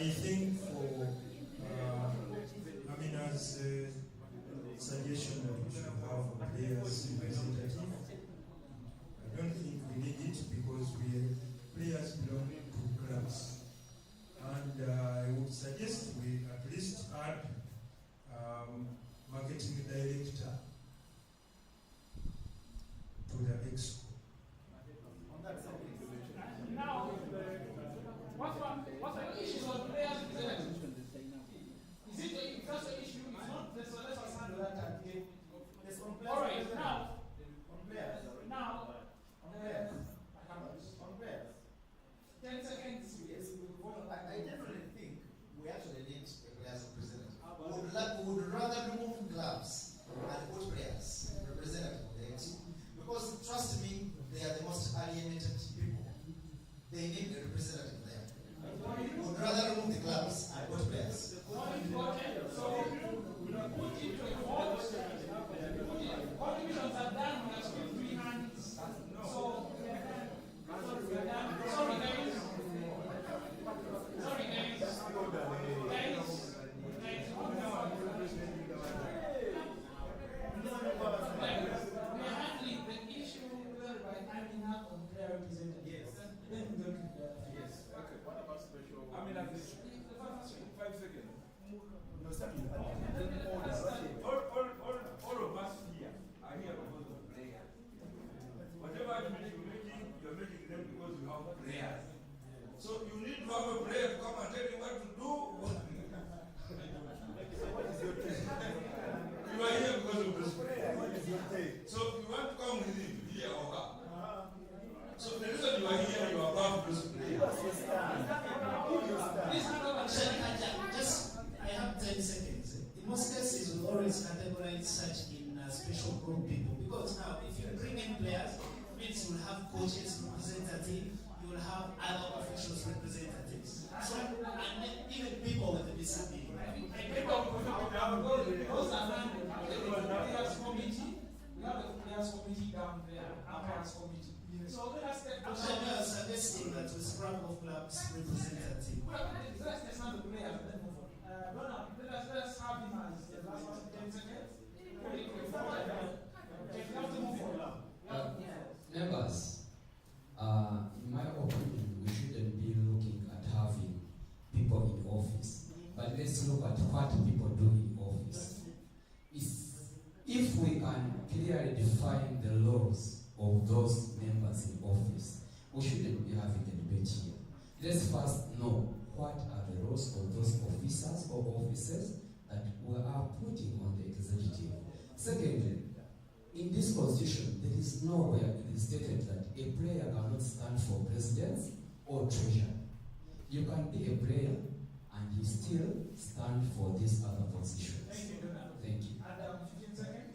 I think for Amina's suggestion that we should have a players representative, I don't think we need it because players belong to clubs. And I would suggest we at least add marketing director to the exco. Now, what's the issue of players representative? Is it if that's the issue? It's not. Let's handle that. All right. Now, on players. Now, on players. 10 seconds. Yes, I definitely think we actually need a players representative. We would rather remove clubs and put players representative of the team. Because trust me, they are the most alienated people. They need a representative there. We would rather remove the clubs and put players. So, put it to a vote. All divisions are done when there's 3 hands. So, sorry guys. We are handling the issue by adding up on player representative. Yes. Yes. Okay. What about special? I mean, 5 seconds. No, sorry. All of us here are here because of players. Whatever you're making them because you have players. So you need to have a player to come and tell you what to do. What is your take? You are here because of this player. What is your take? So you want to come with him here or her. So the reason you are here, you are above this player. I have 10 seconds. In most cases, we always categorize such in special group people. Because now, if you bring in players, it means you will have coaches representative, you will have other officials representatives. So, and even people with a disability. Those are handled. The players committee. We have the players committee down there, umpires committee. So let us take Actually, I was suggesting that we scrap off clubs representative. let's not the players, then move on. Let us have him as the last one, 10 seconds. We have to move on. Members, in my opinion, we shouldn't be looking at having people in office, but let's look at what people do in office. If we can clearly define the laws of those members in office, we shouldn't be having a debate here. Let's first know what are the roles of those officers or officers that we are putting on the executive. Secondly, in this constitution, there is nowhere it is stated that a player cannot stand for president or treasurer. You can be a player and you still stand for these other positions. Thank you. Thank you. And 15 seconds.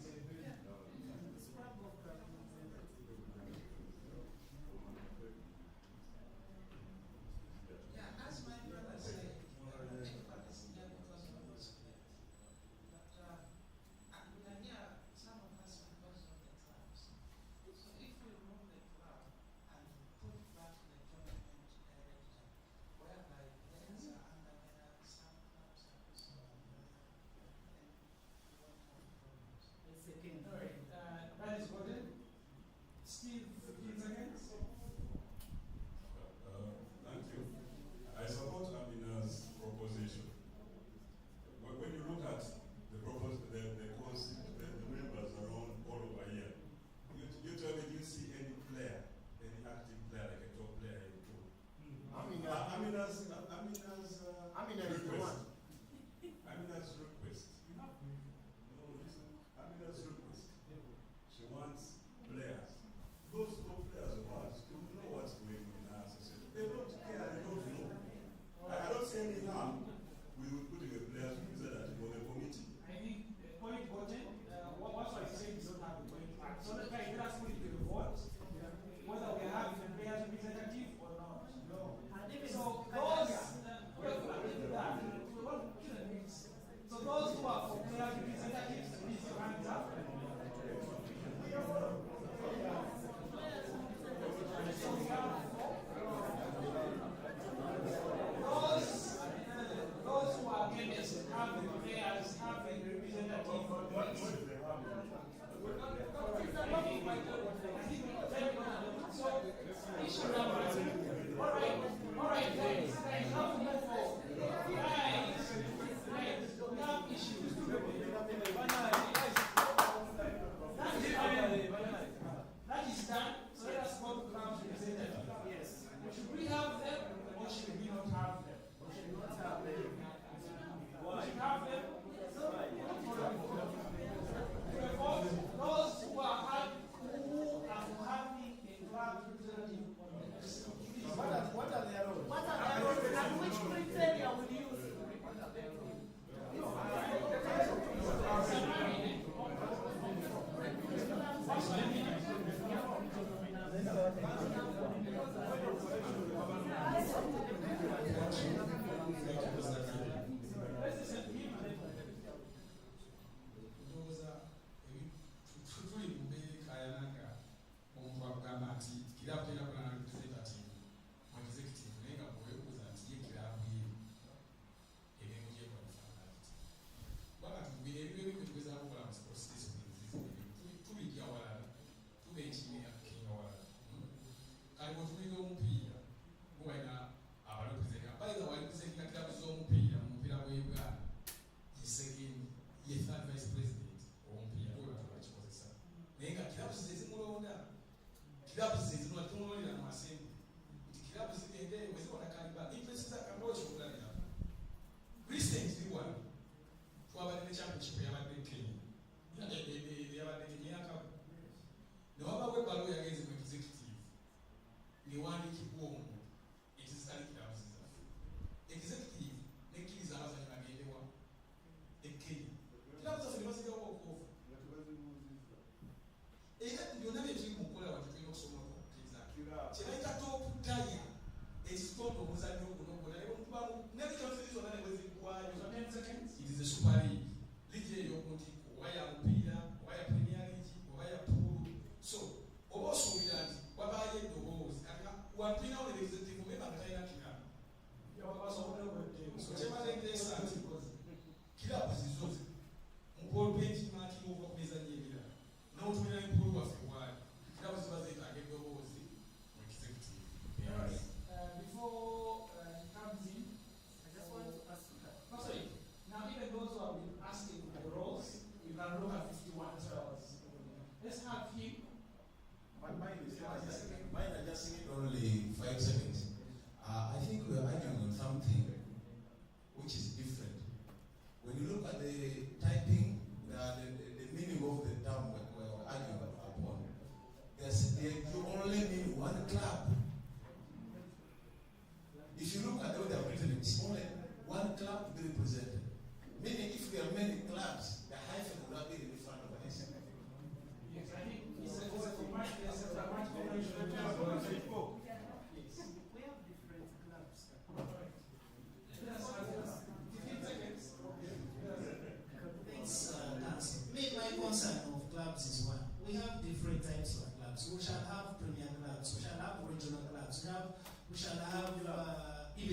issue number two. All right, guys, now we move forward. Guys, we have issues. That is done. So let us go to clubs representative. Yes. Should we have them or should we not have them? We should not have them. We should have them. Those who are happy, having a club representative. What are their roles? What are their roles and which criteria will you use?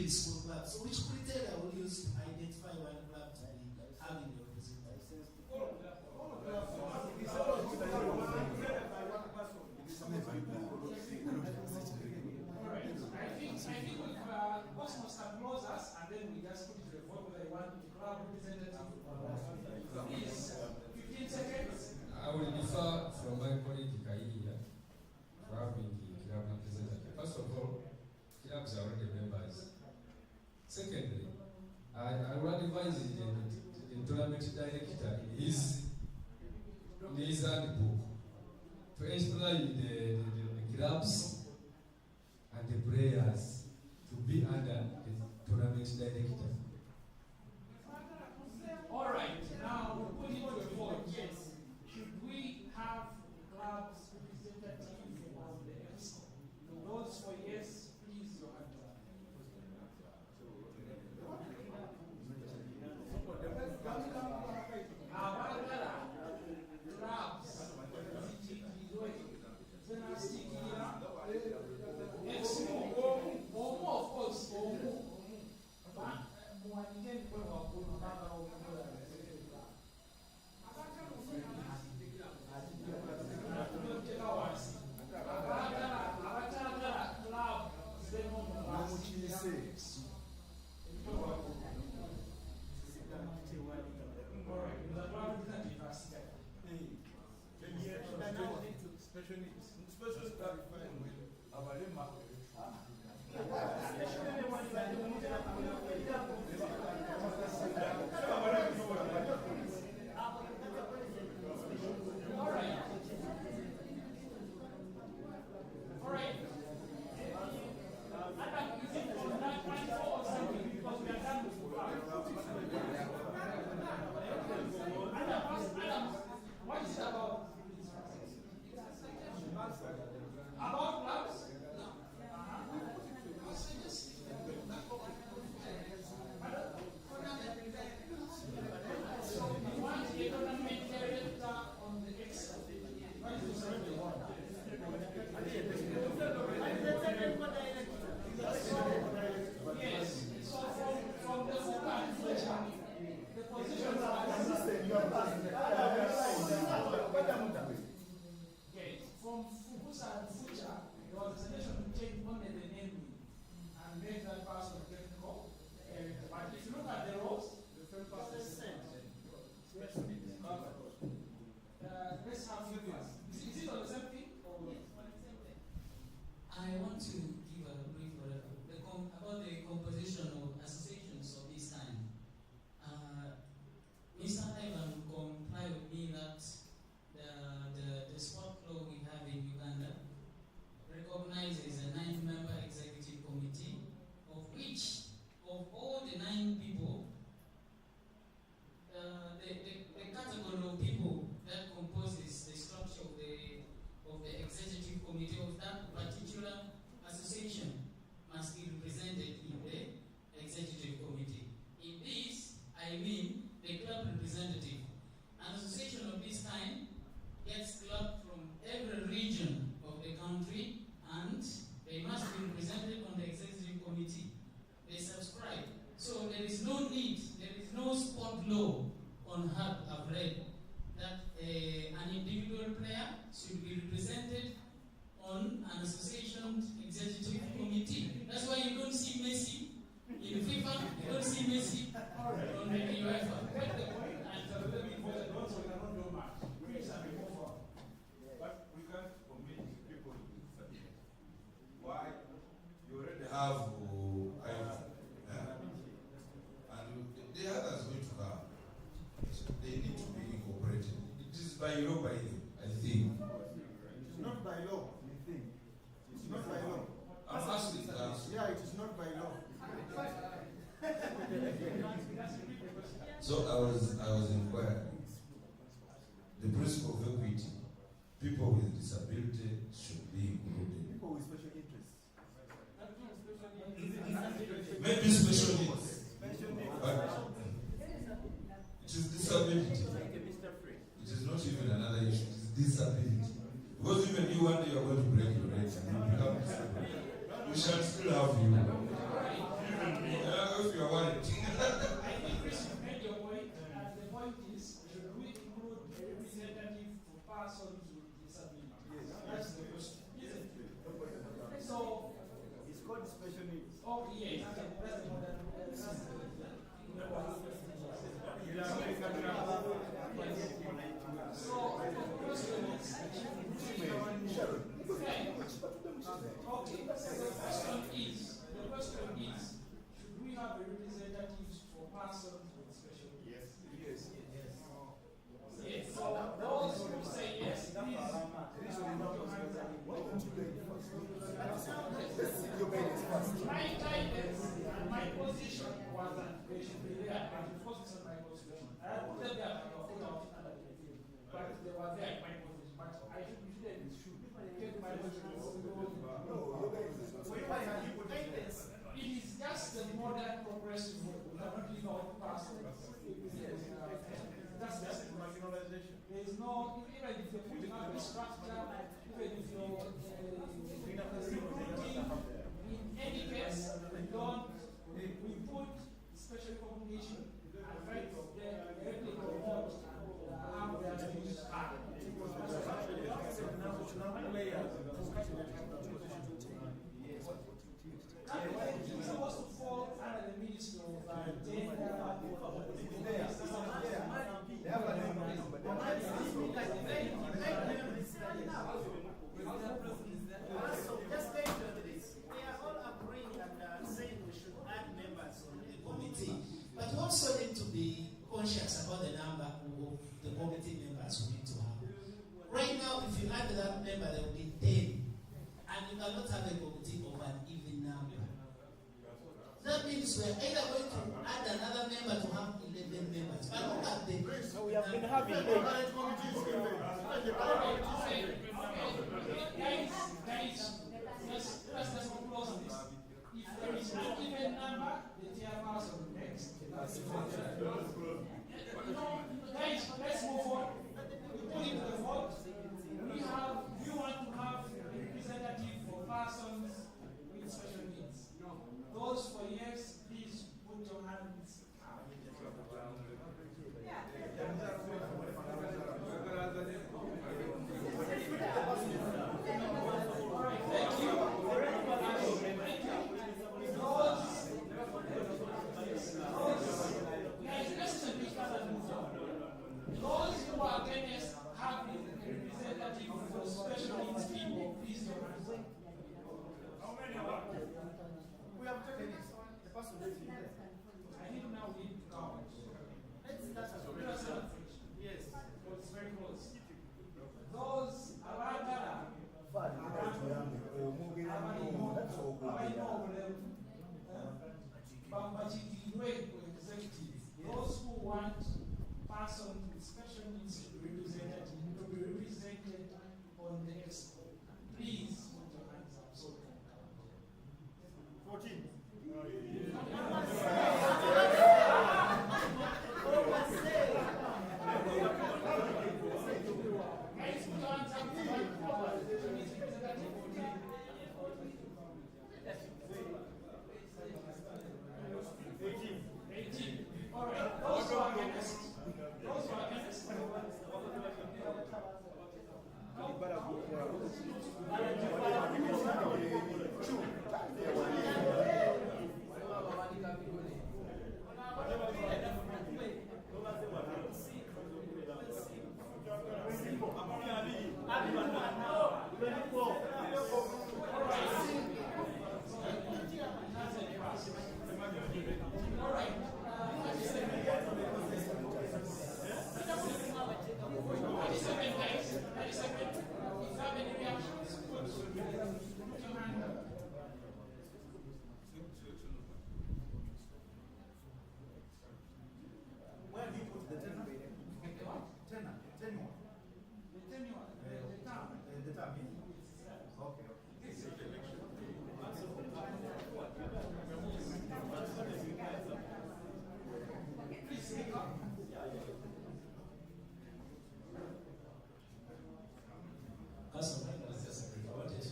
School clubs. So which criteria will you use to identify one club to be having your representation? I think boss must applause us and then we just put it to a vote whether they want the club representative. Please, 15 seconds. I will differ from my colleague Kaiya for having the club representative. First of all, clubs are already members. Secondly, I will advise the tournament director in his handbook to explain the clubs and the players to be under the tournament director. All right, now we'll put it to a vote. Yes. Should we have clubs representative on the EXCO? Those for yes, please your hand up. One to give a brief about the composition of associations of this kind. Mr. Ivan will comply with me that the sport law we have in Uganda recognizes a 9-member executive committee, of which, of all the 9 people, the category of people that composes the structure of the executive committee of that particular association must be represented in the executive committee. In this, I mean the club representative. An association of this kind gets clubs from every region of the country, and they must be represented on the executive committee. They subscribe. So there is no need, there is no sport law on how I've read that an individual player should be represented on an association executive committee. That's why you don't see Messi in FIFA, you don't see Messi on the UEFA. Take the point and let me vote it also, we cannot do much. Please, I will move on. But we can't commit people to disability. Why? You already have and the others going to come. So they need to be incorporated. It is by law, I think. It's not by law, you think. It's not by law. I'm asking that. Yeah, it is not by law. So I was inquiring. The principle of equity, people with disability should be included. People with special interests. Maybe special needs. But it is disability. It is not even another issue. It is disability. Because even you one day you are going to break your legs and you become disabled. We shall still have you. Even me. If you are worried. I think Chris made your point, and the point is, should we include a representative for persons with disability? Yes. That's the question. So, It's called special needs. oh yeah, that's the modern. So, the question is, the question is, should we have a representative for persons with special needs? Yes. Yes. So those who say yes, please. My guidance and my position was that they should be there, but it focus on my position. I put them there for your photo of it under the field, but they were there in my position. But I should take my position. It is just the modern progressive move. We are not leaving our past. That's just marginalization. There is no, even if you're putting up the structure, even if you're recruiting, in any case, we put special communication and try to directly promote how they are used. It's supposed to fall under the Ministry of Gender. Just very quickly, we are all agreeing and saying we should add members on the committee, but we also need to be conscious about the number of the committee members we need to have. Right now, if you add that member, there will be 10, and you cannot have a committee of an even number. That means we are either going to add another member to have 11 members, but look at the So we have been having Guys, let's close on this. If there is an even number, the chairperson next. Guys, let's move on. We put it to the vote. We want to have a representative for persons with special needs. Those for yes, please put your hands up. All right, 14. All right. Those who are against. Those who are against. Where do you put the tenor? Tenor. Tenor. The term. Okay. Council, my name is just I wanted to,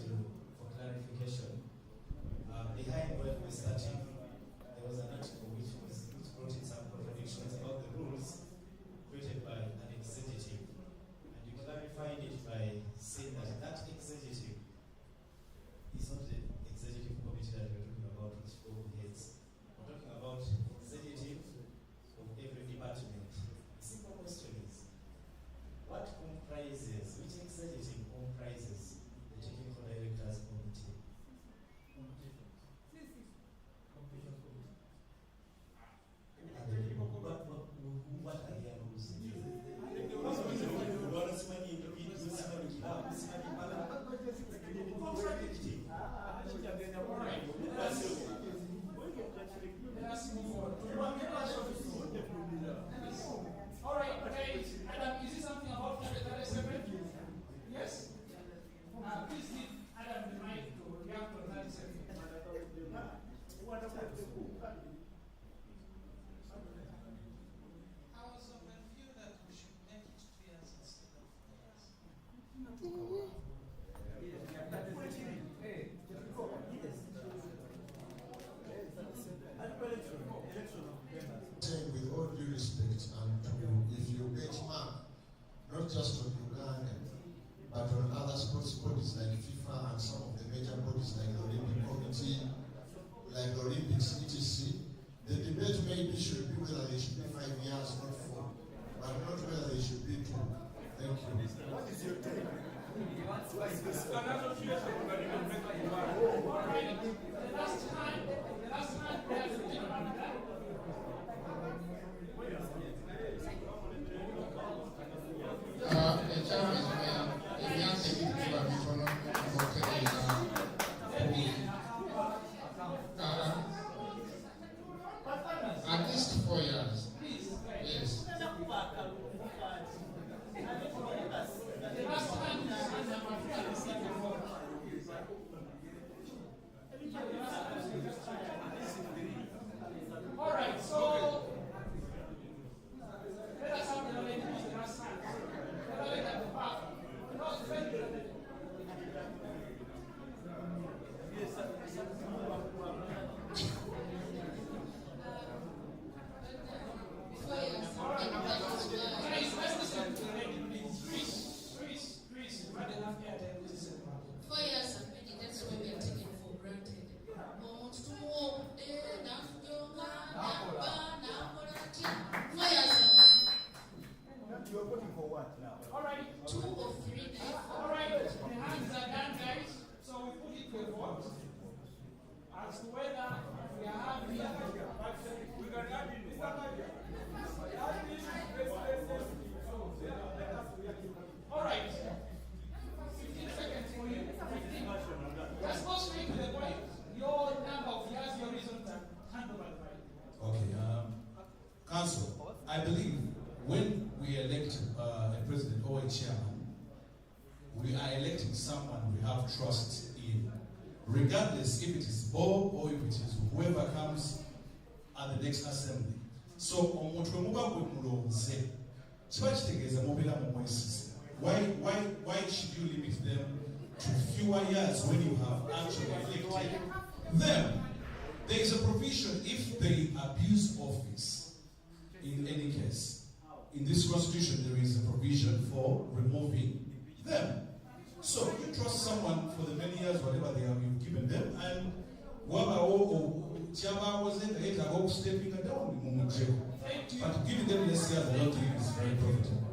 for clarification, Behind where we're starting, there was an article which brought in some contradictions about the rules created by an executive. And you clarified it by saying that that executive is not the executive committee that we're talking about, which overheads. We're talking about executive of every department. The simple question is, what comprises, which executive comprises the technical directors committee? What are their rules? Let's move on. All right, okay. Adam, is it something about 37? Yes? Please give Adam the mic to react to 37. I was of the view that we should make it 2 years instead of 4 years. Saying with all due respect, and if you benchmark not just on Uganda, but on other sports bodies like FIFA and some of the major bodies like the Olympic Committee, like the Olympics, etc., the debate maybe should be whether they should be 5 years, not 4, but not whether they should be 2. Thank you. What is your take? The last time we had to think about that. At least 4 years. Yes. All right, so let us have the lady who's the last time. The lady at the back. You are voting for what now? All right. 2 or 3 days. All right. The hands are done, guys. So we put it to a vote as to whether we are having. All right. 15 seconds for you. 15. Let's go straight to the point. Your number of years, your reason to hand over the mic. Okay, Council, I believe when we elect a president or a chairman, we are electing someone we have trust in. regardless if it is Bob or if it is whoever comes at the next assembly. So omuntu muba gwe mulonze kiba kitegeeza mubeera mu mwesize. Why should you limit them to fewer years when you have actually elected them? There is a provision if they abuse office. In any case, in this constitution there is a provision for removing them. So you trust someone for the many years, whatever they have you've given them, and stepping down. But giving them less years, I don't think is very profitable.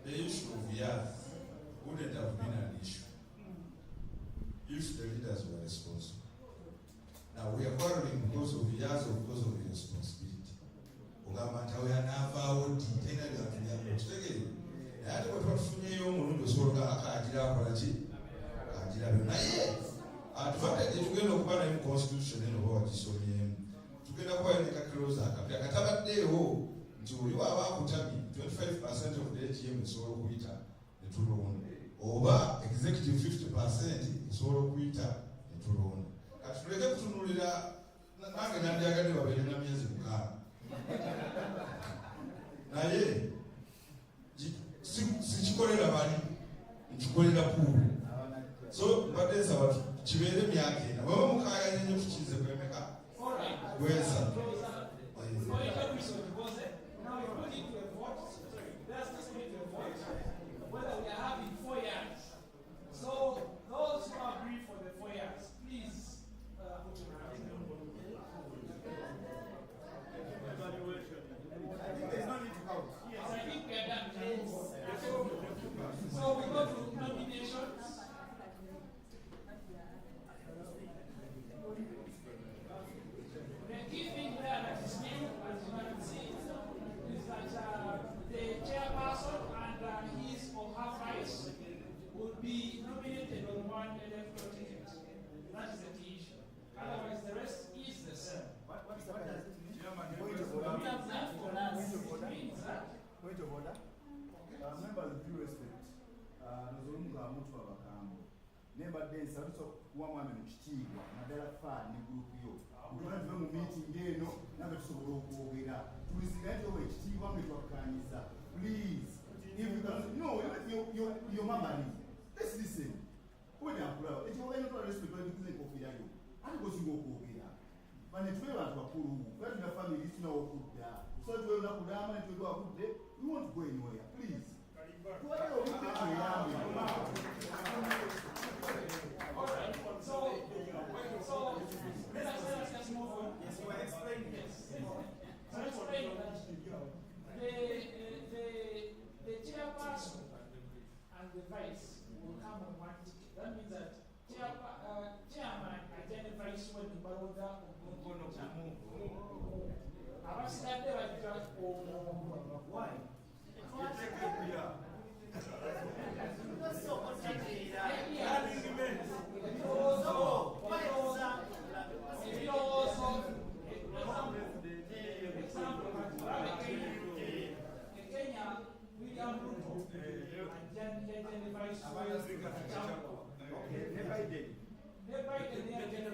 The issue of years wouldn't have been an issue if the leaders were responsible. Now we are quarreling because of years or because of irresponsibility. Advantage tugenda okuba naye mu constitution eno oba wagisomyemu tugenda kuba yoneka close akapya katabaddeewo nti oli waaba akutamye 25% of the AGM esobola okuyita netulonda oba executive 50% esobola okuyita netulonda kati tuleke kutunulira nange nandyagadde babeere na myezi 6 naye sikikolera bali nkikolera puulu so mbadde nsaba kibeere myaka ena baba mukaaga nyenye tukize kwemeka gweza So those who agree for the 4 years, please put your hands up. I think there's no need to count. Yes, I think we are done. So we go to nominations. The key thing there that is new, as you can see, is that the chairperson and his or her vice would be nominated on one electoral ticket. That is the key issue. Otherwise, the rest is the same. What does it mean? Point of order. Point of order. Members, with due respect, nozolunga muntu abakambo. Nemba densa luso kuwa mwame mukitiibwa naddala fa ne group yo. Mutwana tuve mu meeting eno nambe tusobola okwogera. Tulizinga nti oba ekitiibwa mwe twakkaanyiza. Please, if you can, no, your mama. Let's listen. When you are proud, it's all not respect when you think of you. And go to go. But it's very much about who, when your family is now good there. So if you're not good, and you go a good day, you won't go anywhere. Please. Alright, so let us move on. Yes, you are explaining. Yes. So explain that the chairperson and the vice will come on one ticket. That means that chairman identifies when the baroda or why?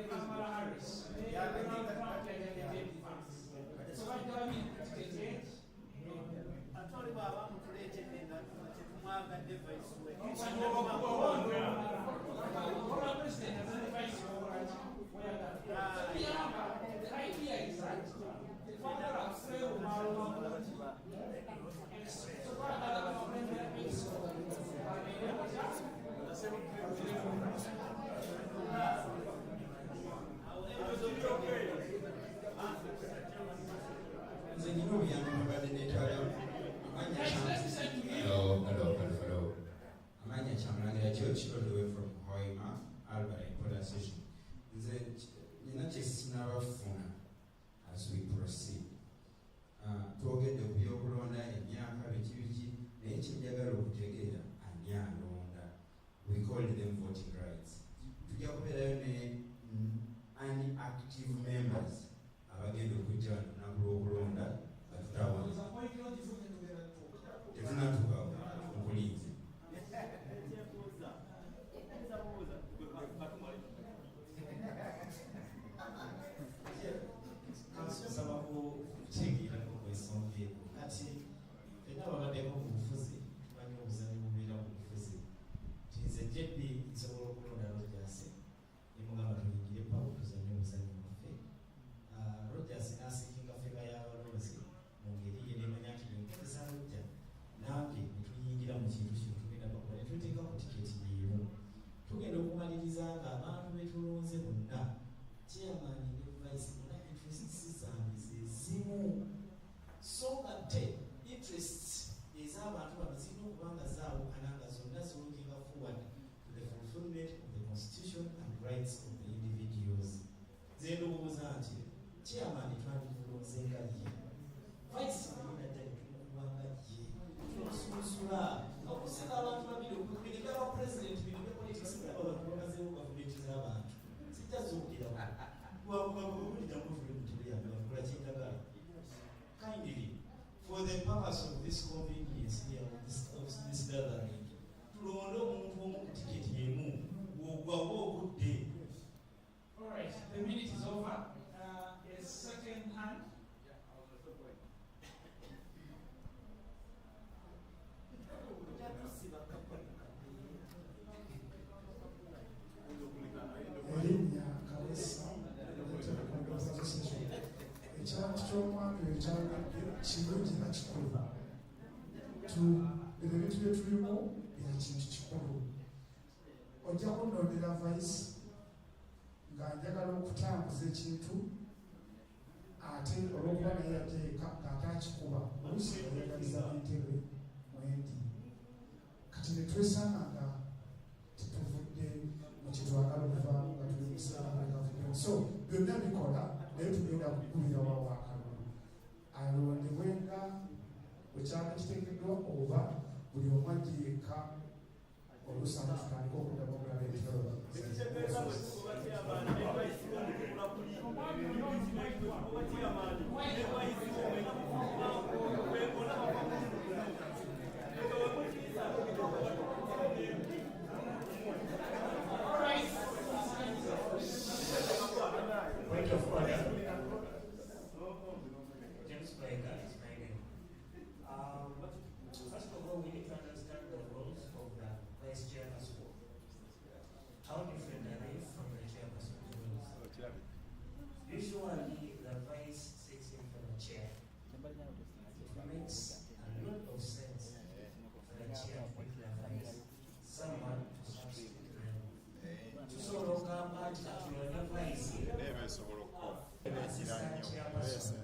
Kamala Harris. ky'omwami ekyalabadde kirungi na kikulu ebintu bye tulimu bya kintu kikulu ojja kunnondera vayisi nga njagala okutambuza ekintu ate olwokuba naye yateeka ng'atakikuba oluusi yayagaliza entebe mwendi kati ne twesanga nga tetuvudde mu kitwagala okuvaamu nga tuli musalaba gavumenti so byonna bikola naye tugenda kukulira wawakalulu alondebwenga wekyama kiteekeddwa oba buli omu ajje yekka olusanga tutandika okuddamu okulaba ebitalo Point of order. James Baker is my name. First of all, we need to understand the roles of the vice chairperson. How different are they from the chairperson's roles? Usually, the vice sits in for the chair. It makes a lot of sense for the chair to pick the vice, someone to substitute them. So, assistant chairperson.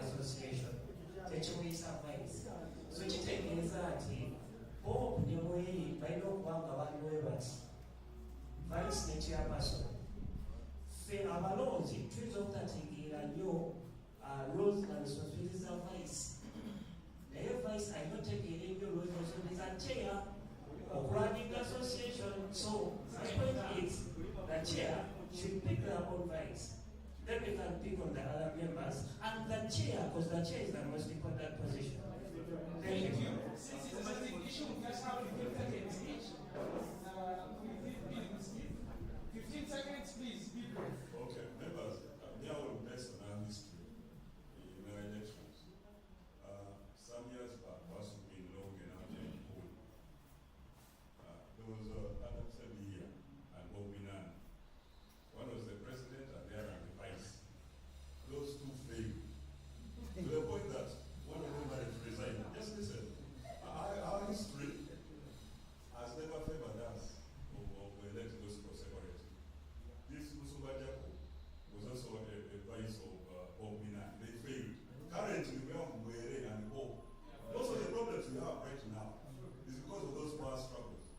Association. So kitegeeza nti Bob ne Mweri balina okuba nga baliwo bati vice ne chairperson. Ffe abalonzi tuyinza obutategeera nnyo roles and responsibilities za vice. Naye vice alina otegeera ennyo roles and responsibilities za chair of running association. So my point is the chair should pick their own vice. Then we can pick on the other members and the chair, because the chair is the most important position. Thank you. Since it's a big issue, we just have 15 seconds each. 15 seconds, please. Be brief. Okay, members, we are all based on our history in our elections. Some years back, was been long enough and cool. There was Adam Sabi and Bobinan. One was the president and the other the vice. Those two failed. To the point that one of them had to resign. Just listen. Our history has never favored us of letting those people separate. This Musuba Jaco was also a vice of Bobinan. They failed. Currently, we have Mwere and Bo. Those are the problems we have right now. It's because of those power struggles.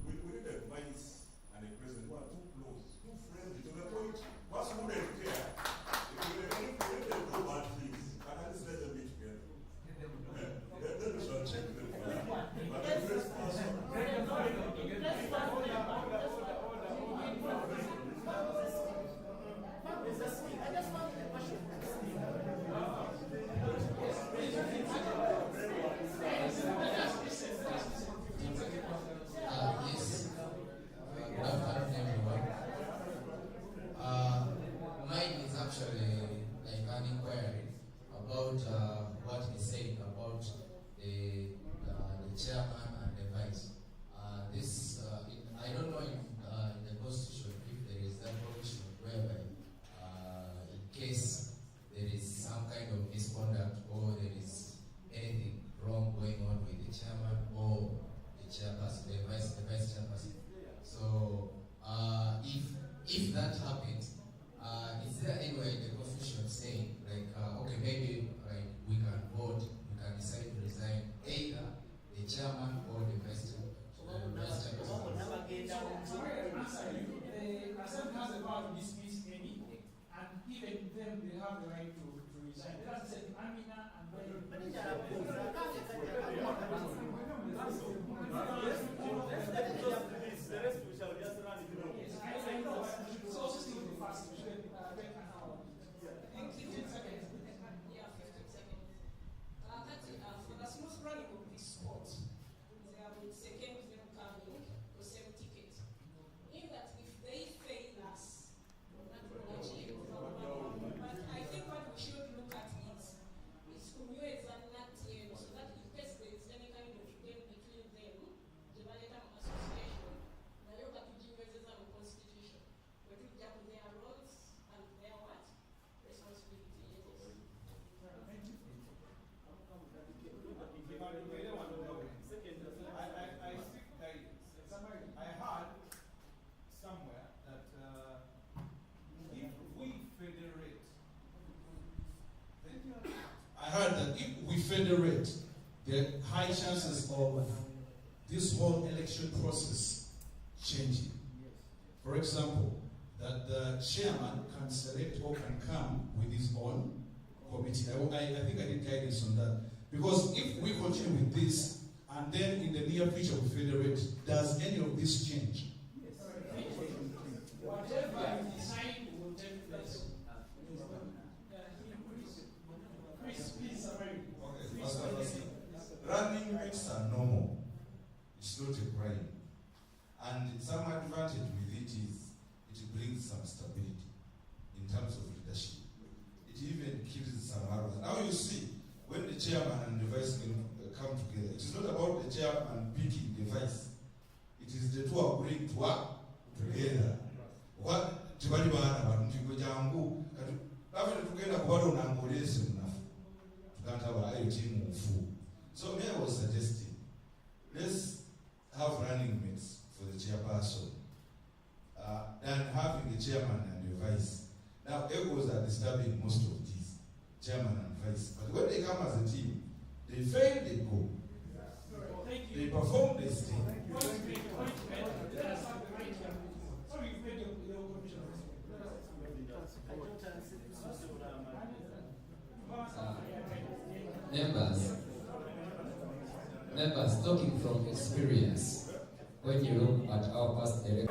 We need a vice and a president who are too close, too friendly, to the point, what's who they care? If they do bad things, can at least let them be together. Then we shall check them. But the first person. I just want a question. Yes. Good afternoon, everyone. Mine is actually like an inquiry about what he said about the chairman and the vice. I don't know if in the constitution if there is that provision whereby in case there is some kind of misconduct or there is anything wrong going on with the chairman or the chairperson, the vice chairperson. So if that happens, is there anywhere in the constitution saying like okay, maybe like we can vote, we can decide to resign either the chairman or the vice chairperson? Sorry, to answer you. The Assembly has the power to dismiss any, and even them they have the right to resign. That's said Amina and I know, but it's also still the fast. We should take an hour. I think 15 seconds. Yeah, 15 seconds. For the smooth running of this sport, second them coming to same ticket. In that if they fail us, that will achieve. But I think what we should look at is Kumyo is not here, so that federate, there are high chances of this whole election process changing. For example, that the chairman can select or can come with his own committee. I think I did guidance on that. Because if we continue with this, and then in the near future we federate, does any of this change? Whatever you decide will take place. Chris, please summary. Okay, running mates are normal. It's not a crime. And some advantage with it is it brings some stability in terms of leadership. It even kills some arrogance. Now you see, when the chairman and the vice come together, it is not about the chairman picking the vice. It is the two agreeing to work together. What tibali bana bantu ngo jangu after tugenda kubala unangolese munafu tukanta ba ayo team mfu. So me I was suggesting, let's have running mates for the chairperson than having the chairman and the vice. Now egos are disturbing most of these, chairman and vice. But when they come as a team, they fail, they go. They perform, they stay. Members, talking from experience, when you look at our past elections,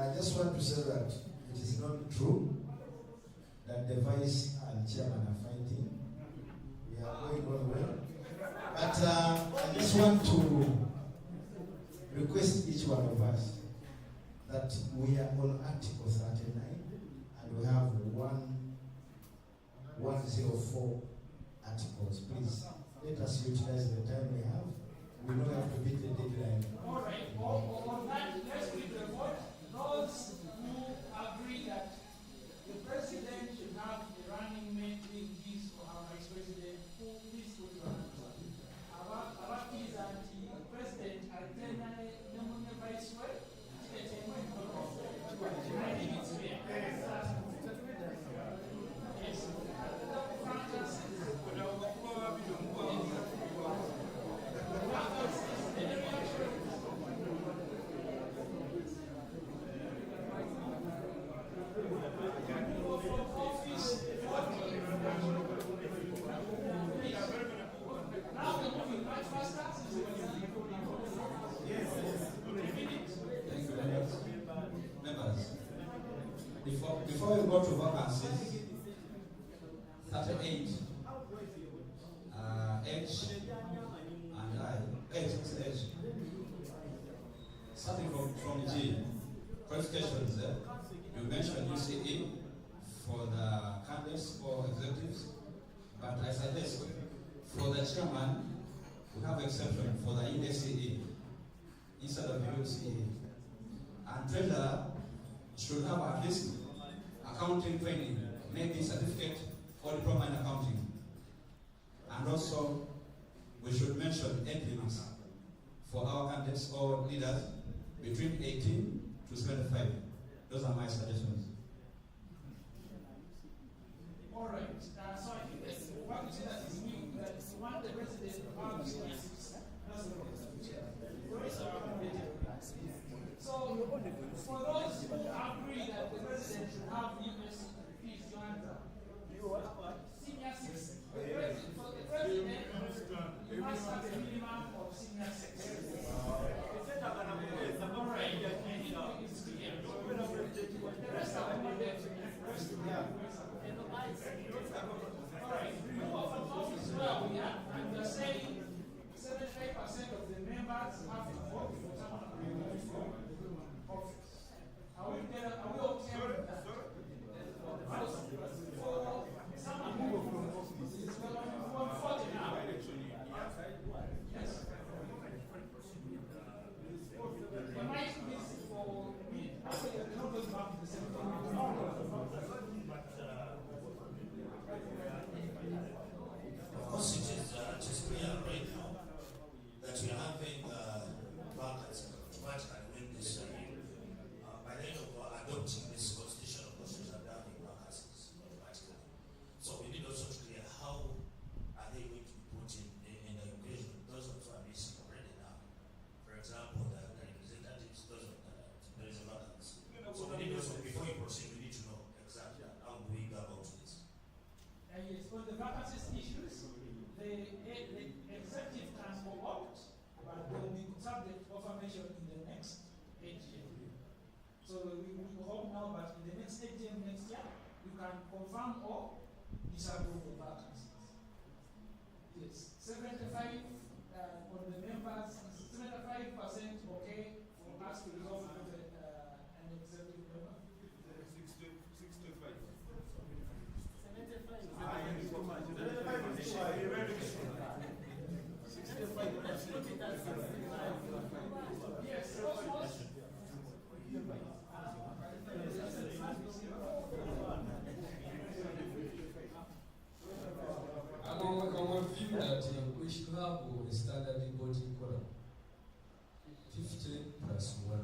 I just want to say that it is not true that the vice and chairman are fighting. We are going on well. But I just want to request each one of us that we are on Article 39 and we have one 104 articles. Please, let us utilize the time we have. We don't have to beat the deadline. All right. On that, let's read the vote. Those who agree that the president should have the running mate being his or her vice president, who please put your hands up. About his anti-president, alternate vice president. I think it's fair. Before we go to vacancies, 38, H and I, H. Starting from G, qualifications, you mentioned UCE for the candidates or executives, but I suggest for the chairman, we have exception for the ESCE instead of UCE. And treasurer should have at least accounting training, maybe certificate or diploma in accounting. And also, we should mention age limits for our candidates or leaders between 18 to 75. Those are my suggestions. All right. So I think that's what you say that is new, that you want the president to have senior citizen. That's the So, for those who agree that the president should have university, please join them. Senior citizen. For the president, you must have a minimum of senior citizen. All right. It's clear. The rest are commanded. All right. Remove from office where we are, and we are saying 75% of the members have to vote for someone to remove from office. Are we okay with that? For someone who will from office, it's from 40 now. Yes. The mic is for me. Actually, the numbers are the same. Of course, it is clear right now that we are having vacancies automatically when this by the end of adopting this constitution, of course, we are having vacancies automatically. So we need also to clear how are they going to be put in the equation. Those of us are missing already now. For example, the representatives, those of there is a vacancy. So we need also, before you proceed, we need to know exactly how do we go about this. Yes, for the vacancies issues, the executive can opt, but they will be subject to confirmation in the next AGM. So we hope now, but in the next AGM next year, you can confirm or disapprove the vacancies. Yes, 75 on the members, 75% okay for us to resolve with an executive member. 65. Yes, I'm of view that we should have a standard voting quorum. 50 plus 1.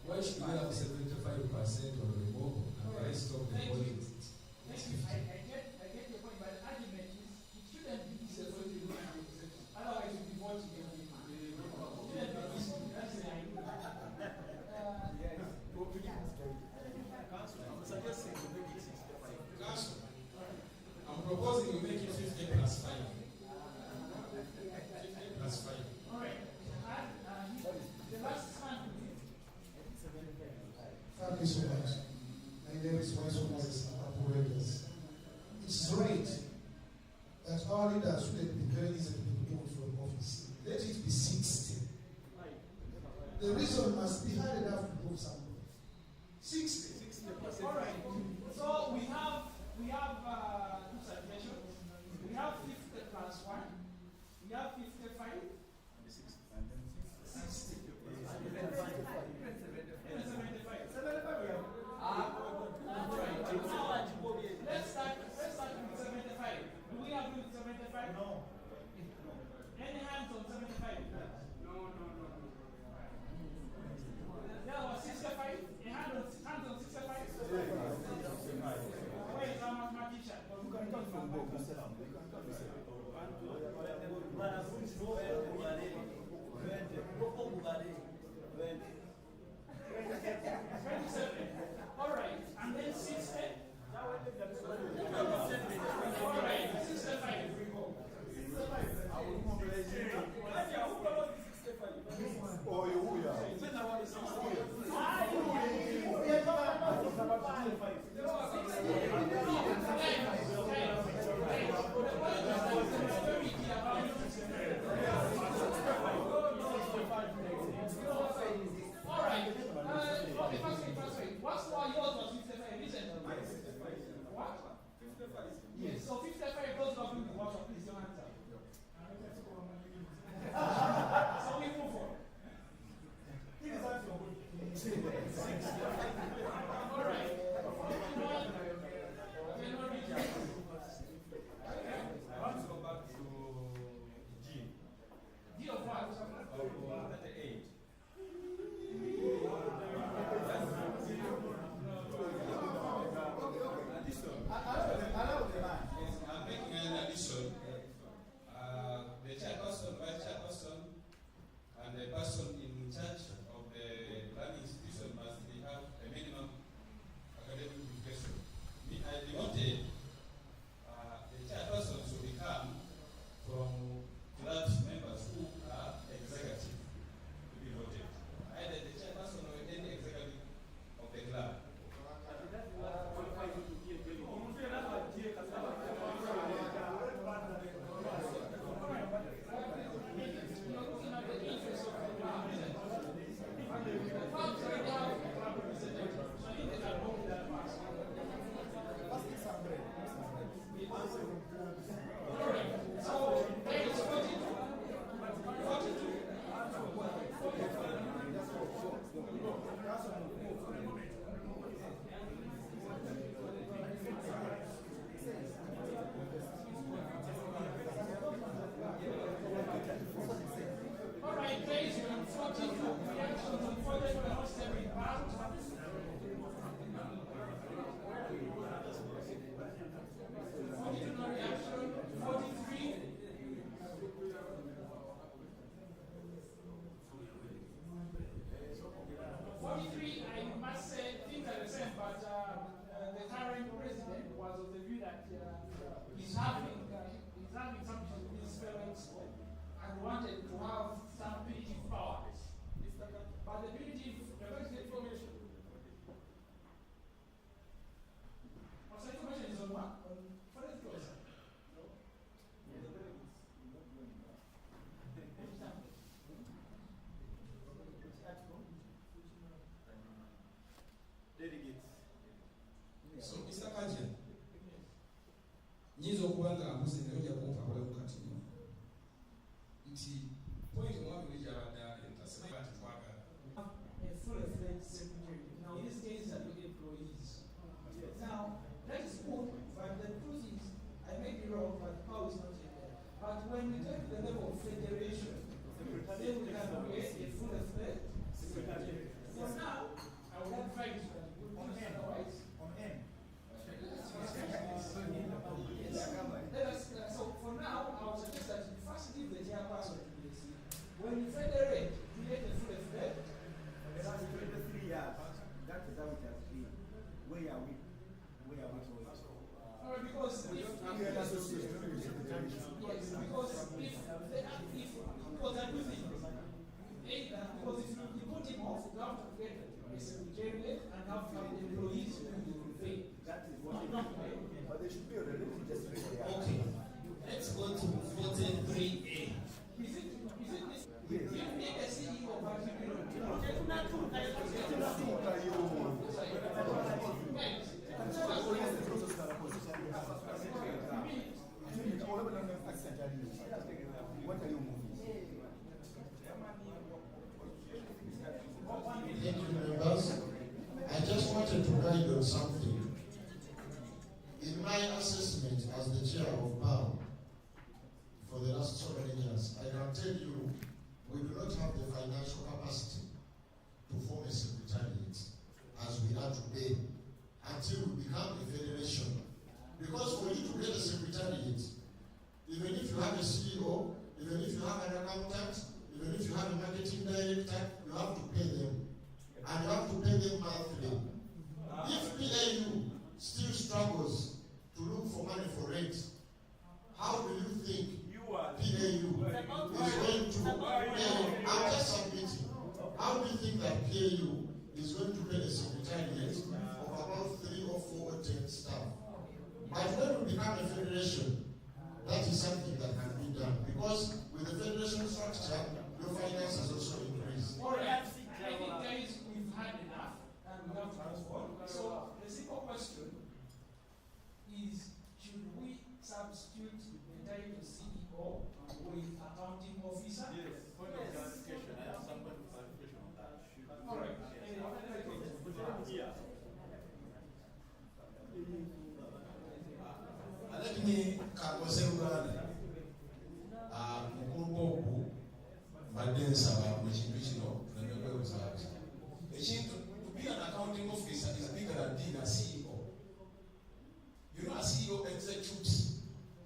Why should we have 75% or more and the rest of the voting? I get your point, but the argument is it shouldn't be easy for you to do it. Otherwise, you'll be voting every month. It shouldn't be easy. That's the idea. Council, I'm proposing we make it 50 plus 5. 50 plus 5. All right. The last one. Thank you so much. My name is Vice Moses Aporegas. It's right that our leaders shouldn't be very easy to be removed from office. Let it be 60. The reason must be hard enough to move somebody. 60. All right. So we have We have 50 plus 1. We have 55. And 60. And then 60. 60. 75. Let's start with 75. Do we agree with 75? No. Any hands on 75? No. There was 65. A hand on 65? Where is our mathematician? You can talk from both. All right, and then 60. All right, 65. Oh, you are. All right. Okay, first wait. What's why yours was 55, isn't it? What? 55. Yes. So 55 goes up with what? Please, your answer. So we move on. All right. I want to go back to G. G of what? 38. I'm making an addition. The chairperson, vice chairperson, and the person in charge of the learning institution must have a minimum academic education. I devoted the chairperson should become from club members who are executive to be voted. Either the chairperson or any executive of the club. All right, praise you. 42 reactions on 44 not 7 pounds. 42 no reaction. 43. 43, I must say, things are the same, but the current president was of the view that he's having some issues with his parents and wanted to have some punitive powers. But the punitive, the first information. What's the information is on what? On forest laws. So, Mr. Kajian, nyizo kubanga mbuzi nyoja kumpa kule mukati nti point mwabi wija abadde entasema bati twagala A full-fledged secretary. Now, these days are your employees. Now, that is good, but the truth is, I may be wrong, but Pau is not yet there. But when we get to the level of federation, then we can create a full-fledged secretary. For now, I would advise you that you would do otherwise. So for now, I would suggest that you first give the chairperson to this. When you federate, create a full-fledged. The last 23 years, that is how it has been. Where are we? Because if because if there are two things. Either because if you put him off, you have to get a secretariat and have to have employees who will pay. That is what but they should be already just Okay. Let's go to 43A. Is it this? Yes. You need a CEO of a Yes. Thank you, members. I just wanted to guide on something. In my assessment as the chair of Pau for the last so many years, I can tell you we do not have the financial capacity to form a secretariat as we are today until we become a federation. Because for you to get a secretariat, even if you have a CEO, even if you have an accountant, even if you have a marketing director, you have to pay them. And you have to pay them monthly. If PAU still struggles to look for money for rent, how do you think PAU is going to pay? I'm just submitting. How do you think that PAU is going to pay a secretariat of about 3 or 4 or 10 staff? But when we become a federation, that is something that can be done. Because with the federation structure, your finances also increase. All right. I think guys, we've had enough and we have to move on. So the simple question is, should we substitute the title CEO with accounting officer? Yes. Point of clarification. I have some point of clarification on that. All right. Let me consider mukuru madensa mu kintu kino tunakwebuzaaki ekintu to be an accounting officer is bigger than being a CEO. You know, a CEO executes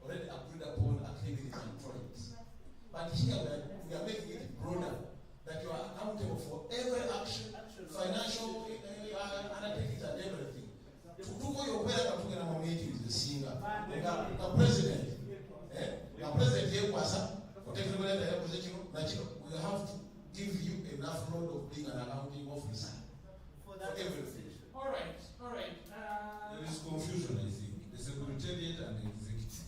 already agreed upon activities and projects, but here we are making it broader, that you are accountable for every action, financial undertakings and everything. Tuko yobera katunga na meetings the singer the president the president yekwasa otekeleza ya position na chino we have to give you enough load of being an accounting officer for everything. All right. There is confusion, I think. The secretariat and the executive.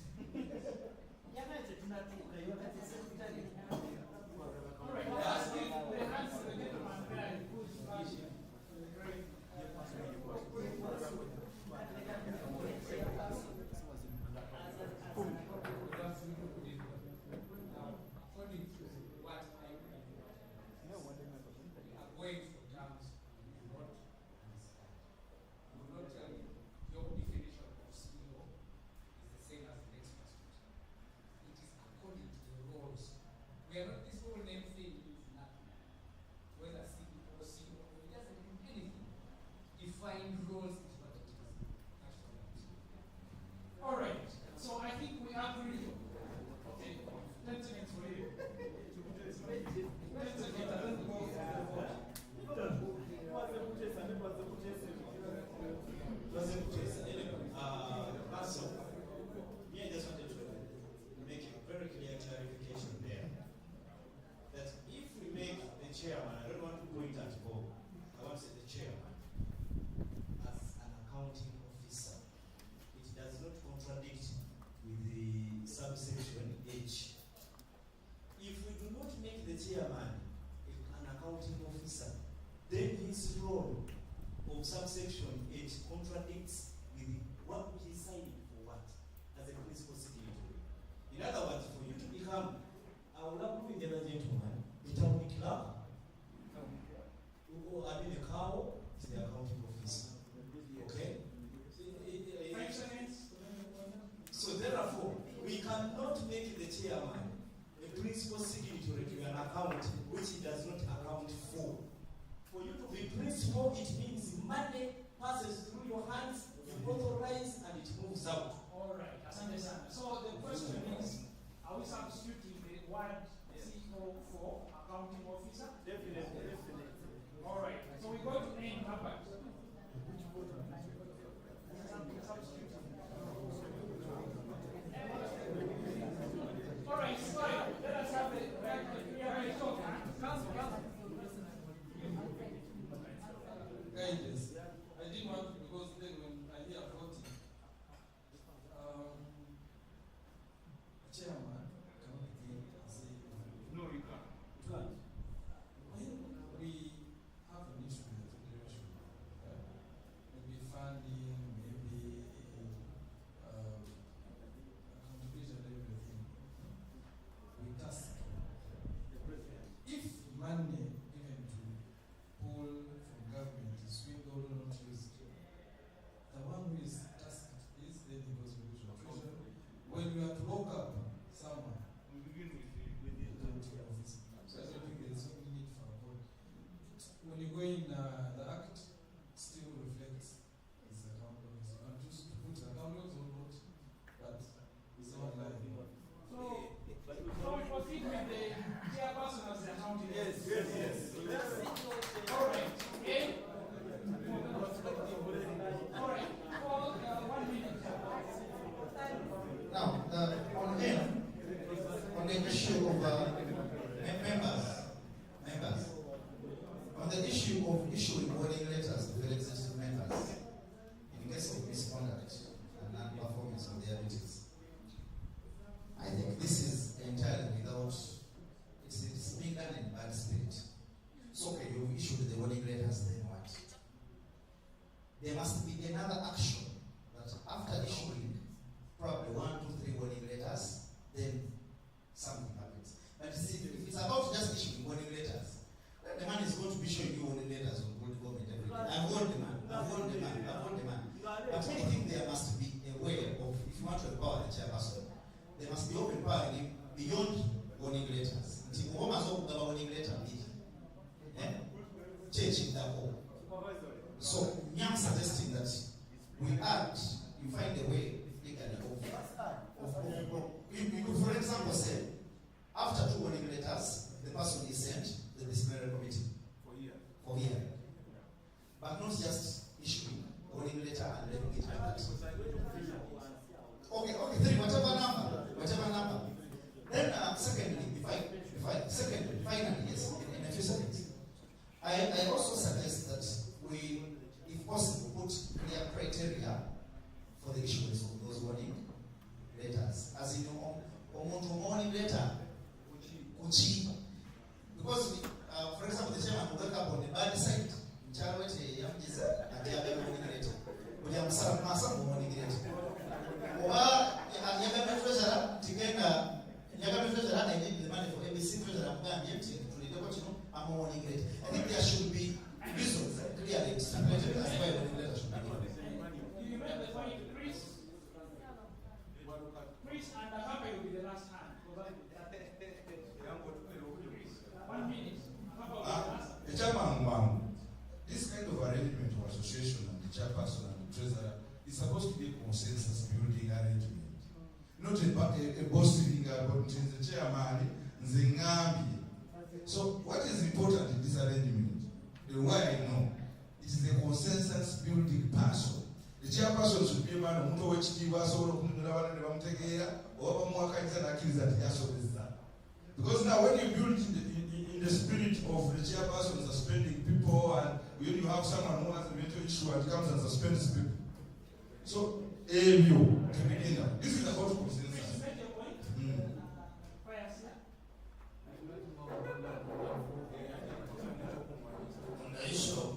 All right. Let's give the hands to the gentleman there who's flashing. All right. So I think we agree. Okay. Let's get to it. Let's get a little more. I just wanted to make a very clear clarification there. That if we make the chairman, I don't want to point at Bob, I want to say the chairman, as an accounting officer, it does not contradict with the subsection H. If we do not make the chairman an accounting officer, then his role of subsection H contradicts with what he signed for what as a principal signatory. In other words, for you to become, I will agree with the other gentleman, the town clerk, or I mean the cow, is the accounting officer. Okay? So therefore, we cannot make the chairman a principal signatory to an account which he does not account for. For you to be principal, it means money passes through your hands, you authorize, and it moves out. All right. So the question is, are we substituting the word CEO for accounting officer? Definitely. All right. So we go to name number. All right. So let us have it. issue of issuing warning letters to the executive members in case of misconduct and non-performance of their duties. I think this is entirely without, it's being done in bad spirit. So okay, you've issued the warning letters, then what? There must be another action that after issuing probably 1, 2, 3 warning letters, then something happens. But see, if it's about just issuing warning letters, then the man is going to be showing you warning letters on good government every day. I've warned the man. But I think there must be a way of, if you want to empower the chairperson, there must be open power beyond warning letters. Until warning letter, changing that whole. So, I'm suggesting that we act, you find a way legally you could, for example, say, after 2 warning letters, the person is sent to the disciplinary committee for hearing. But not just issuing warning letter and letting it like that. Okay, 3, whatever number. Then, secondly, finally, yes, in a few seconds, I also suggest that we, if possible, put clear criteria for the issuance of those warning letters. As in, warning letter, because we, for example, the chairman will wake up on the bad side. I think there should be reasons clearly stipulated as why warning letter should be given. You remember the point, Chris and the company will be the last hand. 1 minute. The chairman, this kind of arrangement or association and the chairperson and the treasurer is supposed to be a consensus building arrangement. Not a boss sitting about the chairman, Zingambi. So what is important in this arrangement? The why I know, it is a consensus building person. The chairperson should be a man who knows which was all of them or because now when you build in the spirit of the chairperson suspending people, and when you have someone who has a mental issue and comes and suspends people. So, this is about consensus. On the issue of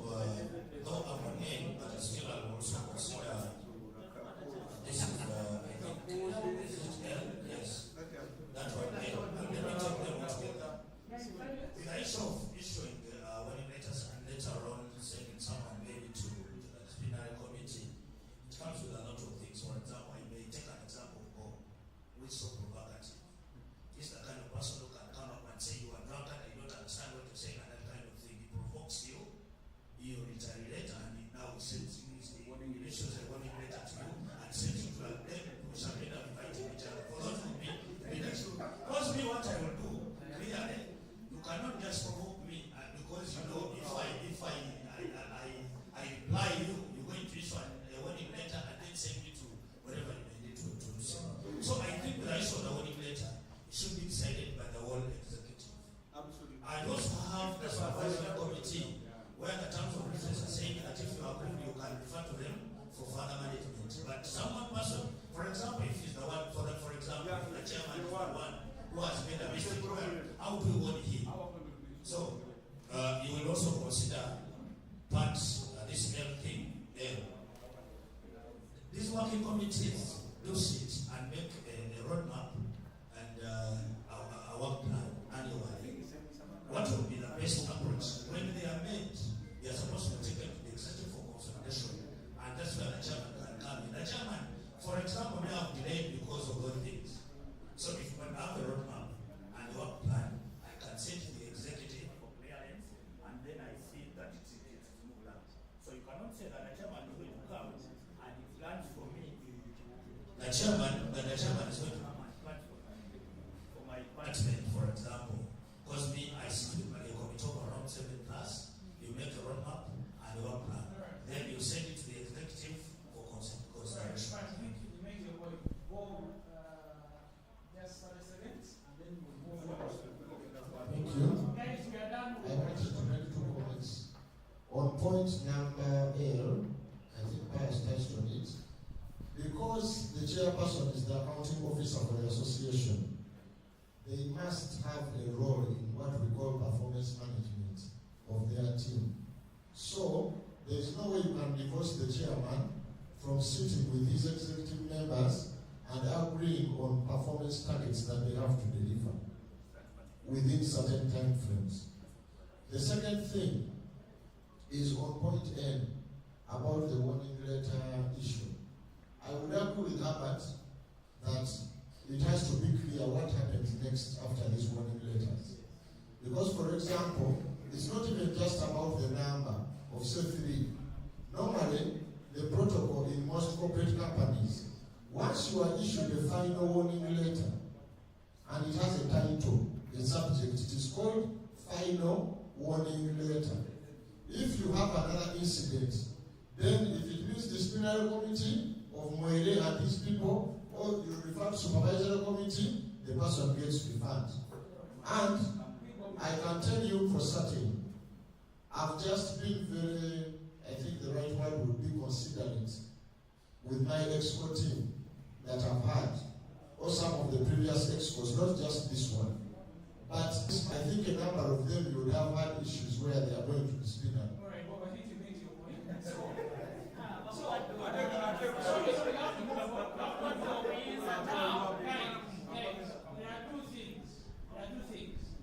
though I'm on aim, but still I'll also consider this is yes. That one let me take them all together. With the issue of issuing warning letters and later on sending someone maybe to the disciplinary committee, it comes with a lot of things. For example, I may take an example of which is so provocative. He's the kind of person who can come up and say you are drunk and you don't understand what you're saying and that kind of thing. He provokes you, you retaliate, and he now sends you he issues a warning letter to you and sends you to a then we shall end up fighting each other. For that will be leadership. Because me what I will do, clearly, you cannot just provoke me because you know if I reply you're going to issue a warning letter and then send me to whatever you may need to say. So I think the issue of the warning letter should be decided by the whole executive. Absolutely. I also have the supervisory committee where the terms of business are saying that if you approve, you can refer to them for further management. But someone person, for example, if he's the one, for example, if the chairman is the one who has made a mistake, how do you warn him? So, you will also consider parts this thing there. These working committees do sit and make a roadmap and a work plan annually. What would be the best approach? When they are made, they are supposed to be taken to the executive for consolidation, and that's where the chairman can come in. The chairman, for example, may have delayed because of those things. So if we have a roadmap and a work plan, I can send to the executive for clearance, and then I see that it's moved out. So you cannot say that the chairman is going to come and he plans for me. The chairman is going to come and plan for my department, for example. Because me, I sit with a committee of around 7+, you make a roadmap and a work plan. Then you send it to the executive for consideration. You make your point. Go just 30 seconds and then we'll move on. Thank you. Guys, we are done. I wanted to make 2 comments. On point number L, I think Pau has touched on it. Because the chairperson is the accounting officer for the association, they must have a role in what we call performance management of their team. So, there is no way you can divorce the chairman from sitting with his executive members and agreeing on performance targets that they have to deliver within certain time frames. The second thing is on point N about the warning letter issue. I would agree with Herbert that it has to be clear what happens next after these warning letters. Because, for example, it's not even just about the number of say 3. Normally, the protocol in most corporate companies, once you are issued a final warning letter, and it has a title, a subject, it is called final warning letter. If you have another incident, then if it means disciplinary committee of Moire and these people, or you refer to supervisory committee, the person gets referred. And I can tell you for certain, I've just been very, I think the right word would be considerate with my EXCO team that I've had, or some of the previous EXCOs, not just this one. But I think a number of them you would have had issues where they are going to be spinning. All right, Bob, I think you made your point. There are two things.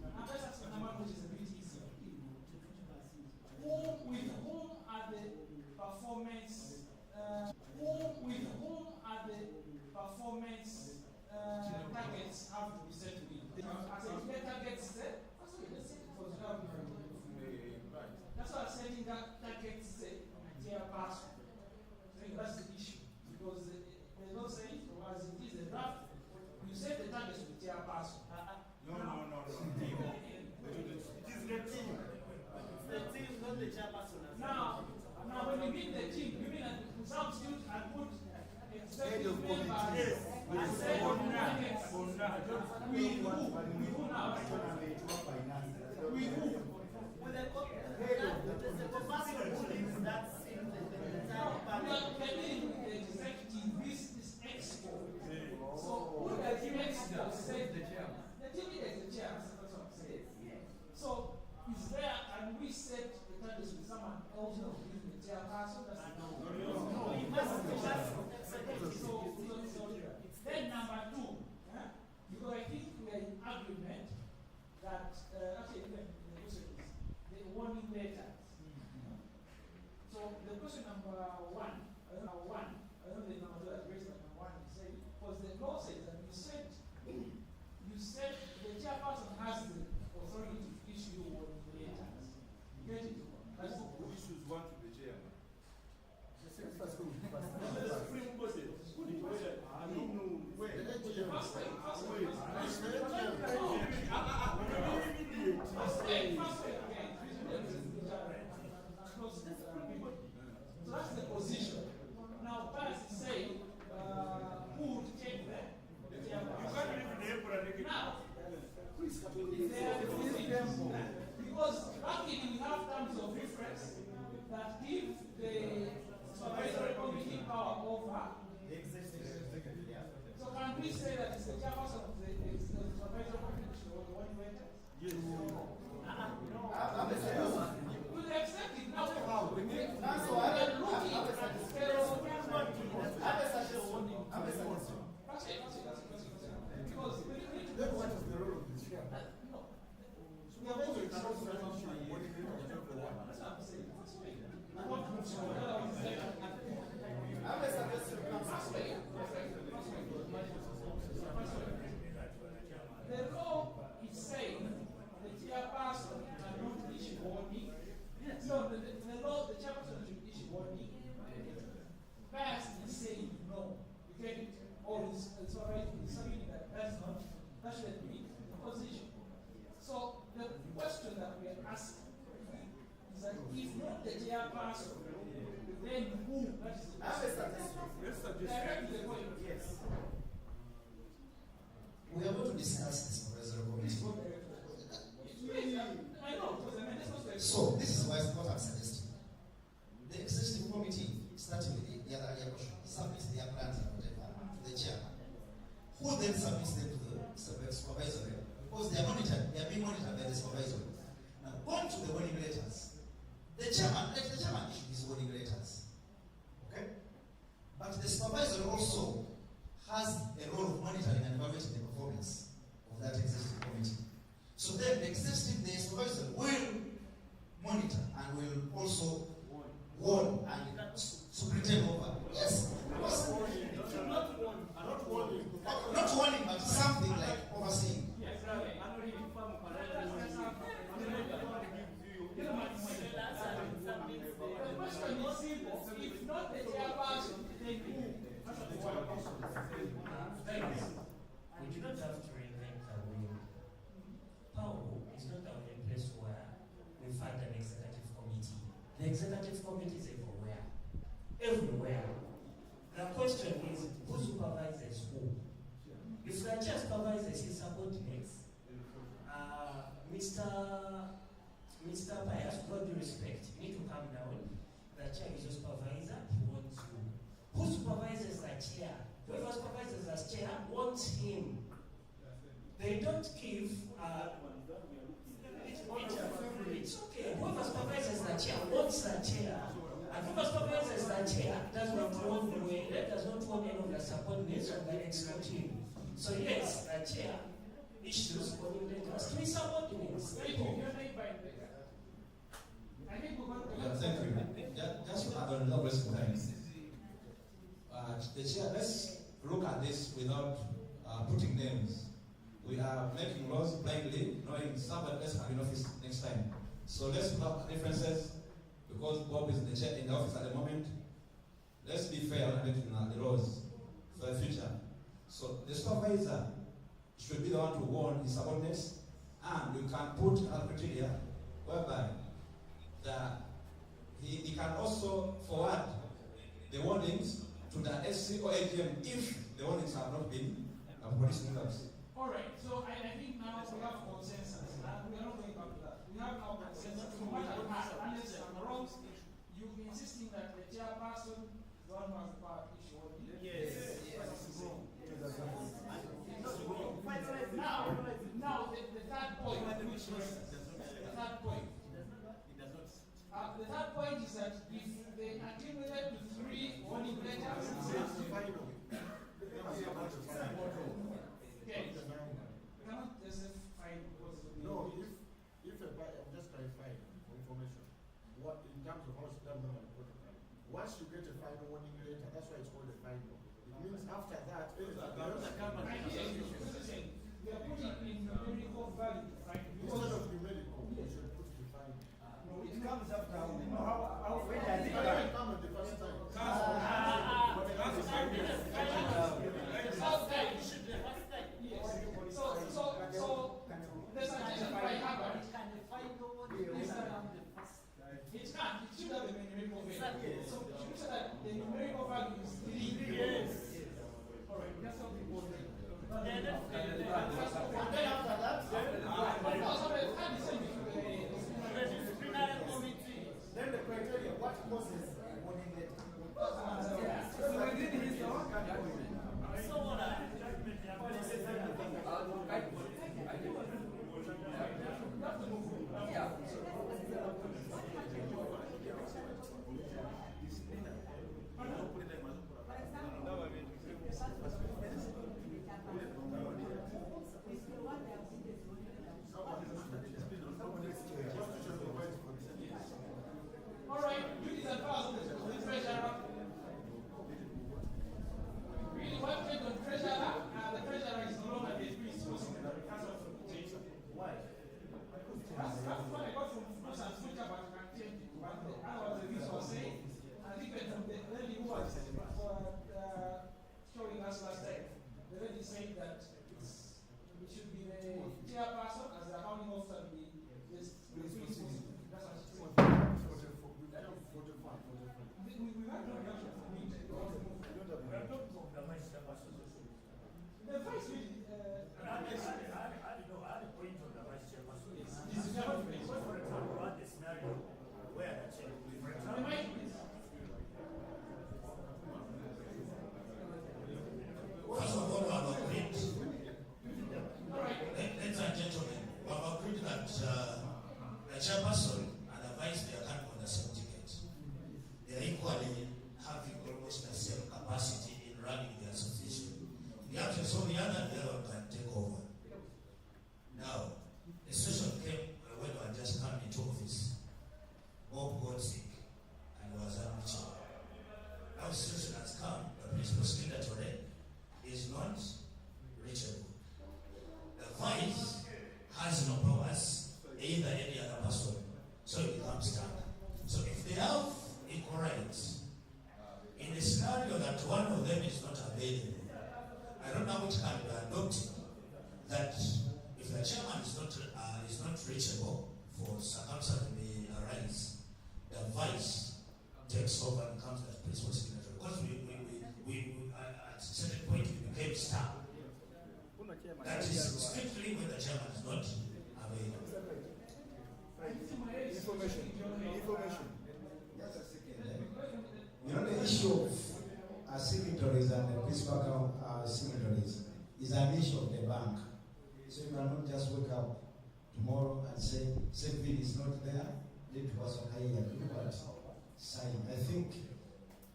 I'm just asking a number which is a bit easier. With whom are the performance targets have to be set with? As a target set, that's why I'm setting that target set chairperson. So that's the issue. Because they don't say it, or as it is a draft, you set the targets with chairperson. No. It is the team. It's the team, not the chairperson. Now when you mean the team, you mean that substitute and put executive members and say on targets. With who now? With who? With the person who leads that team, the entire department. The executive, this is expo. So who the expo said the chair? The team is the chair, that's what I'm saying. So is there, and we set the targets with someone else who is the chairperson? No. It must be so then number 2, because I think we are in agreement that actually the question is the warning letters. So the question number 1, I don't know the number 2 that raised number 1 is saying, because the law says that you said the chairperson has the authority to issue warning letters. You get it? That's who issues one to the chairman? So that's the position. Now, Paris is saying, who would take that? Now, they are the because luckily we have terms of reference that give the supervisory committee power over the executive. So can we say that it's the chairperson of the supervisory committee or the one who enters? Yes. With the executive, now How? we are looking at because we need to Then what is the role of the chair? no. We are going to discuss that issue. That's what I'm saying. What moves you? The law is saying the chairperson cannot issue warning. No, the law, the chairperson should issue warning. Pass is saying no. You get it? Or it's alright, it's something that shouldn't be the position. So the question that we are asking is that if not the chairperson, then who? That is the question. Direct the point. Yes. We are going to discuss this supervisory committee. I know, because I mean, that's what So, this is what I'm suggesting. then submits them to the supervisory because they are monitored, they are being monitored by the supervisory. Now, going to the warning letters, the chairman issued these warning letters. Okay? But the supervisor also has a role of monitoring and evaluating the performance of that executive committee. So then the supervisor will monitor and will also warn and superintend over. Yes. Because not warning, but something like overseeing. If not the chairperson, then who? We do not have to reinvent the wheel. Pau is not the only place where we find an executive committee. The executive committee is everywhere. The question is, who supervises who? If the chair supervises his subordinates, Mr. Pius, with all due respect, you need to calm down. The chair is your supervisor, he wants you. Who supervises the chair? Whoever supervises the chair wants him. They don't give, it's okay. Whoever supervises the chair wants the chair. And whoever supervises the chair does not want any of the subordinates of the executive. So yes, the chair issues warning letters to his subordinates. Yeah, thank you. Just to add on, not wasting time. The chair, let's look at this without putting names. We are making laws blindly, knowing somebody else will be in office next time. So let's put up references, because Bob is in the office at the moment. Let's be fair and making the laws for the future. So the supervisor should be the one to warn his subordinates, and you can put a criteria whereby he can also forward the warnings to the SC or AGM if the warnings have not been produced in us. All right, so I think now we have consensus. We are not going back to that. We have now consensus. No matter what, unless I'm wrong, you'll be insisting that the chairperson is the one who has the power to issue what he Yes. Now, the third point, which is the third point. The third point is that if they accumulate to 3 warning letters, okay, cannot justify because no, if I'm just clarifying for information, what in terms of how protocol, once you get a final warning letter, that's why it's called a final. It means after that, we are putting in numerical value, right? Instead of numerical, we should put the final. No, it comes after how when does it come at the first time? So the suggestion by Harvard is that it should have a numerical value. So it should say that the numerical value is 3. Yes. All right, that's what we want. And then after that, then the criteria, what causes warning letter? All right, duties and powers of the treasurer. Really, what take on treasurer? The treasurer is no longer the responsible because of change. Why? That's what I got from Bruce and Switcher. stand. So if they have equal rights, in a scenario that one of them is not available, I don't know which can be adopted, that if the chairman is not reachable for circumstances may arise, the vice takes over and becomes the principal signatory. Because we at a certain point we became star. That is strictly when the chairman is not available. Information. You know, the issue of signatories and the principal signatories is an issue of the bank. So you cannot just wake up tomorrow and say, Seville is not there, let us sign. I think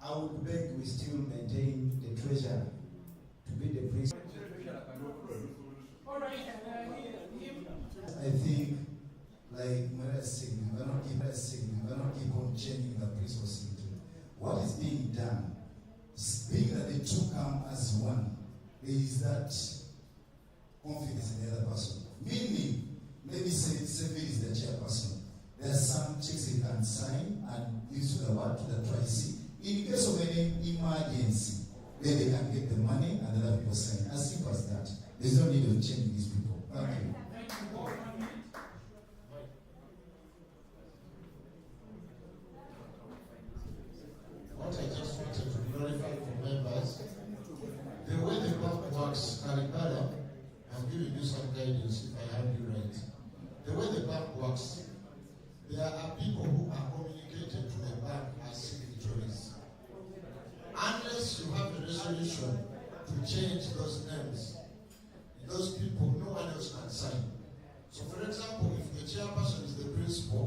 I would beg we still maintain the treasurer to be the principal. I think, like Mara said, we cannot keep on changing the principal secretary. What is being done, being that the two come as one, there is that confidence in the other person. Meaning, maybe Seville is the chairperson. There are some checks he can sign and use to the trustee. In case of any emergency, then they can get the money and the other people sign. As simple as that. There's no need of changing these people. Thank you. What I just wanted to clarify for members, the way the bank works, Karibara, I'm giving you some guidance if I have you right. The way the bank works, there are people who are communicated to the bank as signatories. Unless you have a resolution to change those names, those people, no one else can sign. So for example, if the chairperson is the principal,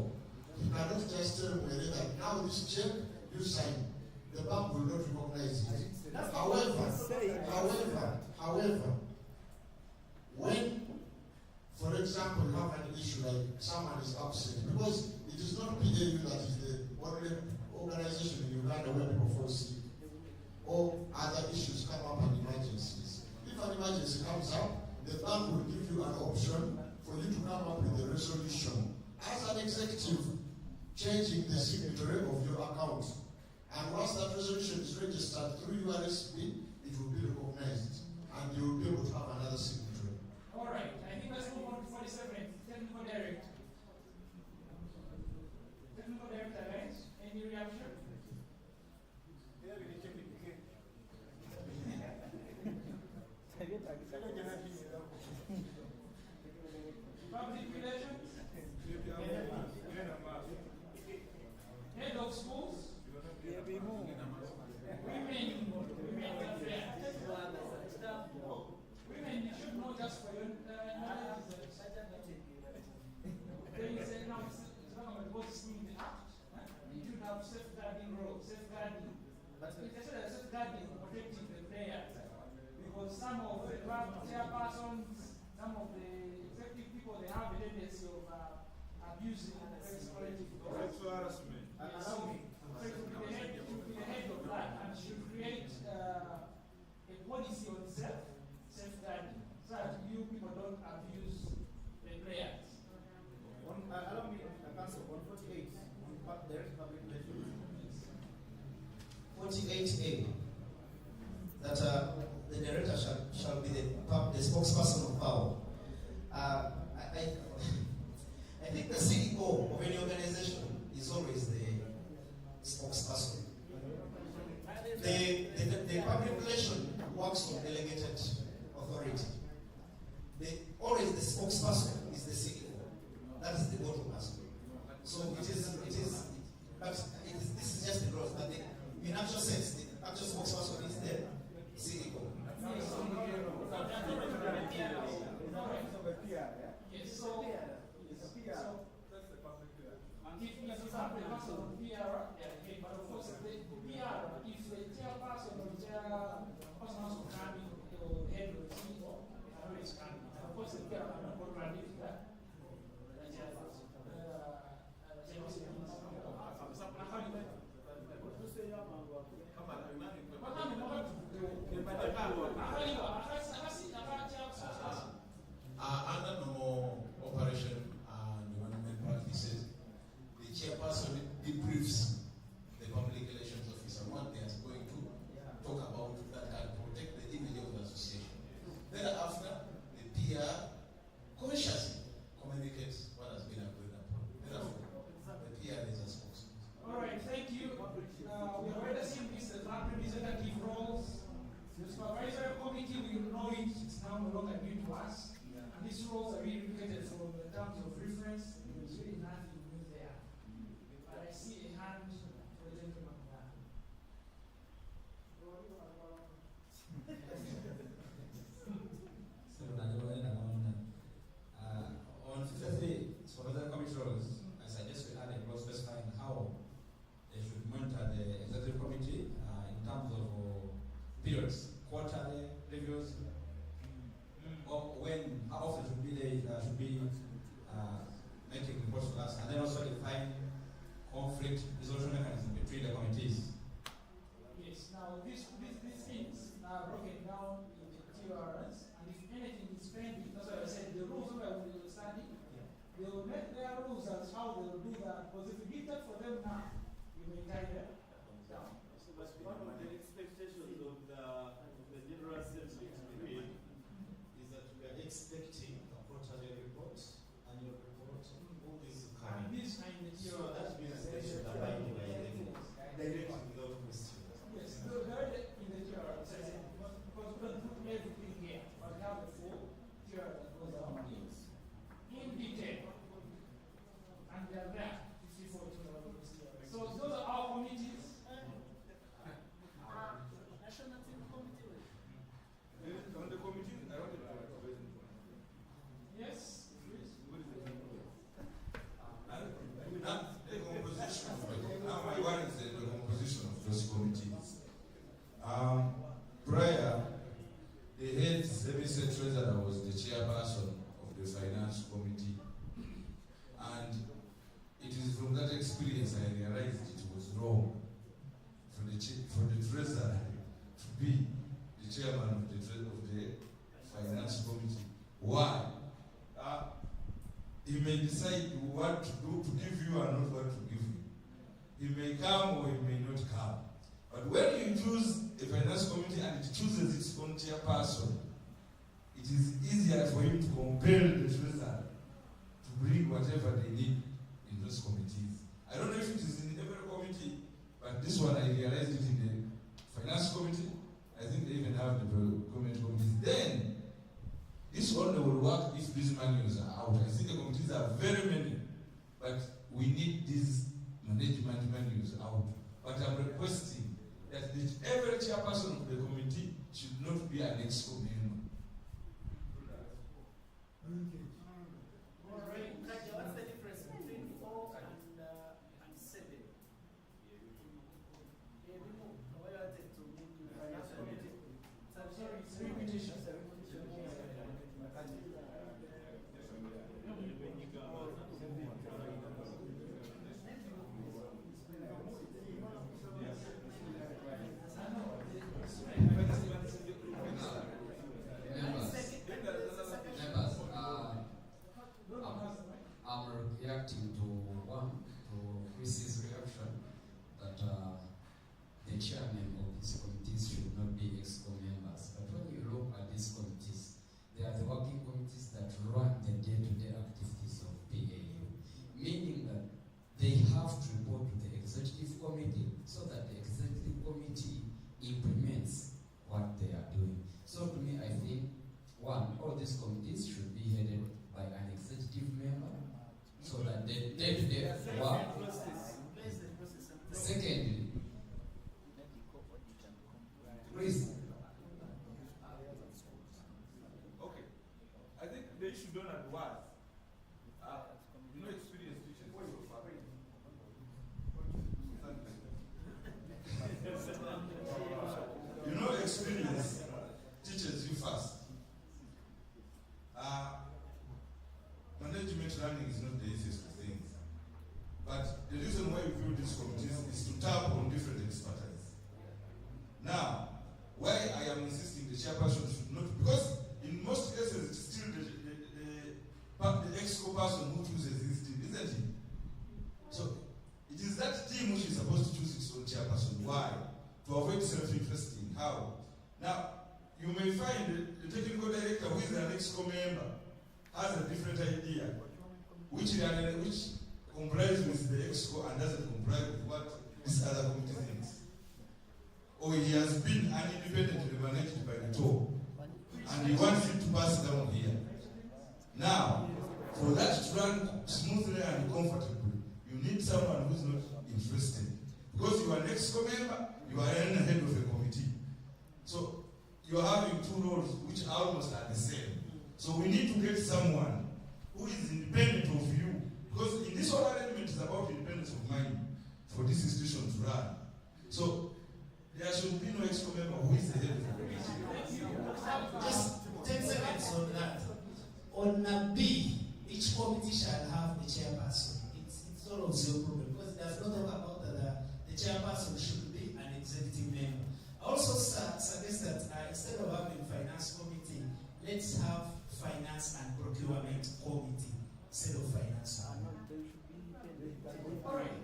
he cannot just tell me that now this check, you sign. The bank will not recognize it. However, when, for example, you have an issue like someone is absent, because it is not PAU that is the only organization in Uganda where people fall sick, or other issues come up and emergencies. If an emergency comes up, the bank will give you an option for you to come up with a resolution as an executive, changing the signatory of your account. And once that resolution is registered through URSP, it will be recognized, and you will be able to have another signatory. All right, I think let's move on to 47, technical director. Technical director, right? Any reaction? Public relations? Head of schools? Women should know just for your knowledge. There is a now it's talking about what's in the act. You should have safeguarding role, safeguarding. But it's a safeguarding protecting the players. Because some of the club chairpersons, some of the executive people, they have a tendency of abusing the collective. Sexual harassment. Allow me. So it should be the head of that and should create a policy on safeguarding so that you people don't abuse the players. Allow me, Council, on 48, on direct public relations. 48A, that the director shall be the spokesperson of Pau. I think the CEO of any organization is always the spokesperson. The public relation works on delegated authority. Always the spokesperson is the CEO. That is the go-to person. So this is just the growth, but in actual sense, the actual spokesperson is the CEO. Yes, so if you have the person on PR, okay, but of course, the PR, if the chairperson or chairperson has to come in, or head of the CEO, always come in. Of course, the PR cannot contradict that. Under normal operation and development practices, the chairperson advisory committee will know it. It's now no longer new to us. And these roles are really indicated from the terms of reference. There's really nothing new there. But I see a hand for the gentleman there. On 53, for other committees, I suggest we add a clause specifying how they should monitor the executive committee in terms of periods, quarterly reviews, or when, how often should be making reports to us, and then also define conflict resolution mechanism between the committees. Yes, now these things are broken down in the TRS, and if anything is pending, that's why I said the rules of understanding, they will make their rules as how they will do that, because if you give that for them now, you may tie them down. So but one of the expectations of the General Assembly is that we are expecting a quarterly report, annual report, all these coming. And these are in the So that means they should abide by them directly without question. Yes, they're in the TRS, because we don't put everything here, but we have the full TRS that goes out in detail. And they are there, 54 to So those are our committees. National Team Committee. On the committee, I wanted to raise a point. Yes, please. Now my one is the composition of those committees. Prior, the head service treasurer was the chairperson of the finance committee, and it is from that experience I realized it was wrong for the treasurer to be the chairman of the finance committee. Why? He may decide what to do, to give you and not what to give you. He may come or he may not come. But when you choose a finance committee and it chooses its own chairperson, it is easier for him to compel the treasurer to bring whatever they need in those committees. I don't know if it is in every committee, but this one I realized it in the finance committee. I think they even have the government committees. Then, this only will work if these manuals are out. I think the committees are very many, but we need these management manuals out. But I'm requesting that every chairperson of the committee should not be an ex-co member. What's the difference between 4 and 7? Sorry, it's repetition. I'm reacting to Chris's reaction that the chairman of these committees should not be ex-co members. But when you look at these committees, they are the working committees that run the day-to-day activities of PAU, meaning that they have to report to the executive committee so that the executive committee implements what they are doing. So to me, I think, one, all these committees should be headed by an executive member so that the day-to-day work. Secondly, please. Okay. I think the issue done at was, experience teachers. Experience teaches you fast. Management learning is not the easiest of things. But the reason why we build these committees is to tap on different expertise. Now, why I am insisting the chairperson should not, because in most cases it's still the ex-co person who chooses this team, isn't it? So it is that team which is supposed to choose its own chairperson. Why? To avoid self-interesting. How? Now, you may find the technical director who is an ex-co member has a different idea, which complies with the ex-co and doesn't comply with what this other committee thinks. or he has been independently managed by the top, and he wants it to pass down here. Now, for that to run smoothly and comfortably, you need someone who's not interested. Because you are an EXCO member, you are in the head of a committee. So you are having two roles which almost are the same. So we need to get someone who is independent of you. Because in this whole arrangement is about independence of mind for this institution to run. So there should be no EXCO member who is the head of the committee. Just 10 seconds on that. On B, each committee shall have the chairperson. It's sort of your problem because it does not talk about the chairperson should be an executive member. I also suggest that instead of having finance committee, let's have finance and procurement committee instead of finance. All right.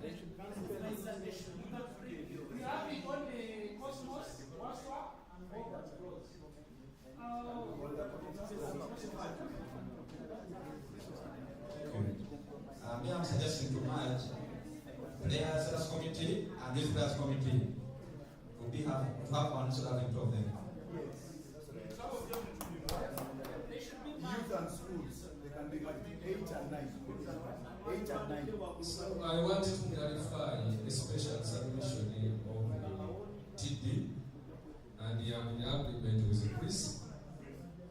We have it on the Cosmos, WhatsApp, and Robert Rose. Me, I'm suggesting to merge players as committee and this players committee to have one so that we talk them. Youth and schools, they can be like 8 and 9. 8 and 9. So I want to clarify the special submission of TD, and I am in agreement with Chris.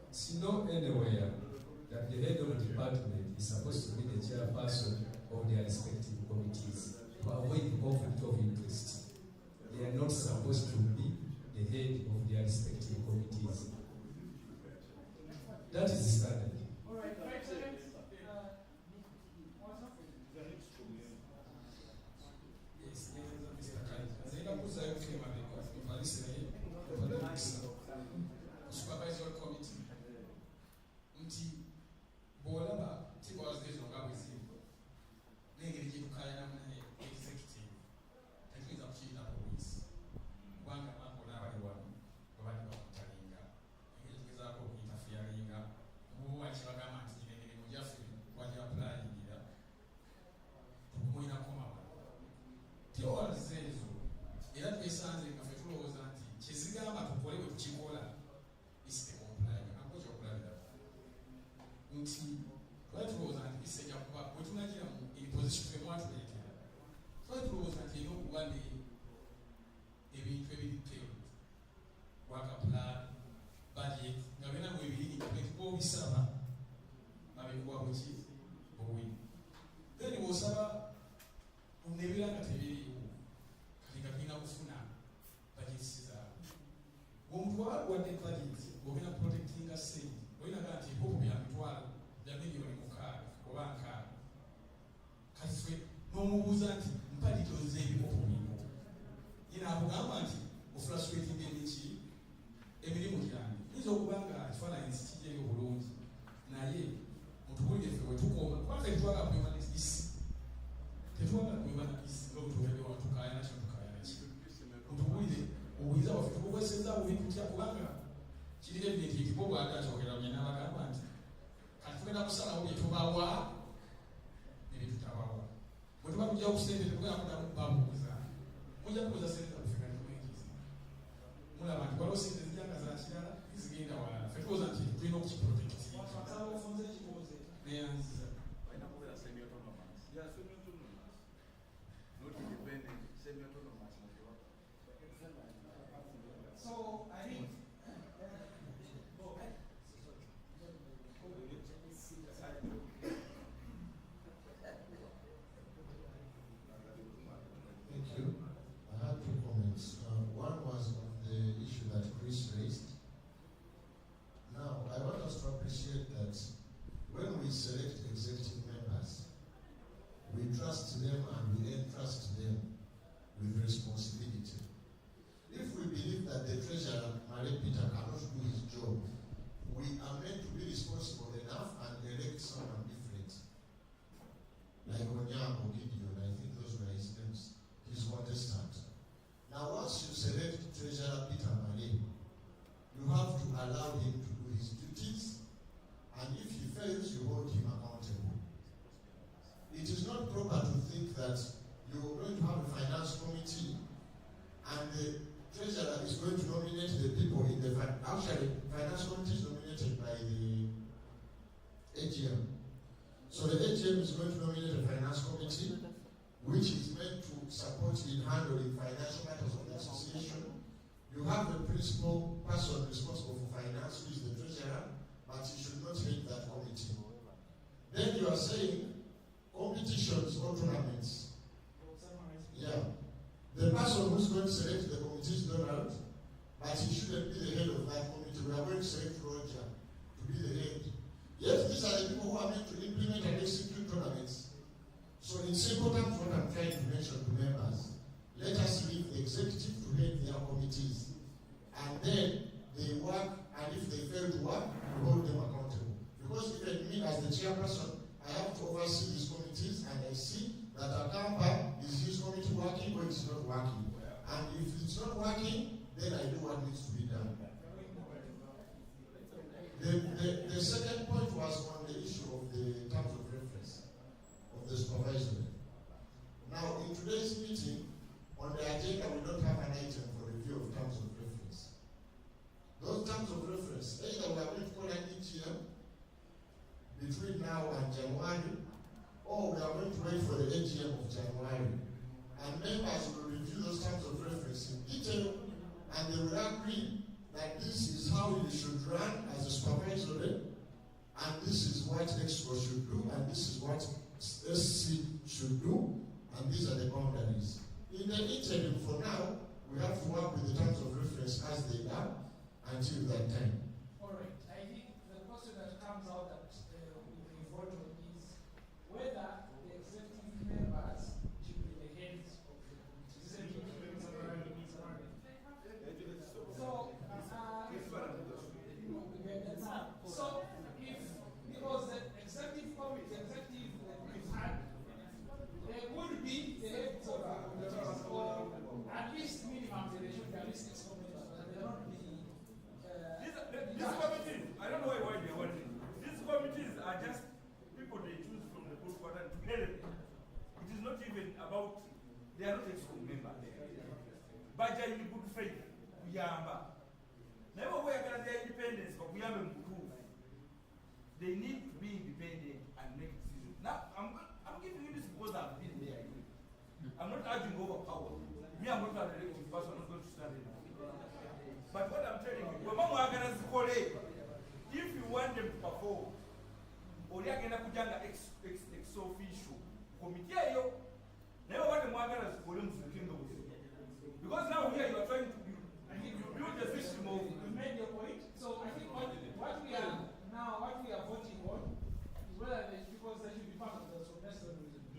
It's not anywhere that the head of the department is supposed to be the chairperson of their respective committees to avoid the conflict of interest. They are not supposed to be the head of their respective committees. That is the standard. All right, excellent. Supervisory committee. Bolaba, Tibo's days of Gabizim. Negative Kayana executive. That means I'm cheating up always. One can go now, one. One Taringa. It is up of interfering. Who watch Ragamat in any Mujafri, what you apply here. Muina Koma. Tio says, that is something of a close auntie. Chizigama to play with Chicola is the complaint. I'm going to apply that. What was an essential part, what in position to want later. What was that you know one day a week period. Work a plan, budget, Gavina will be in 24 summer. I mean, what was it? Then it was never at a video. Kagina Ufuna, budget Caesar. What the budget? We're going to protecting us, saying, we're not going to hope we have to. Jamini Mukar, Obanka, Kaswe, no Muzanti, Mpadi Jose, Mopo. In our government, of frustrating the Nichi, Emily Mujan, is Obanga, as far as TJ Olones, Naye, Mutubi, if we took over, what the drug of women is this. The drug of women is go to everyone to Kayana to Kayana. Mutubi, who is our who was sent out with Putiapanga. She didn't make it over at Okeramina government. Kwenda kusala uje tubawa ili tutawawa. Mtu kuja kusende kwa babu kuza. Moja kuza sente kufika kuingiza. Mula bantu kwa lose nzijanga za chira izigenda wala. Fetuza nti twino kuprotect. Watakawa ufunze chiboze. Neanza. Baina kwa semi autonomous. Yeah, semi autonomous. Not independent, semi autonomous. So I think Thank you. I had 2 comments. One was on the issue that Chris raised. Now, I want us to appreciate that when we select AGM. So the AGM is going to nominate a finance committee, which is meant to support in handling financial matters of the association. You have the principal person responsible for finance, who is the treasurer, but he should not head that committee. Then you are saying competitions or tournaments. Yeah. The person who's going to select the committee is Donald, but he shouldn't be the head of that committee. We are going to select Roger to be the head. Yes, these are the people who are meant to implement and execute tournaments. So in simple terms, what I'm trying to mention to members, let us leave the executive to head their committees. And then they work, and if they fail to work, we hold them accountable. Because even me as the chairperson, I have to oversee these committees, and I see that Akampa is his committee working or it's not working. And if it's not working, then I do what needs to be done. The second point was on the issue of the terms of reference of the supervisory. Now, in today's meeting, on the agenda, we don't have an item for review of terms of reference. Those terms of reference, either we are going to call an EGM between now and January, or we are going to wait for the AGM of January. And members will review those terms of reference in detail, and they will agree that this is how we should run as a supervisory, and this is what Expo should do, and this is what SC should do, and these are the boundaries. In the interim, for now, we have to work with the terms of reference as they are until that time. All right. I think the question that comes out that we vote on is whether the executive members should be the heads of the committee. So if, because the executive committee, we've had, there would be the heads of our committees, or at least minimum, they should be at least six committees, but they don't be. These committees, I don't know why they're working. These committees are just people they choose from the full quarter to head it. It is not even about, they are not EXCO members. Baja in good faith, Kuyamba. Never we are their independence, but we have a proof. They need to be independent and make decisions. Now, I'm giving you this because I've been there. I'm not arguing over power. Me, I'm not an elected person, I'm not going to stand in. But what I'm telling you, if you want them to perform, or they are going to put ex official committee, never want them to call them to the kingdom. Because now here you are trying to build. You build a system of. You made your point. So I think what we are voting on is whether because they should be part of the semester.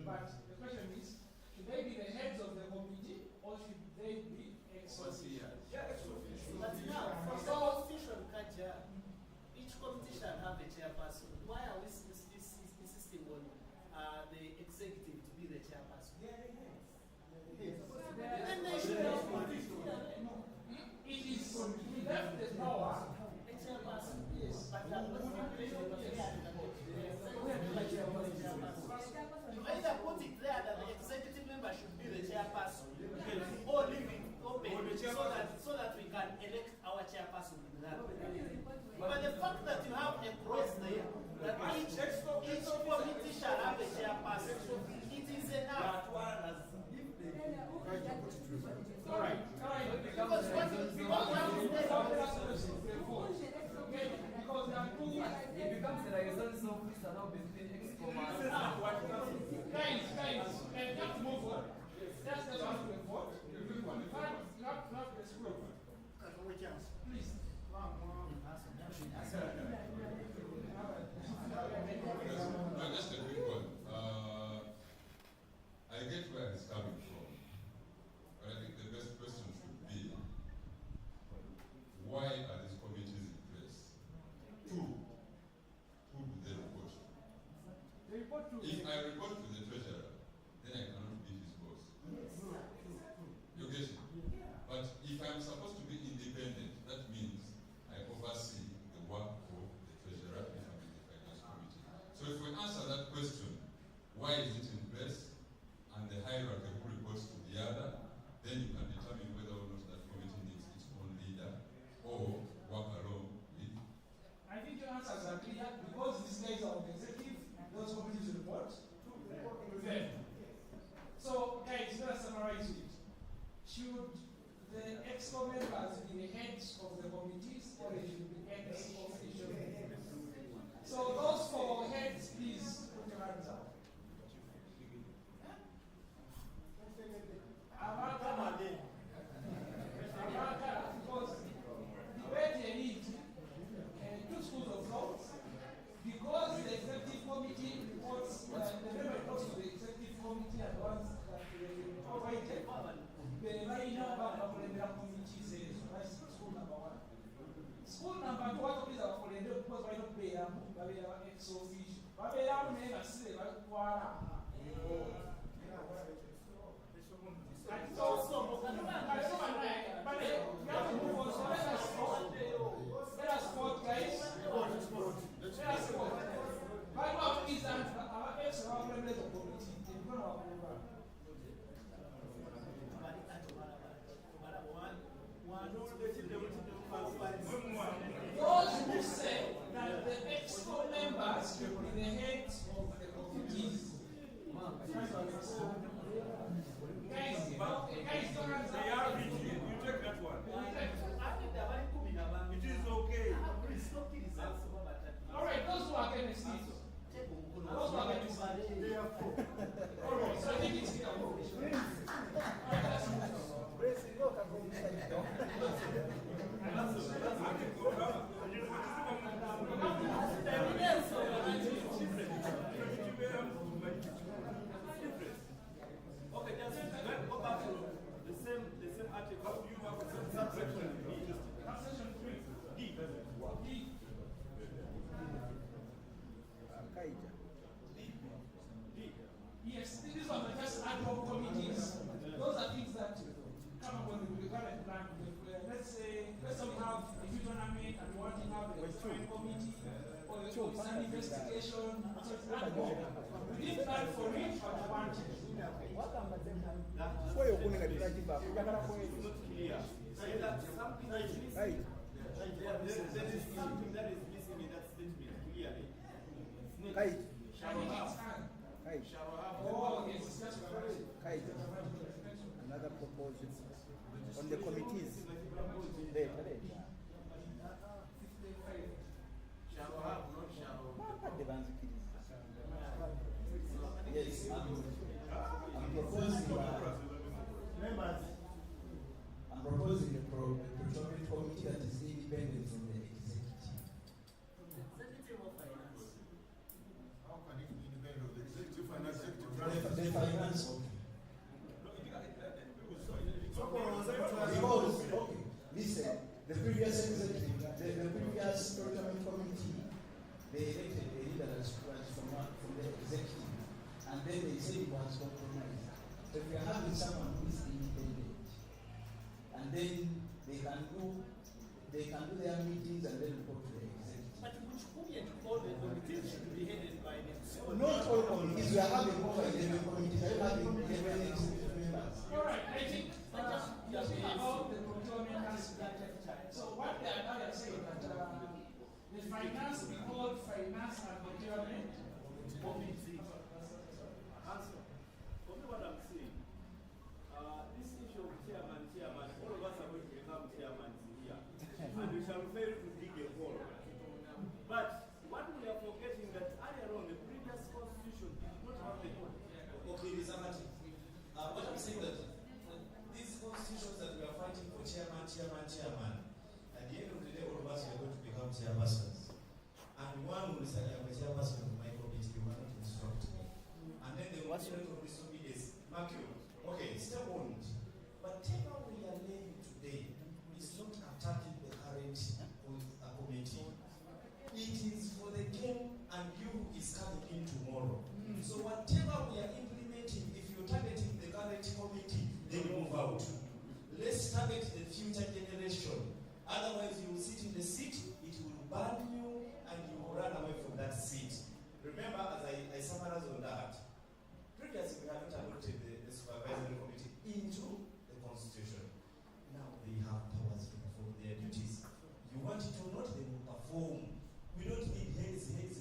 But the question is, should they be the heads of the committee or should they be ex-official? Yeah, ex-official. But now, for ex-official culture, each committee shall have a chairperson. Why are we insisting on the executive to be the chairperson? Then they should have it is left the power. A chairperson. Yes. But you either put it there that the executive member should be the chairperson, or leave it open so that we can elect our chairperson. But the fact that you have a clause there, that each committee shall have a chairperson, it is enough. All right. Because what is because there are two. It becomes the liaison officer now between Guys, you have to move on. Just let us vote. You have the scroll. Please. Just a quick one. I get where it's coming from, but I think the best question should be, why are these committees in place? Two, who do they report to? They report to. If I report to the treasurer, then I cannot be his boss. You get it? But if I'm supposed to be independent, that means I oversee the work of the treasurer if I'm in the finance committee. So if we answer that question, why is it in place, and the hierarchy who reports to the other, then you can determine whether or not that committee needs its own leader or work along with. I think your answers are clear because these guys are on the should the EXCO members be the heads of the committees or they should be ex officio? So those four heads, please put your hands up. Because debate here needs two schools of thought. Because the executive committee reports, the member reports to the executive committee and the ones that they provided, the line about the committee says, that's school number one. School number two, what is our for because why not pay them? But we have an ex officio. But we have made a say, but let us vote, guys. Let us vote. But what is our extra members of committee? Those who say that the EXCO members should be the heads of the committees. Guys, don't answer. You take that one. It is okay. All right, those who are against it. Those who are against it. All right, so I think it's clear. Okay, just go back to the same article. You have subsection D. Subsection 3. D. Yes, these are just ad hoc committees. Those are things that come up with the current plan. Let's say we have a few tournament and we want to have a joint committee or some investigation. So it's ad hoc. We didn't plan for it, but we want it. There is something that is missing in that statement clearly. Shall have. Oh, yes, it's just another proposal on the committees. Shall have, not shall. Yes, I'm proposing a procurement committee that is independent from the executive. How can it be independent of the executive and executive? The finance. Because, okay, listen, the previous executive, the previous procurement committee, they elected a leader that was from the executive, and then they said it was compromised. So if you're having someone who is independent, and then they can do their meetings and then report to the executive. But which all the committees should be headed by them. Not all committees. We are having over 11 committees. Are you having 11 executive members? All right, I think about the procurement aspect. So what they are saying that the finance we call finance and procurement committee. Answer. Okay, what I'm saying. This issue of chairman, all of us are going to become chairman here. And we shall fail to dig a hole. But what we are forgetting that earlier on, the previous constitution did not have the Okay, Mr. Martin. What I'm saying that these constitutions that we are fighting for chairman, at the end of the day, all of us are going to become chairpersons. And one will say, I'm a chairperson of my committee, you want to instruct me. And then the one of this is, Matthew, okay, step on it. Whatever we are laying today is not attacking the current committee. It is for the game and you is coming in tomorrow. So whatever we are implementing, if you're targeting the current committee, then move out. Let's target the future generation. Otherwise, you will sit in the seat, it will burn you, and you will run away from that seat. Remember, as I summarize on that, previously we have not adopted the supervisory committee into the constitution. Now they have powers to perform their duties. You want it or not, they will perform. We don't need heads. Thank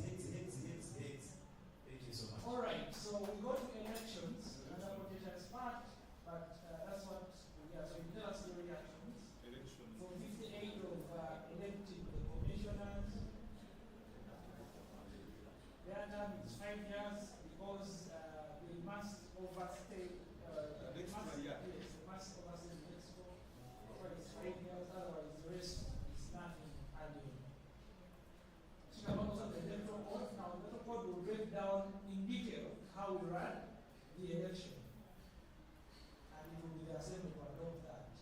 you so much. All right, so we go to elections, and the politicians part, but that's what we are. term is 5 years because they must overstay. They must overstay Mexico. So it's 5 years, otherwise the rest is nothing added. So also the electoral code. Now the electoral code will break down in detail how we run the election. And it will be the assembly to adopt that.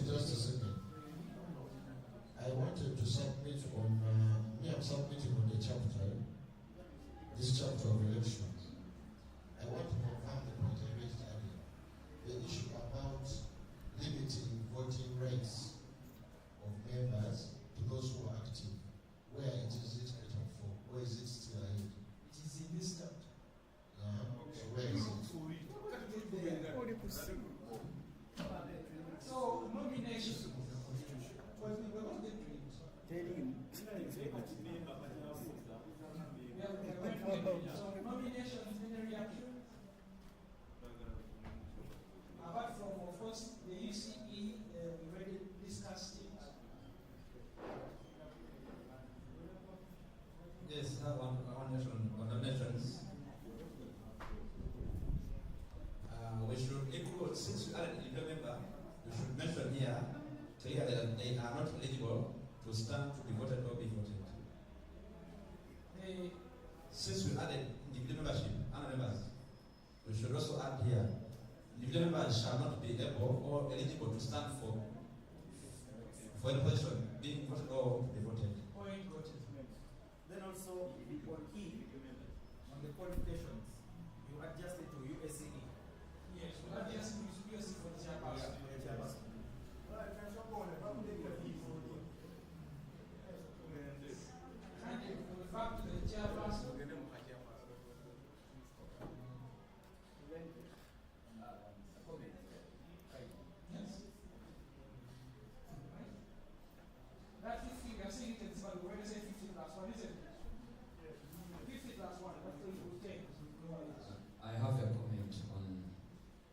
Just a second. I wanted to submit on, I'm submitting on the chapter, this chapter of elections. I want to confirm the point I raised earlier. The issue about limiting voting rights of members to those who are active. Where it is it item 4? Where is it still ahead? It is in this chapter. So where is it? So nomination. Well, we will not get to it. So nominations, any reaction? Apart from, of course, the UCE, we already discussed it. Yes, one nation on nominations. We should include, since you are an member, we should mention here clearly that they are not eligible to stand to be voted or be voted. Since we added individual membership and members, we should also add here individual members shall not be able or eligible to stand for any position being voted or be voted. Then also on E, on the qualifications, you adjust it to USCE. Yes, we adjust it to USCE for the chairperson. And for the fact that the chairperson. Yes. That 50, we are saying it is, but we already say 50 plus 1, isn't it? 50 plus 1, that's the equal 10. I have a comment on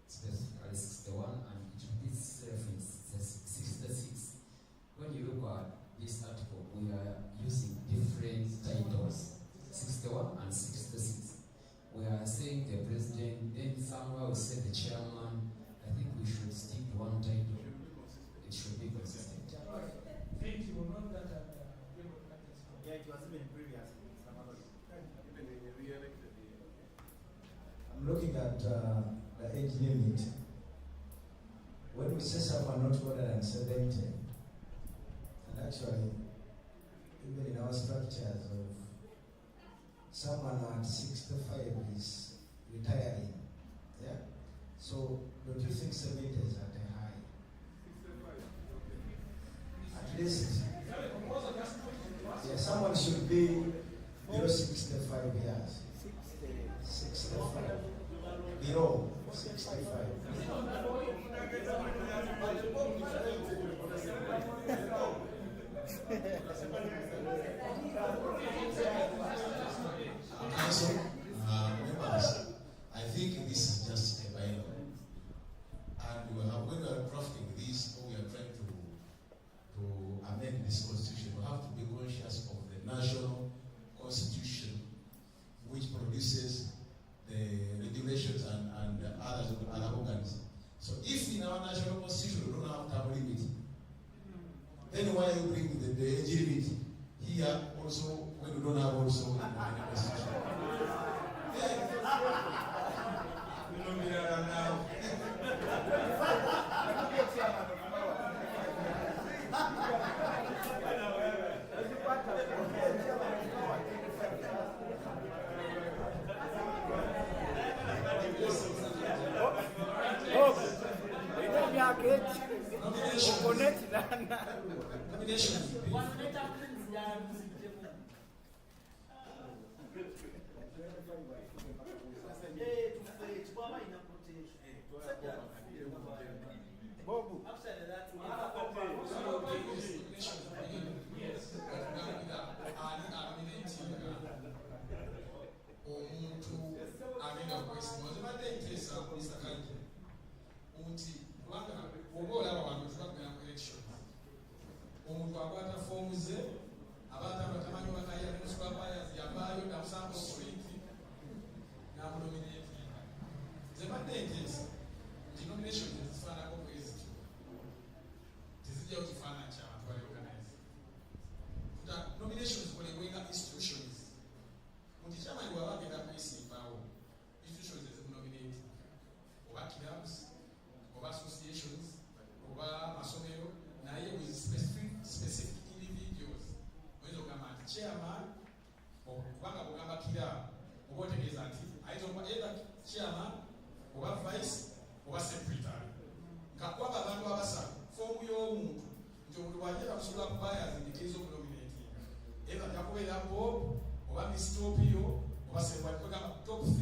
specifically 61 and it repeats in 66. When you look at this article, we are using different titles, 61 and 66. We are saying the president, then somewhere we say the chairman. I think we should stick to one title. It should be consistent. Thank you. Not that Yeah, it was even previous. I'm looking at the age limit. When we say someone not older than 70, and actually, even in our structures of someone at 65 is retiring, yeah? So, don't you think 70 is at a high? At least, yeah, someone should be below 65 years. 65. Below 65. Council, members, I think this is just a bylaw. And when we are drafting this, or we are trying to amend this constitution, we have to be conscious of the national constitution, which produces the regulations and other organs. So if in our national constitution we don't have term limit, then why you bring the age limit here also when we don't have also in the constitution? particular buyers in the case of nominating. Either Jacob Bob, or Mistopio, or say what we got top 3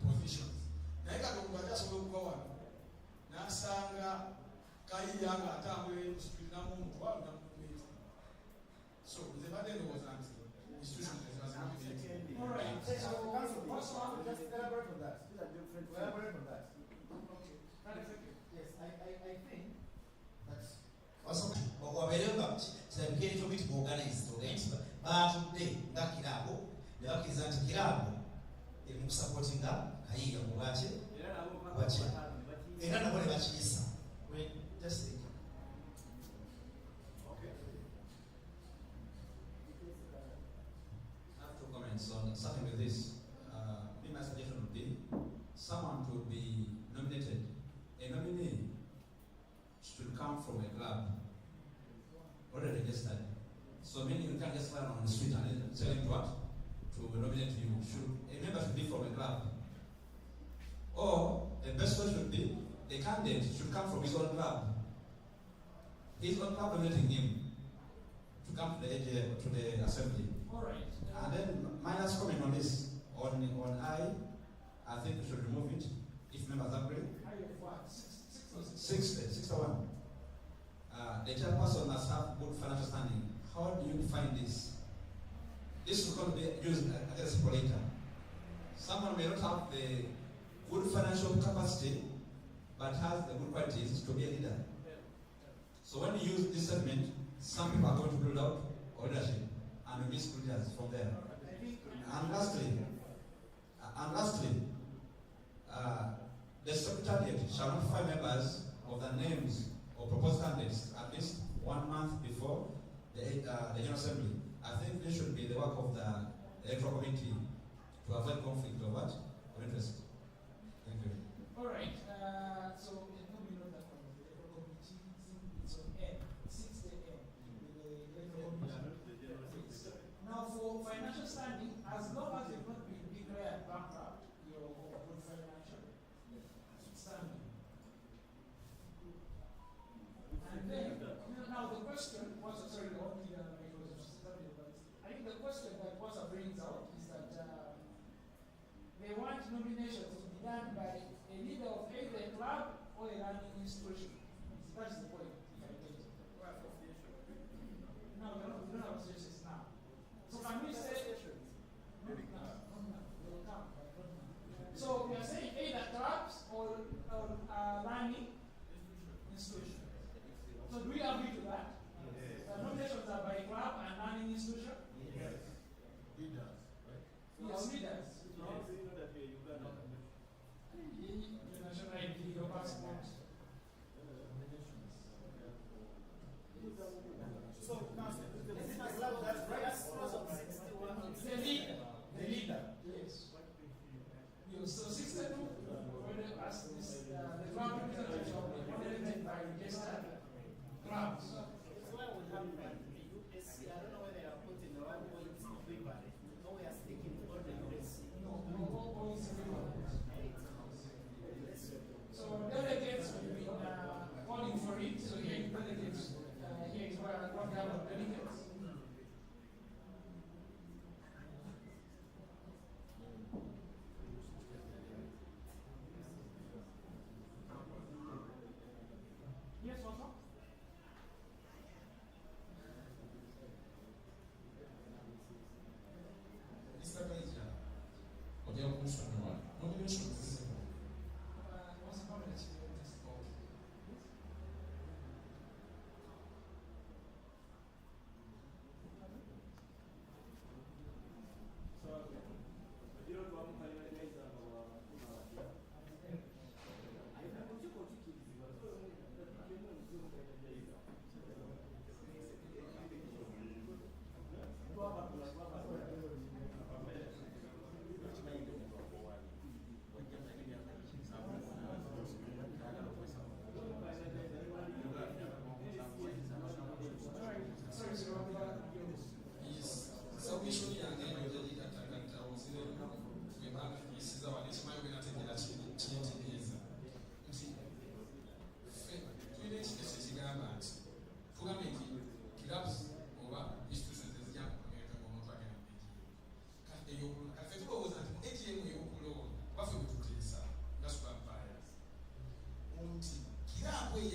positions. Now, I don't just go on. Now, Sanga, Kayanga, Tamwe, Spinamu, so the burden was an institution that was nominated. All right. So, just elaborate on that. Elaborate on that. Okay. Yes, I think that's. wabeeranga kirabika ekyo biti organized event baatudde nga kirabo ne bakkiriza nti kirabo eri mu kusapootinga kayiira mu bwaki era nabo ne bakiyisa I have 2 comments on starting with this. My suggestion would be someone to be nominated. A nominee should come from a club already registered. So meaning you can't just run on the street and tell him what to nominate you. A member should be from a club. Or the best way should be the candidate should come from his own club. His own club nominating him to come to the AGM, to the assembly. All right. And then minus comment on this. I think we should remove it if members agree. I of what? 61. The chairperson must have good financial standing. How do you define this? This is going to be used against later. Someone may not have the good financial capacity, but has the good qualities to be a leader. So when you use this statement, some people are going to build out leadership and we miss leaders from there. And lastly, the secretariat shall notify members of the names of proposed candidates at least 1 month before the General Assembly. I think this should be the work of the electoral committee to avoid conflict of interest. Thank you. All right. So let me note that from the electoral committee, it's on N, 6 a.m. The electoral committee. Now, for financial standing, as long as you've not been declared bankrupt, you're good financial standing. And then, now the question was, sorry, the only I think the question that WASA brings out is that they want nominations to be done by a leader of either a club or a running institution. That's the point, if I get it. No, we don't have associations now. So can we say so we are saying either clubs or running institutions. So do we agree to that? Yes. The nominations are by club and running institution? Yes. Leaders, right? Yes, leaders. How do you know that you're Uganda? The national ID, your passport.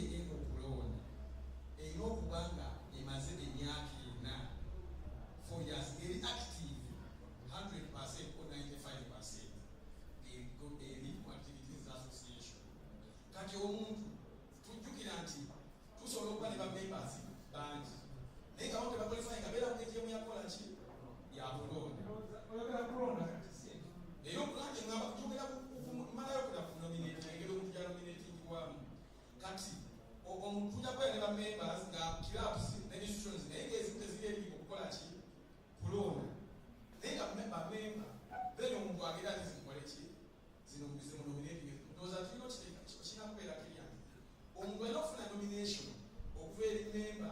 egenda okulonda erina okuba nga emaze emyaka 4 years eri active 100% or 95% eri ku activities association. Kati omuntu tujjukira nti tusobola okuba ne bamembers bangi naye nga bonke bakwalifying abeera mu egm yakola ki yakulonda era okulanga engamba kujogera malayo kuda ku nominate engeri omuntu gyanominatingwamu kati omuntu tujja kubeera ne bamembers nga clubs ne institutions naye ngaezimu teziri ebiri okukola ki kulonda naye nga bamemba then omuntu agenda ati zimukole ki zimunominating ndowooza tulina kirina kubeera kiryange omuntu alina okufuna nomination okuva eri memba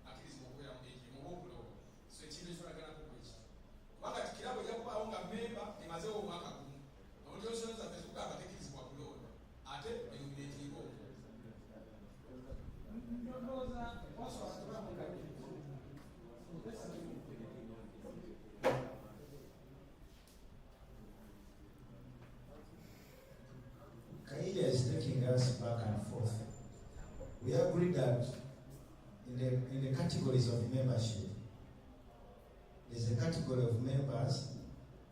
akirizibwa okubeera mu egm oba okulonda so ekintu ekifanaganaku kweki kubanga tikirabo ejja kubaawo nga memba emazewo omwaka gumu nomutyosona zaffe zikugamba tekirizibwa kulonda ate enominatinga omuntu Kaija is taking us back and forth. We agree that in the categories of membership, there's a category of members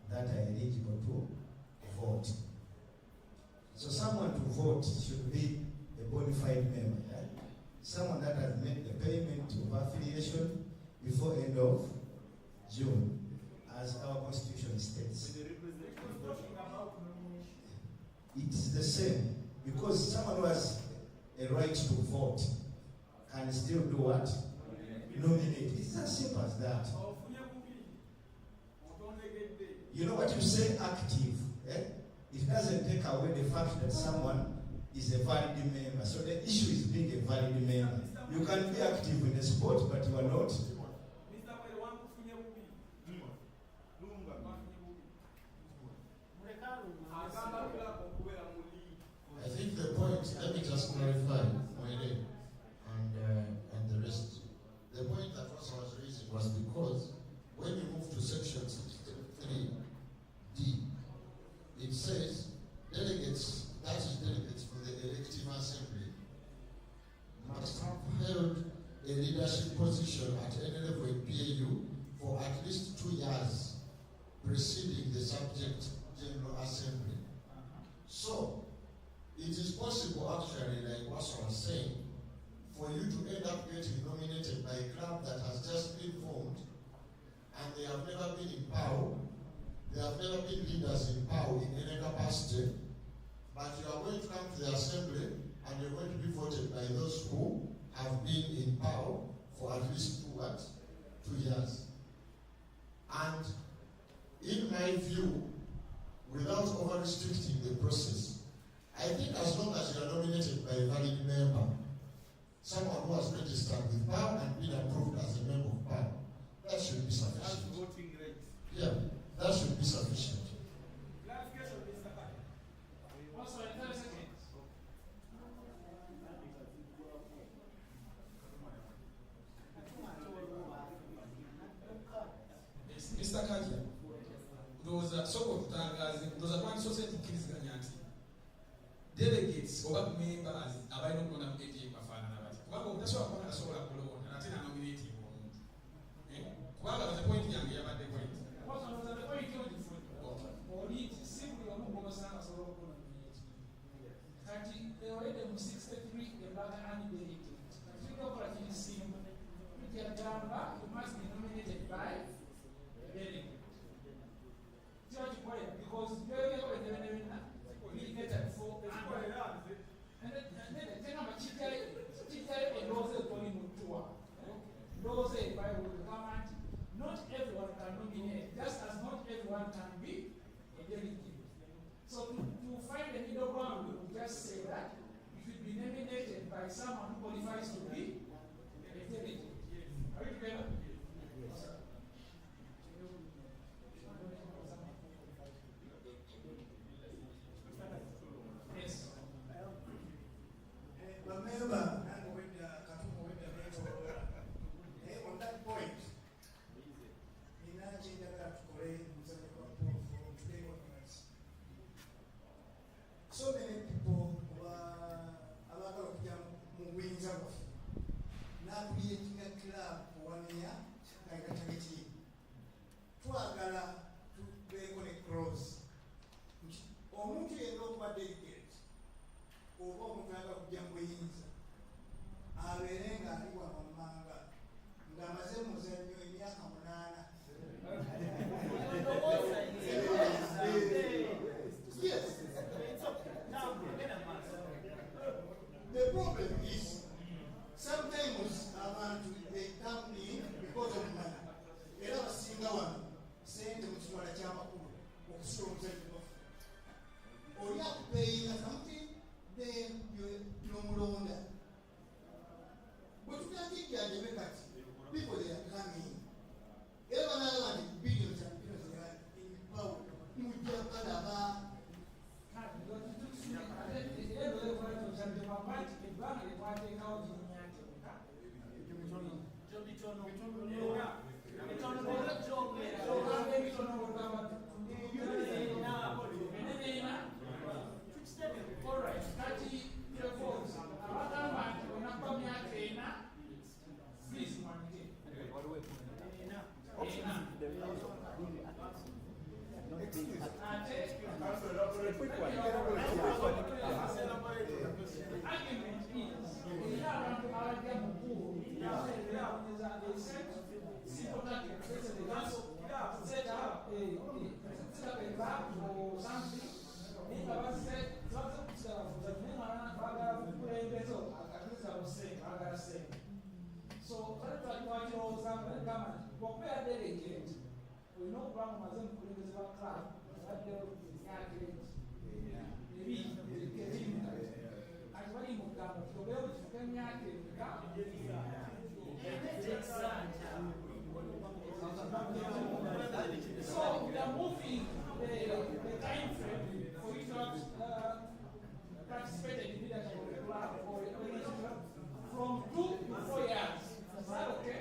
that are eligible to vote. So someone to vote should be a bona fide member. Yeah? Someone that has made the payment of affiliation before end of June, as our constitution states. It's the same, because someone who has a right to vote can still do what? Nominate. It's as simple as that. You know what you say, active, eh? It doesn't take away the fact that someone is a valid member. So the issue is being a valid member. You can be active in the sport, but you are not. I think the point, let me just clarify my name and the rest. The point that Rosa was raising was because when you move to section 63D, it says delegates, that is delegates for the elective assembly, must have held a leadership position at any level in PAU for at least 2 years preceding the subject General Assembly. So, it is possible actually, like what I was saying, for you to end up getting nominated by a club that has just been formed and they have never been in Pau, they have never been leaders in Pau in any capacity, but you are going to come to the assembly and you're going to be voted by those who have been in Pau for at least 2 years. And in my view, without over-restricting the process, I think as long as you are nominated by a valid member, someone who has registered with PAU and been approved as a member of PAU, that should be sufficient. That's voting rate. Yeah, that should be sufficient. Clarification, Mr. Kaka. Also, in 30 seconds. Mr. Kaja, ndowooza soko tutangaze ndowooza twandisoose tukkiriziganya nti delegates oba members abalina okulonda mu egm bafaanana bati kubanga obutasobola kuba tasobola kulonda ate nanominating omuntu kubanga the point yange yabadde point oli si buli omu gw'obasanga asobola okunominate kati ewedde mu 63 ebaga undelegate kati tulina okukola kirisimba tutyagamba you must be nominated by delegate kiba kikolera because byogekoletebenebena oligated for tegamba kijjayo endowooza etoli mu ttuwa ndowooza evayo kugamba nti not everyone can nominate just as not everyone can be a delegate. So to find a middle ground, we would just say that you should be nominated by someone who qualifies to be a delegate. Are you together? Yes. Remember, on that point, so many people who are allowed to n'akuyetinga club owamenya kakatageki twagala tubeeko ne cross omuntu yenna okuba delegate oba omuntu ayagala kujja mu buyinza abeere ng'ali wano mmanga ng'amaze mu muzannyo emyaka 8. Yes. The problem is sometimes abantu they come in because of money. Era basinga wano sente mu kitwala ky'amakulu okusobola omuzannyo gwaffe. Oli akupeyinga something then n'omulonda. Bwe tutakijjanjabe kati people they are coming. Era banaalaba nti billions and billions they are in power. Mujja balaba So, delegate, we know Brown was in the club, but there was so we are moving the time frame for you to have participated in leadership of the club for from 2 to 4 years. Is that okay?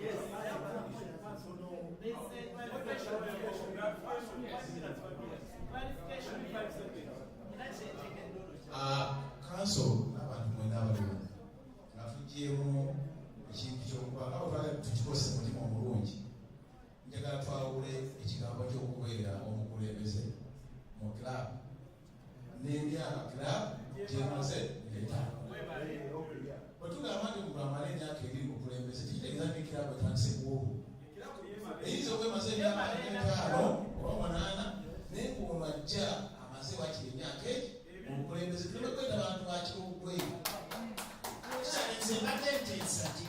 Yes. Council n'abantu mwena abaliwo nga tuggyeemu ekintu ky'okuba nga bwetwala tukikose mutima omulungi njagala twawule ekigambo ky'okubeera omukulembeze mu club n'emyaka club gyemaze ng'etaano. Bwe tugamba nti omuntu amala emyaka 2 mu kulembeze tekitegeeza nti club etandise kuwobu. Eyinza okwemaze emyaka 5 oba 8 naye ng'ono ajja amaze wakiri emyaka egi omukulembeze tuleme kweta bantu bakirugwe. Nze mbadde nteesa nti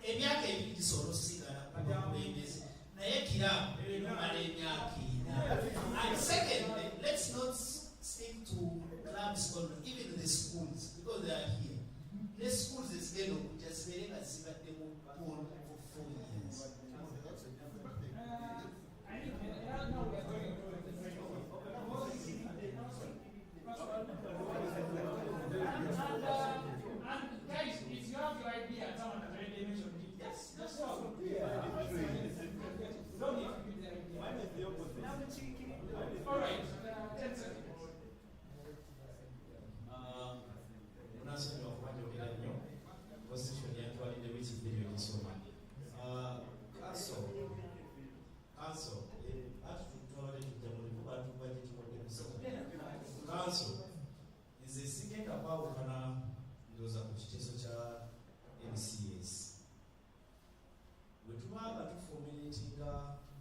emyaka 2 gisobola okusigala ku bakulembeze naye kiramu emala emyaka 4. And secondly, let's not stick to clubs only, even the schools, because they are here. The schools ezigenda okujja zibeere nga zibadde mu pool for 4 years. And guys, if you have your idea, someone has already mentioned it. Yes, that's all. Don't need to give the idea. All right, 10 seconds. Unasema wafuaji wa kila nyo, constitution yatwalide wiki video kisoma. Council, atutwalide tujamuli kuba tubadde tukodde kusoma. Council, nze sigenda kwawukana ndowooza ku kiteeso kya MCAs. Bwe tubanga tufomeretinga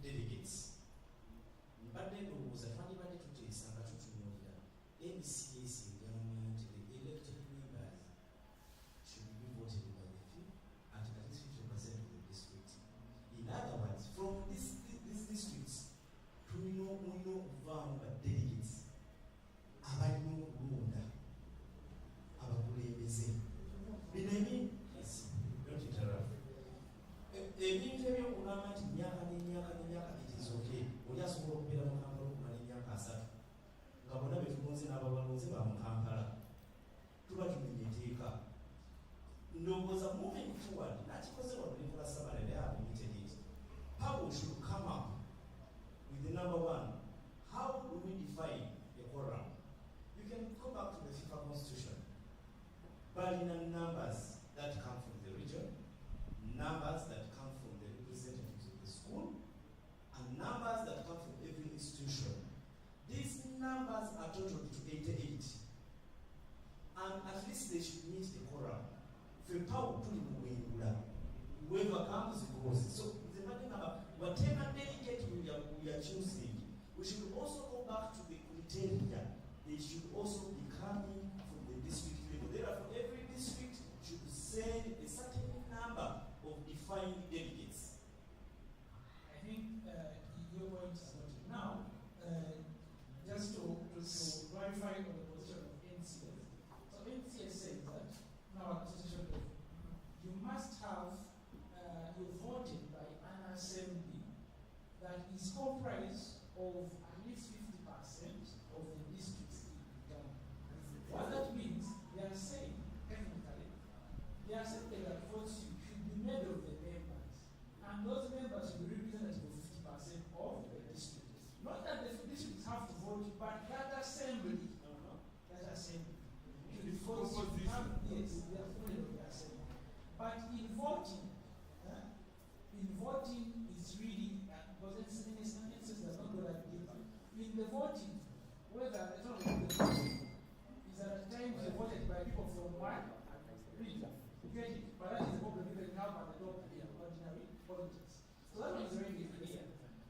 delegates, mbadde ndowooza twandibadde tuteesa nga tutunuulira MCAs government, the elected members should be voted by the few and at least 50% of the district. In other words, from these districts, tulina okuvaamu ba delegates abalina okulonda abakulembeze. Bino ebintu ebyokugamba nti myaka n'emyaka it is okay. Oli asobola okubeera mu Kampala okumala emyaka 3 nga bonna betugonze n'ababalonze ba mu Kampala tuba tumenya etteeka. Ndowooza moving forward, nakikoze wano Nicola Sabala naye admitted it. Pau should come up with the number 1. How do we define a quorum? You can go back to the FIFA Constitution. Barring numbers that come from the region, Pau whoever comes goes. So the matter about whatever delegate we are choosing, we should also go back to the criteria. They should also be coming from the district level. Therefore, every district should send a certain number of defined delegates. I think your point is noted. Now, just to clarify on the position of NCS. So NCS says that in our constitution, you must have you voted by an assembly that is comprised of at least 50% of the districts in Ghana. What that means, they are saying, technically, the assembly that votes you should be made of the members. And those members should be representative of 50% of the district. Not that the districts have to vote, but that assembly, should be voted. Yes, they are fully of the assembly. But in voting is really, because instances does not go that deep. In the voting, whether it's not the voting, is at times voted by people from one region. But that is the problem we have at the top in ordinary politics. So that one is very clear.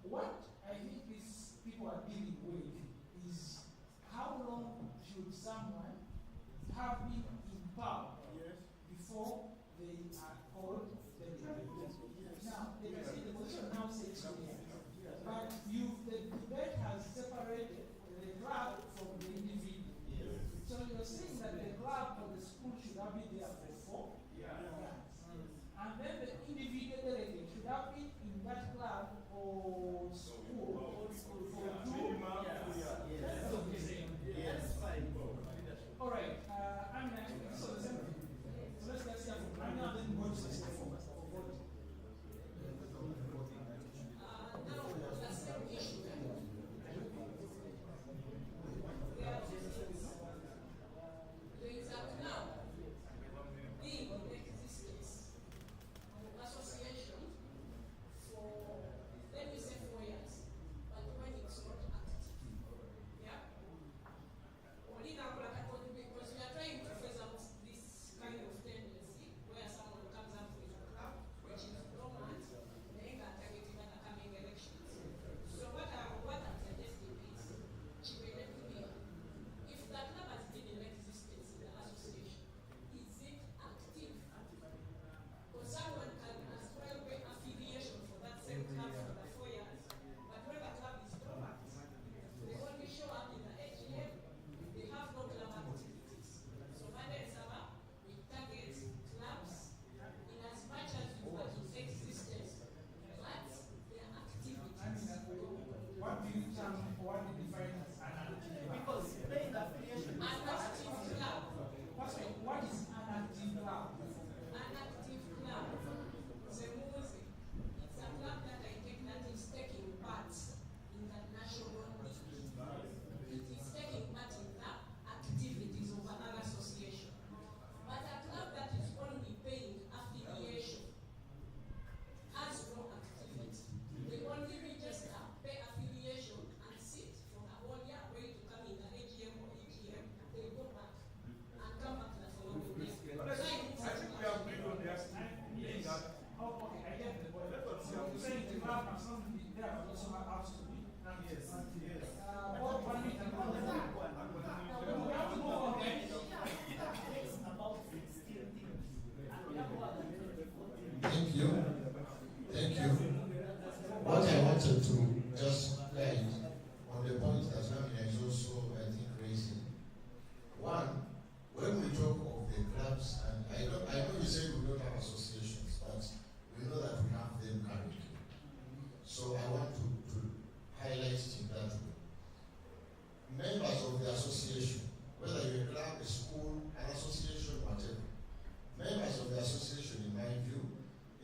What I think these people are dealing with is how long should someone have been in power before they are called the president. Now, they can see the position now says but the debate has separated the club from the individual. So you're saying that the club or the school should have been there for 4 years. And then the individual delegate should have been in that club or school for 2 years. That's what you're saying. That's fine. All right. I mean, I think this is the same thing. So let's get started. I'm now then going to the step for voting. Thank you. What I wanted to just guide on the point that Lamina is also, I think, raising. One, when we talk of the clubs, and I know you say we don't have associations, but we know that we have them currently. So I want to highlight it in that way. Members of the association, whether you're a club, a school, an association, whatever, members of the association, in my view,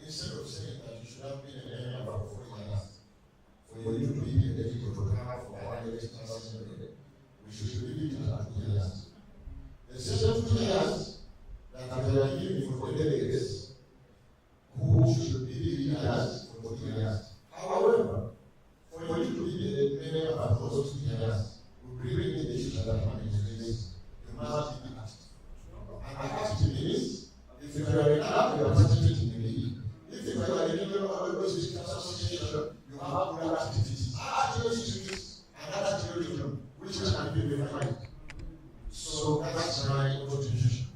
instead of saying that you should have been a member for 4 years, for you to be eligible to come for one election assembly, we should limit it at 2 years. The second 2 years that we are giving for delegates who should be leaders for 2 years. However, for you to be a member for those 2 years, we bring in the issue that one is raised. You must be active. And active means if If you are a club, you are participating in the league. If you are a regional association, you have other activities. Activities and other activities which can be verified. So that's my contribution.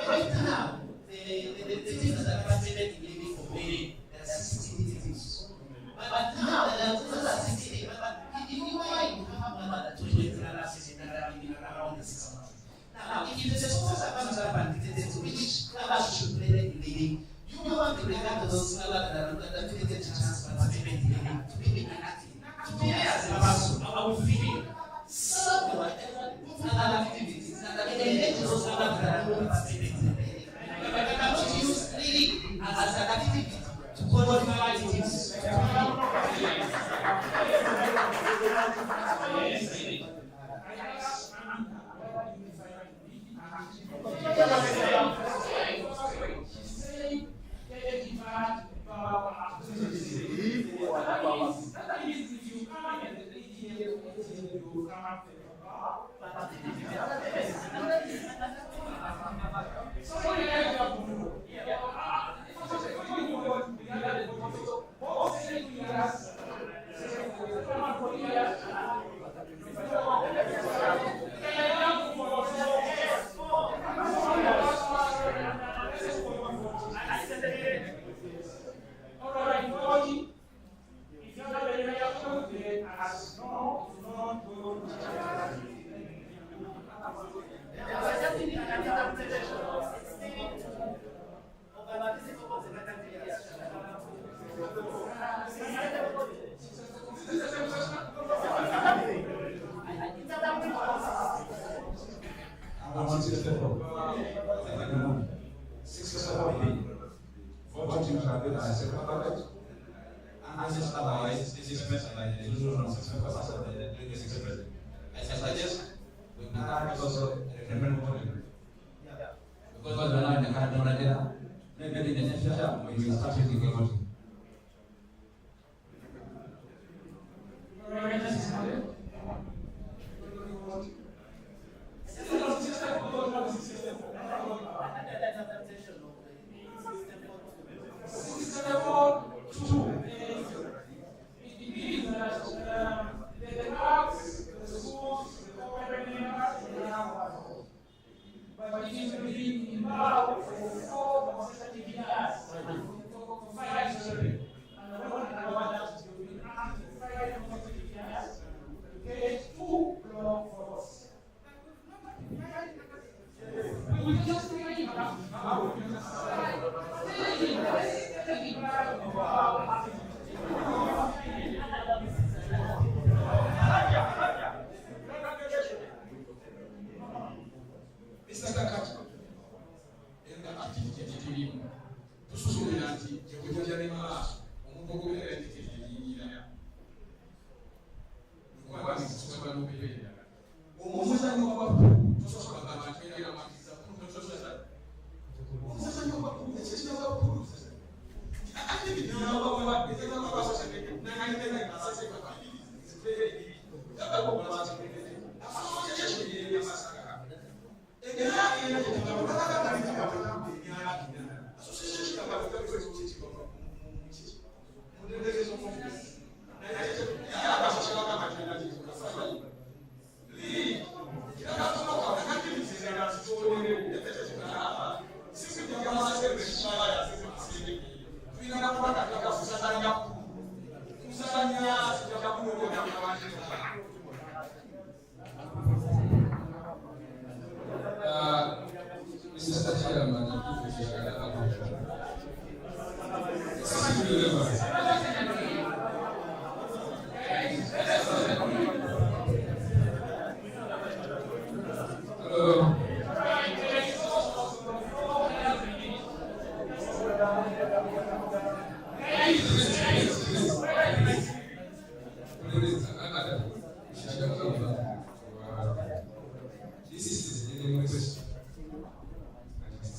Right now, the teams that are participating in living for paying, there are 16 teams. But now, there are 16. But if you have more than 20 classes in around the 6 months. Now, if the sponsors are going to have dictated to which clubs should play in living, you want to regard those clubs that are not taking the chance to participate in living, to be inactive. To me, as a person, I will feel someone put other activities that engage those clubs that are not participating in living. But I cannot use living as an activity to qualify teams.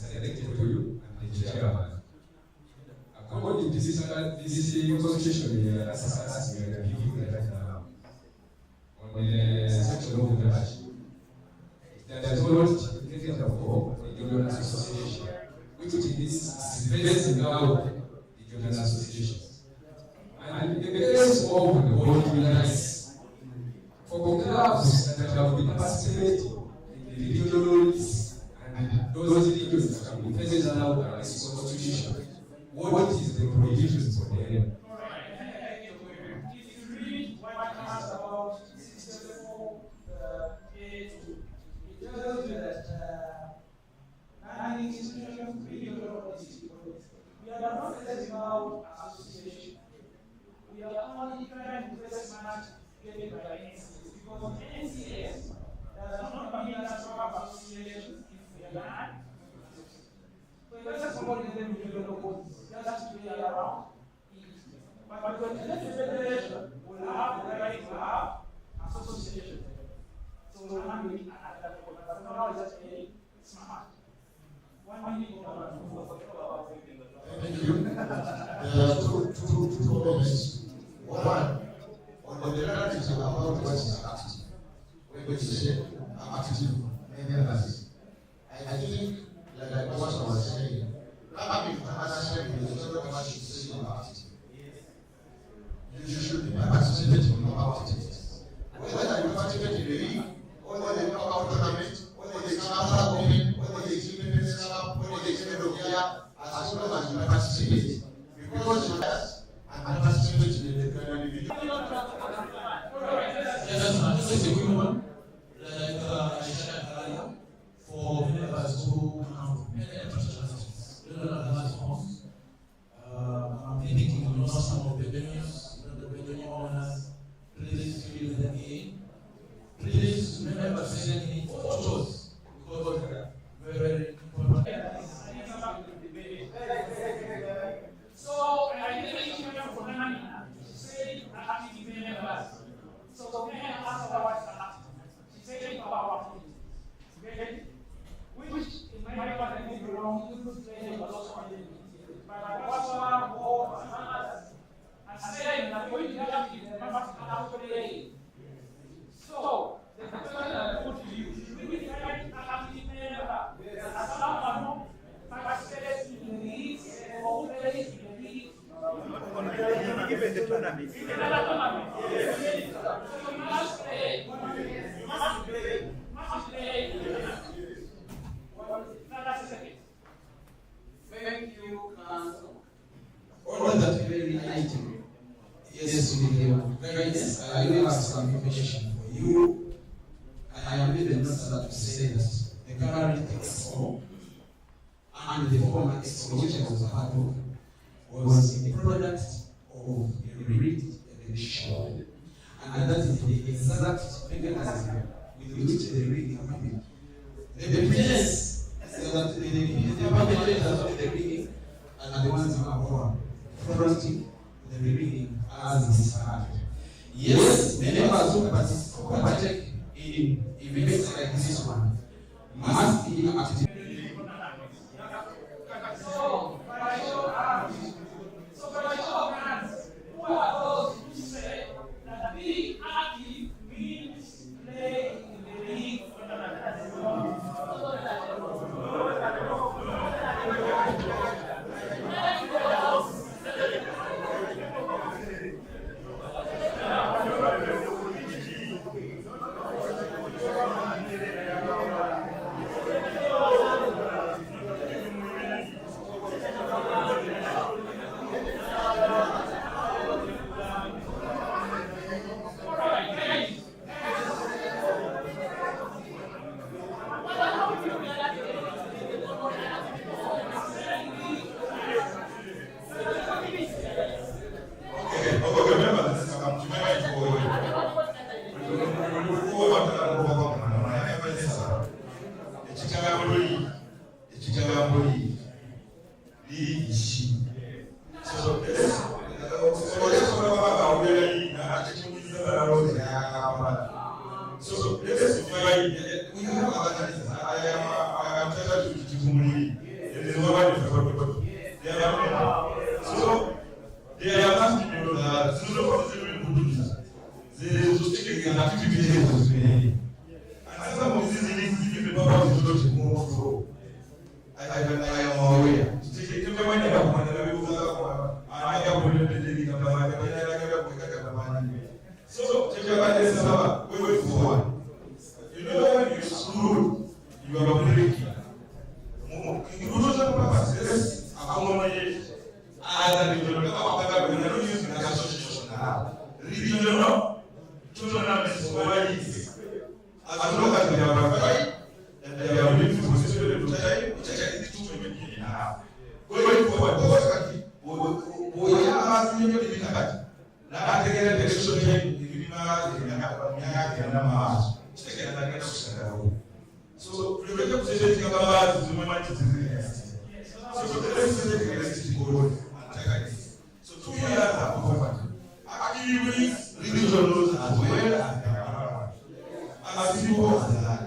selected for you and the chairman. According to this constitution, we are giving the right now. On the section of the budget, there is not negative of the Union Association, which is based out the Union Association. And in the case of the body rights, for clubs that have been participating in the regional leagues and those regions that have been phased out by this constitution, what is the provisions for them? It tells you that non-institutional regional we are not setting out association. We are only trying to place much given by NCS because NCS does not mean that strong associations if we are not. So let's support them in the bodies, just to play around. But the next federation will have the right to have association. So I'm doing that, but now it's just a smart. One minute Thank you. There are two comments. One, on the narrative about what is active. When you say active members, I think, like what I was saying, having partnership is not what you say about it. You should be participating about it. Whether you participate in the league, or the knockout tournament, or the Chamber Open, or the Independence Cup, or the end of year, as long as you participate. Because you have and participate in the individual. Yes, this is a good one. Like I shared earlier, for members who come from many institutions, large homes. I'm thinking you know some of the venues, the venue owners. Please fill them in. Please remember sending in photos because very important. So I did a issue for Nana to say active members. So may I ask her what's active? She said about activity. Which in my part I think belong to the play but also on the meeting. But whatsoever board and others are saying that when you have the members have to play. So the question I put to you, should we try active member as someone participates in the leagues or plays in the league? Even the tournament. In another tournament. Yes. So you must play. You must play. You must play. That's it. Thank you, Council. All that very item. Yes, with your guidance, I will have some information for you. I am even not allowed to say that the current expo and the former expo, which I was a part of, was a product of a rigged election. And that is the exact mechanism with which the rigging happened. The pretense is that the perpetrators of the rigging are the ones who are fronting the rigging as it started. Yes, the members who partake in events like this one must be active. So, by show of hands, who are those who say that being active means playing in the league for the am aware. So, going forward, you know when you exclude, you are breaking. Inclusion purposes accommodate other regional government. We are not using association now. Regional tournaments overseas. As long as they are verified and they are willing to participate in the time, which actually is 2 million now. Going forward, we are asking you to be cut. Now, they get the election time, the so, we will say about the moment to the so, let's say the goal and so, 2 years are forward. Actually, religion knows as well as people as that.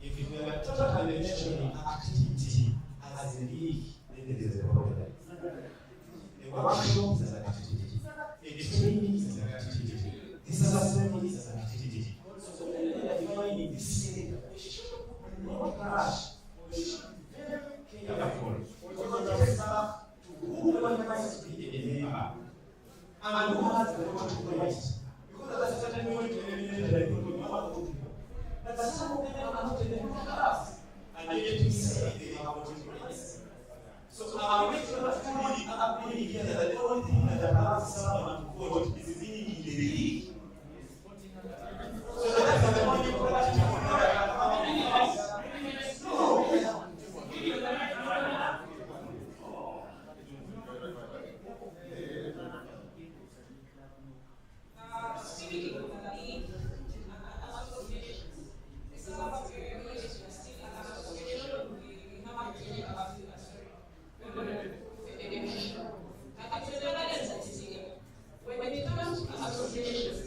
If we are totally mentioning activity as a league, then there is a problem. A workshop is an activity. A training is an activity. This assembly is an activity. So when they are defining this area, we should not rush. We should be very careful. Because it takes back to who qualifies to be a member and who has the right to write. Because at a certain point, we eliminate people. But some of them are not in the class, and yet we say they have voting rights. So are we not fully agreeing here that the only thing that allows someone to vote is being in the league? So that's the only product of how many years? No. Speaking of the league, when it comes to associations,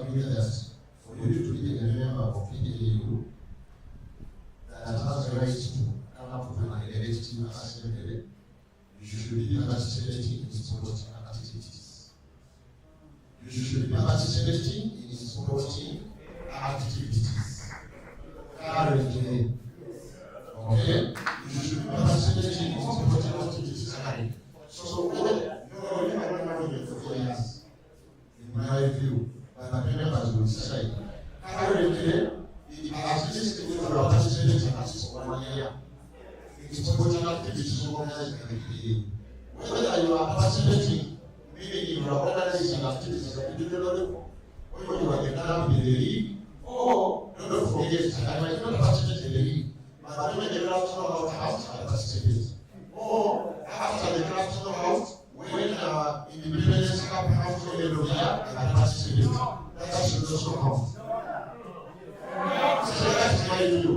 mean that for you to be a member of PDAU that has the right to come up with an elective assembly, you should be participating in sporting activities. You should be participating in sporting activities. Currently, okay? You should be participating in sporting activities currently. So, in my view, but members will decide. Currently, at least if you are participating at least for 1 year, in sporting activities organized by the PDA. Whether you are participating, meaning you are organizing activities at the individual level, or you are the club in the league, or don't forget, I might not participate in the league, but when the clubs know how to house, I participate. Or after the clubs know how, when Independence Cup comes to the end of the year, I participate. That should also count. So that's my view.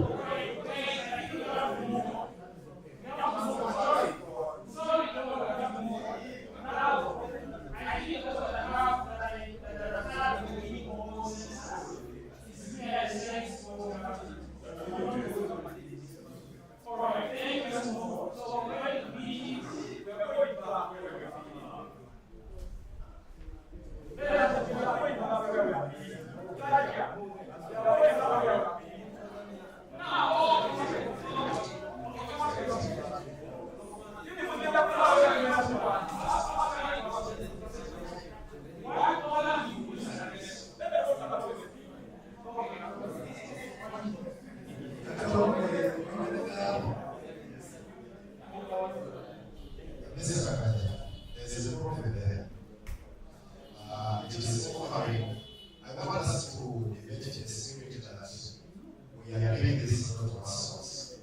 There's a problem there. It is offering. I want us to debate in the spirit that we are doing this not to ourselves.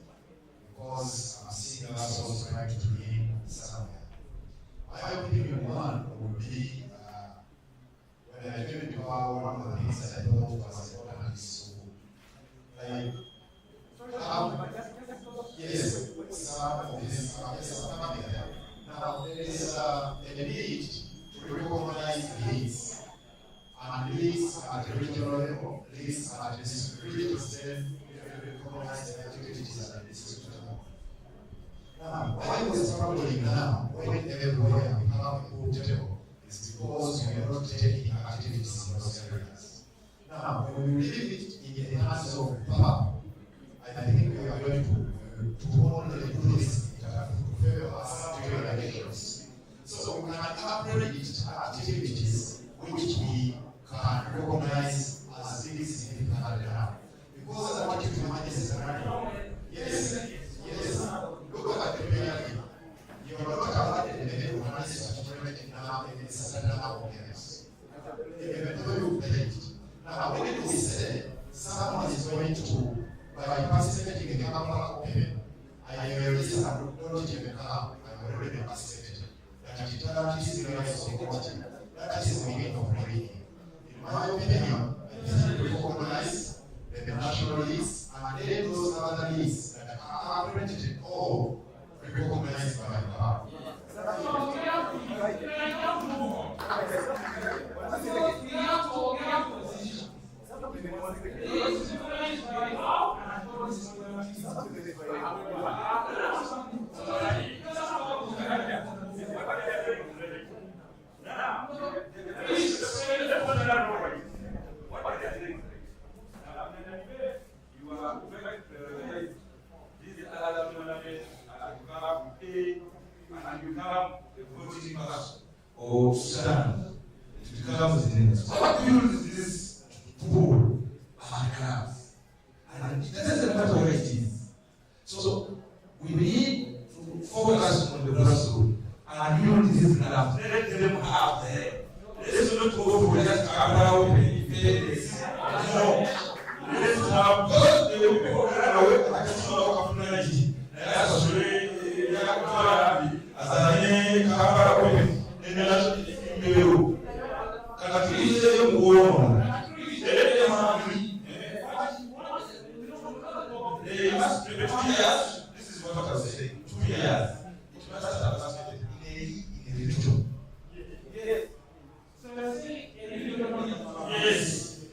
Because I'm seeing ourselves trying to be somewhere. My opinion would be when I came into power, one of the things that I thought was important is to, like, yes, some of this coming there. Now, there is a need to recognize leads. And leads at the regional level, leads at the security state, recognize the activities at the district level. Now, why we're struggling now, when everywhere we have a good table, is because we are not taking activities in those areas. Now, when we leave it in the hands of power, I think we are going to only do this to favor us during elections. So we can upgrade activities which we can recognize as being significant now. Because what you imagine is running. Yes. Look at the Premier League. You are not awarded the name of analysis certificate now in a certain number of years. Even though you played it. Now, when we say someone is going to, by participating in the Kampala Open, I release and don't even come, I've already participated. That is the rise of quality. That is the meaning of reading. In my opinion, I think we recognize the national leagues and then those other leagues that are accredited or recognized by power. And you become a voting person or stand to become the next. What do you use this pool and class? And it doesn't matter where it is. So we need to focus on the grassroots and use these class. Let them have there. Let's not go for just Abraham and this. No. Let's have those people that are away from the community. That's what we azanye kamba open nena mbeu kakatize nguono ele mami they must be 2 years. This is what I was saying. 2 years it must have lasted in the region. Yes.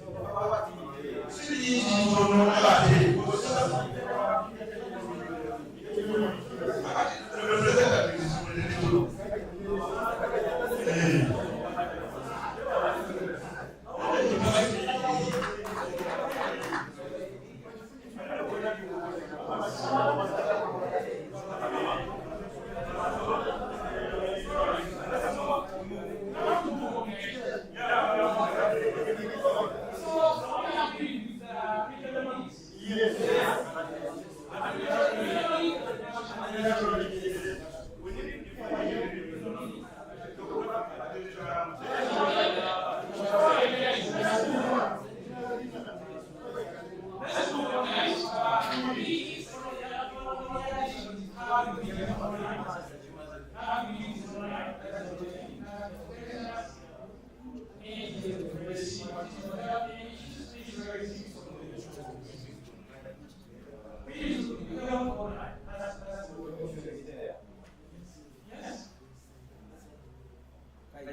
On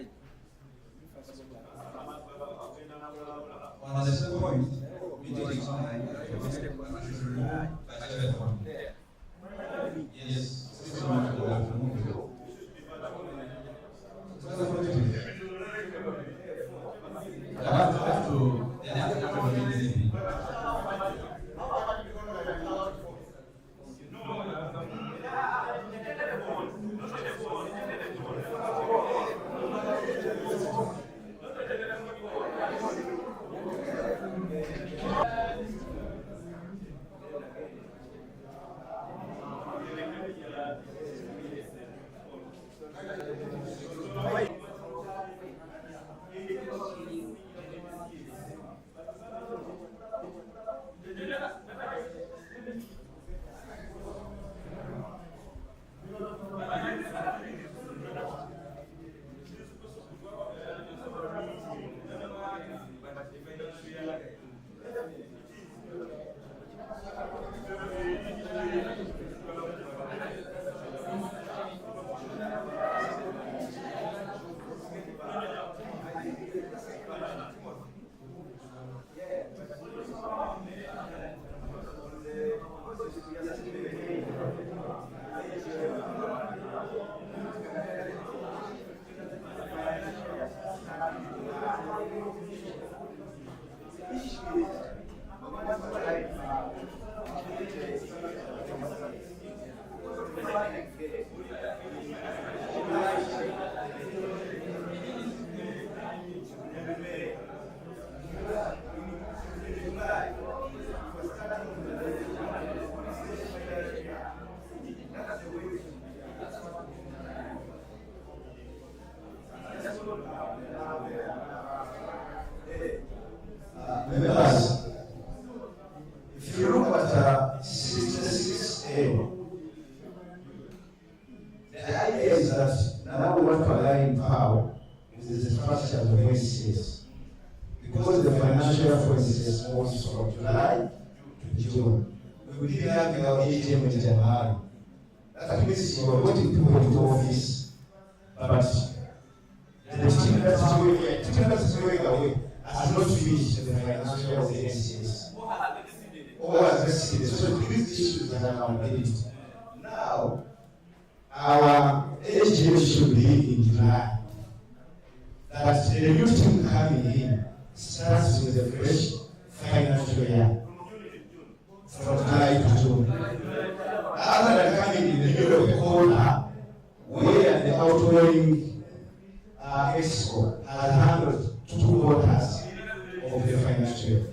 the second point, meeting is online. Yes. Members, if you look at 66A, the idea is that now we want to align Pau with the structure of the NCS. Because the financial year, for instance, moves from July to June. We will be having our AGM in January. That means you are voting people into office, but the team that is going away has not finished the financial year of the NCS. Or has received. So these issues that are completed. Now, our AGM should be in July. That the new team coming in starts with a fresh financial year from July to June. Other than coming in the middle of the corner, where the outgoing EXCO has handled 2 quarters of the financial year.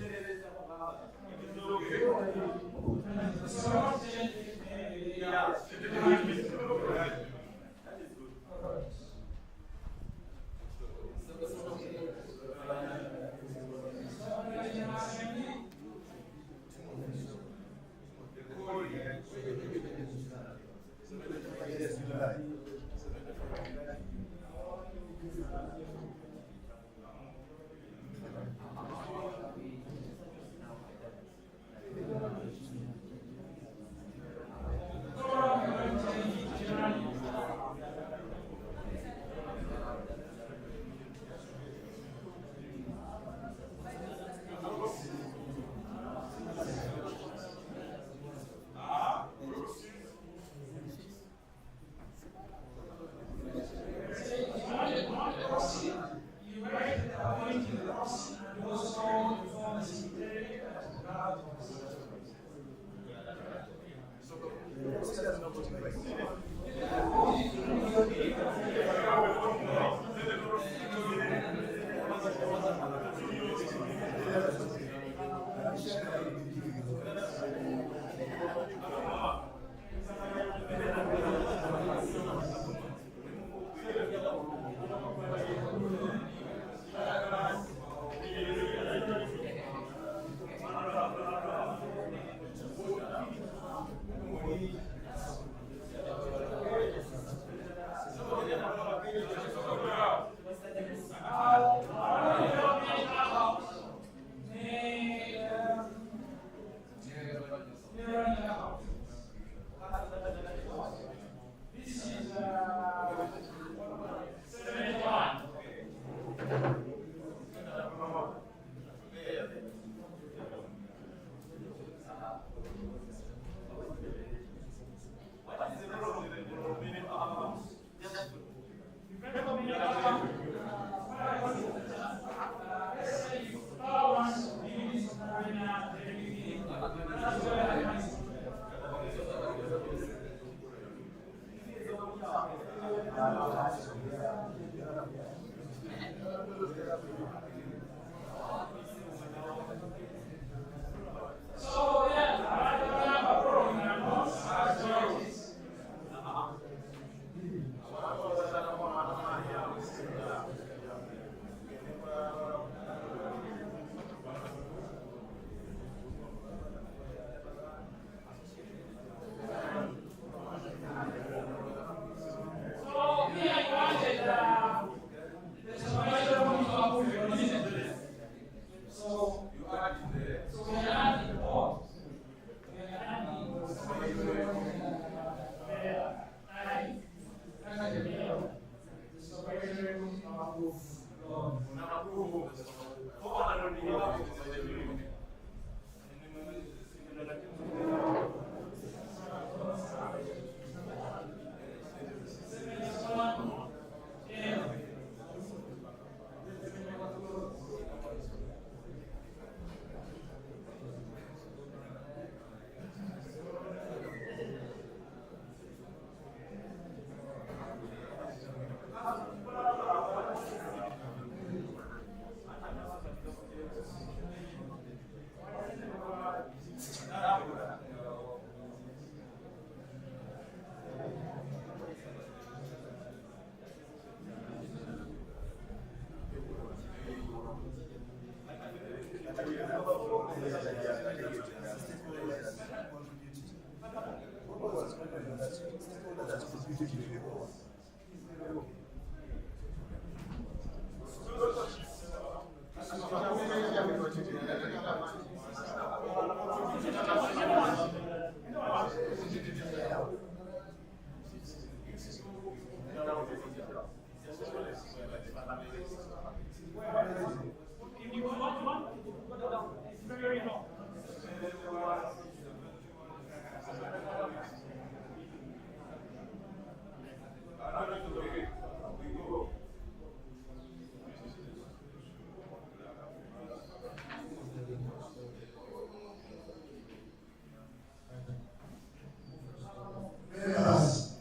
Members,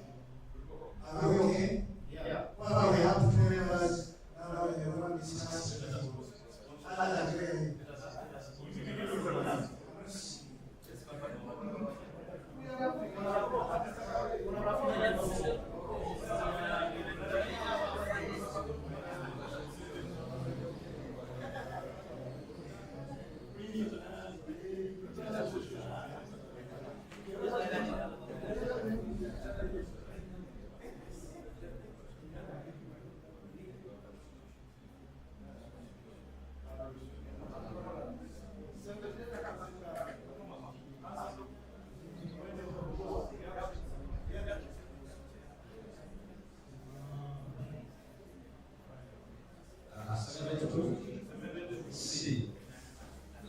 are we okay? Yeah. Well, we have two members. Now we want to discuss other three. C.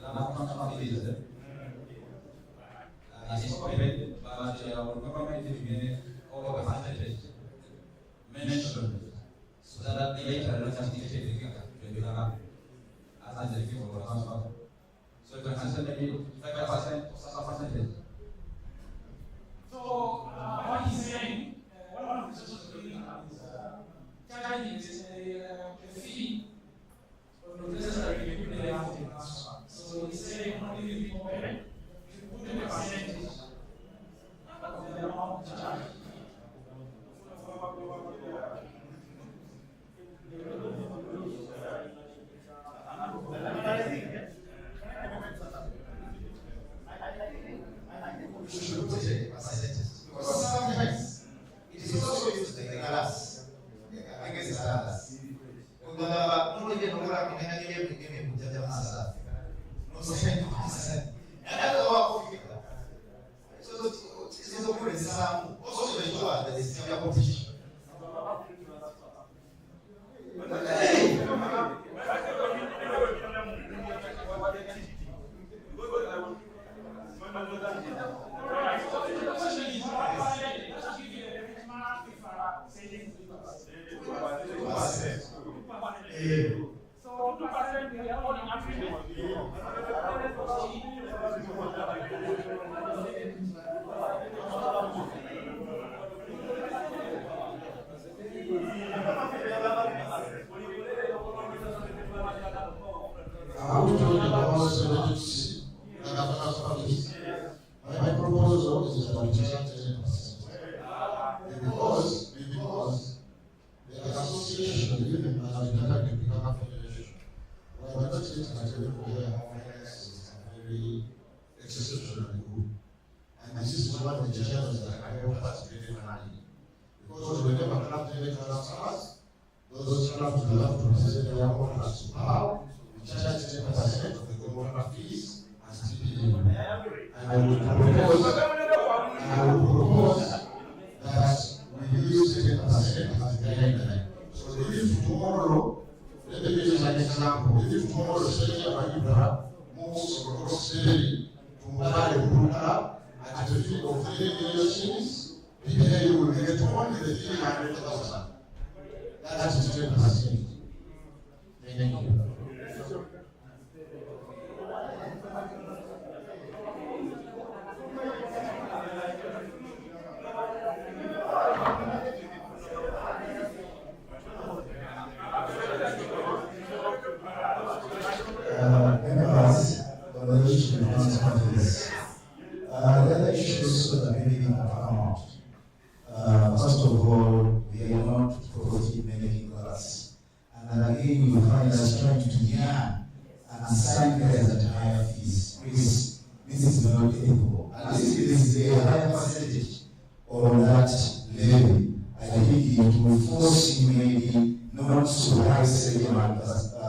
L'apprentissage physique. Is open, but government is over percentage mentioned so that later not just dictate the figure to become as the figure for transfer. So you can consider maybe 5% or some percentage. So what he's saying, one of the social media is charging a fee for the necessary people they have to transfer. So he's saying only if you open, you put in a percentage of the amount charged. You should put a percentage. Because sometimes it is also used like the glass. I guess it's glass. No idea no la primera que me puse a masa. No sé cómo hacer. Era todo complicado. Eso ocurre some also the job that is still competition. So 2% we are all in agreement. I will talk about strategy. My proposal is that we change 10%. Because the association, even as we can become a federation, we are not yet at a level where our finances are very exceptionally good. And this is one of the challenges that I hope us really money. Because whenever clubs make transfers, those clubs will have to present their contracts to Pau. We charge 10% of the government fees and still and I would propose that we use 10% as the guideline. So if tomorrow tomorrow, let me give you an example. If tomorrow, say, Abibra moves across Delhi to Mumbai, at the fee of 3 million shillings, PPA will get only the 300,000. That is 10%. Thank you. Members, the issue of this. The other issues that maybe can come out. First of all, we are not profit making class. And again, you find us trying to yarn and sign guys at higher fees. Please, this is not ethical. And this is a higher percentage on that level. I think it will force you maybe not to high segment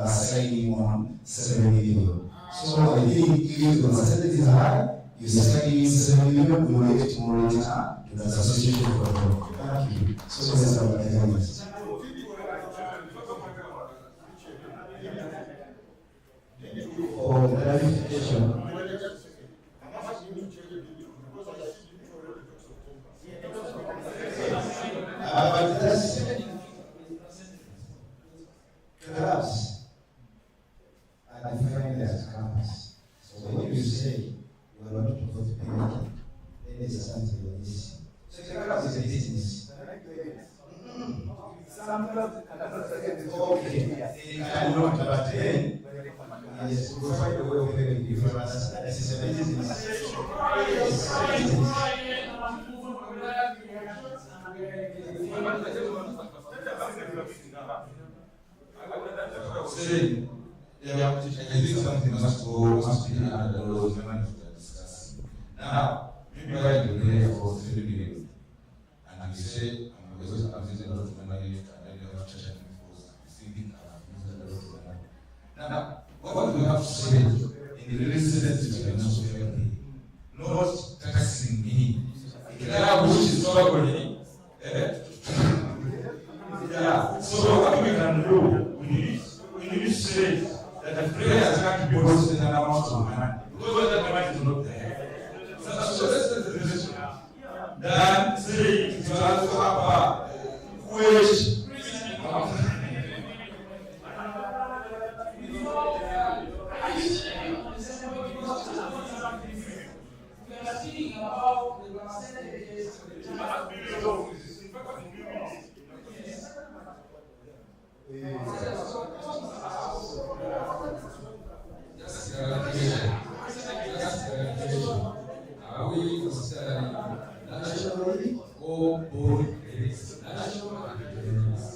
signing on 7 million. So I think if the percentage is high, you sign in 7 million, we will get more return to the association for the thank you. So that's our guidance. For clarification, but that's clubs are defined as campus. So when you say you are not participating, then it's something like this. So the club is a business. Some clubs okay, they cannot, but then yes, we will find a way of having difference. This is a business. Saying, yeah, I think something must be under the laws we are discussing. Now, maybe I will pay for 3 million, and we say, because I'm using a lot of money, and I have to charge for receiving and using a lot of money. Now, what do we have to say in the residents of financial fair play? Not taxing me. The which is struggling. Yeah, so what we can do, we need to say that the players can't be posted an amount of money because that money is not there. So let's say the decision. Then say it will also have which we are speaking about the percentages. Just clarification. Are we considering nationally or both grades? National and grades.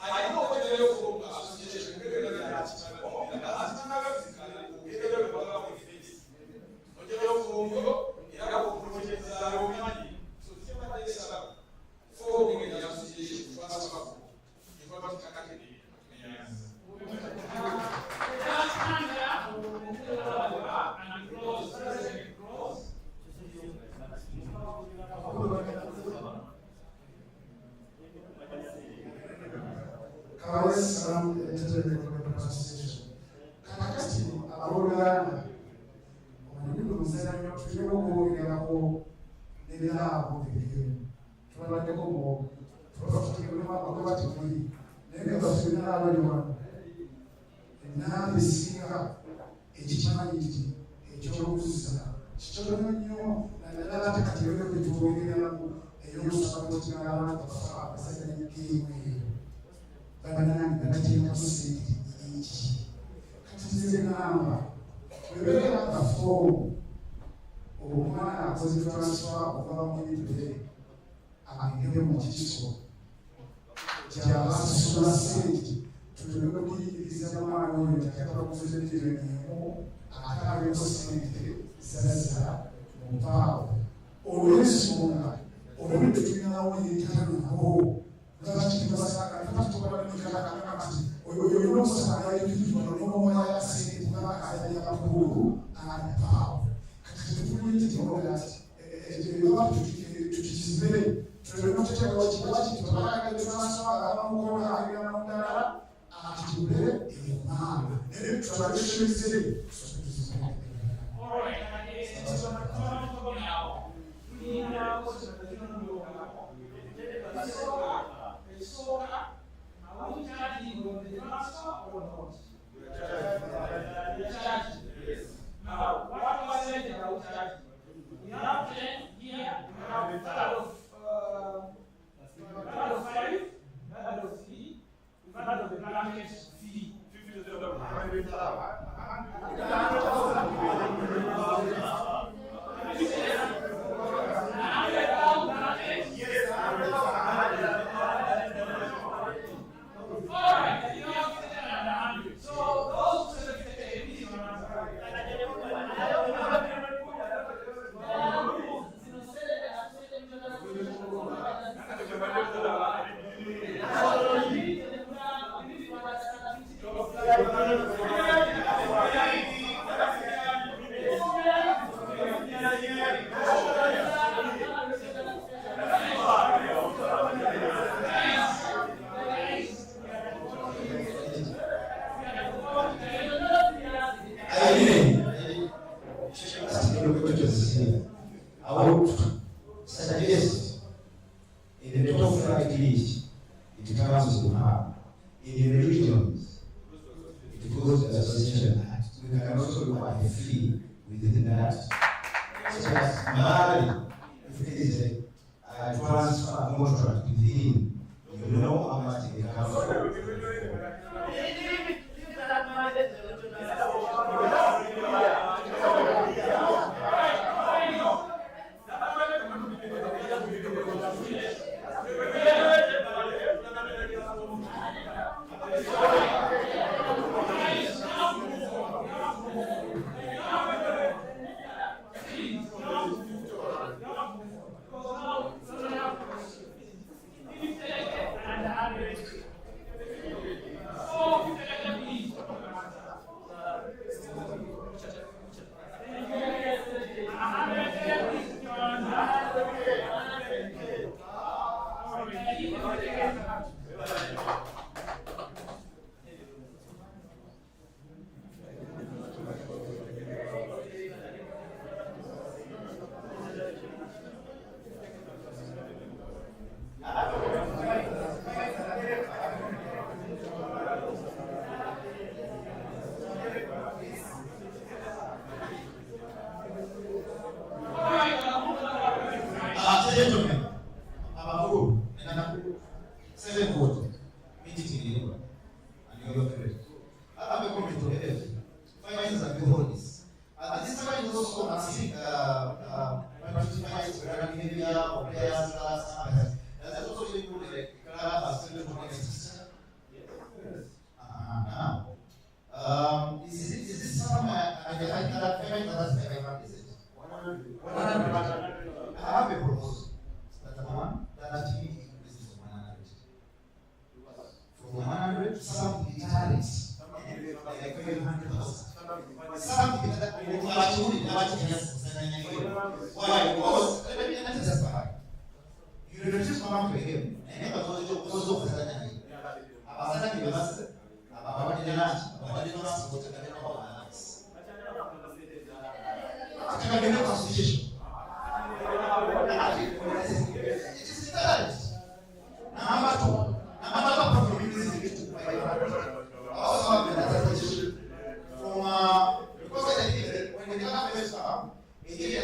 I know to some deterrents, like 500,000. Something that why? Because let me testify. You refuse to come to him, and never go to the Zana. Abasana give us about the lunch, about the last water, and all us. I can get a constitution. It is deterrent. Number two, from music. Also have another position from because I think when the government first come, it is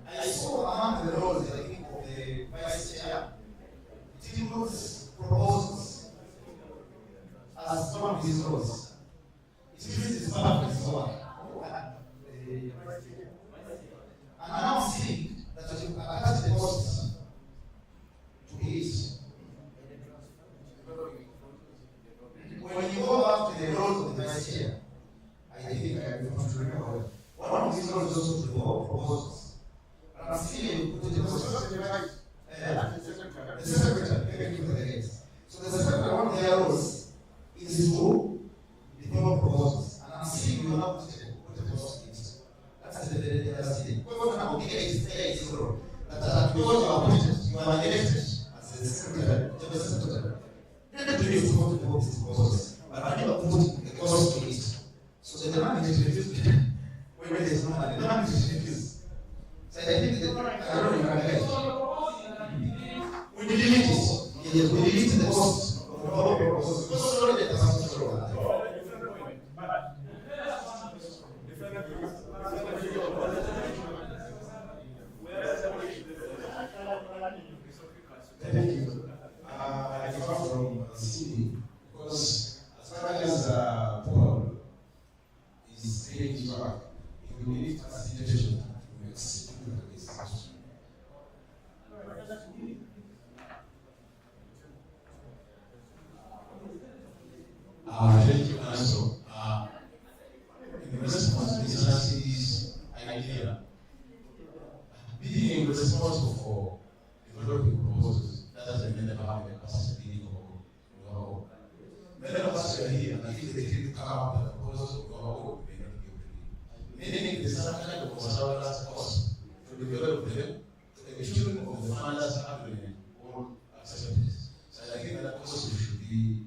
I saw among the roles, I think, of the vice chair, it includes proposals as one of these roles. It means it's part of his work. And now I'm seeing that you attach the cost to it. When you go back to the roles of the vice chair, I think I want to remember one of these roles is also to go proposals. And I'm seeing you put the secretary. So the secretary, one of their roles is to develop proposals. And I'm seeing you not put the proposals in it. That's the last thing. Because now the is role. That because you are appointed, you are elected as the secretary, the secretary. Let me do this to develop these proposals. But I never put the cost in it. So the demand is refused. When there is no money, the demand is refused. So I think that I don't know we delete it. Yes, we delete the cost of the proposals. Because already the cost is lower. Thank you. I come from the city because as far as Paul is saying his work, he will need facilitation to execute this situation. Thank you, also. In responsibilities idea, being responsible for developing proposals doesn't mean that you have a capacity or many of us are here, and if they didn't come up with a proposal, we may not be able to do it. Meaning there's some kind of consultant cost to develop them to ensure of the funders having all acceptance. So I think that cost should be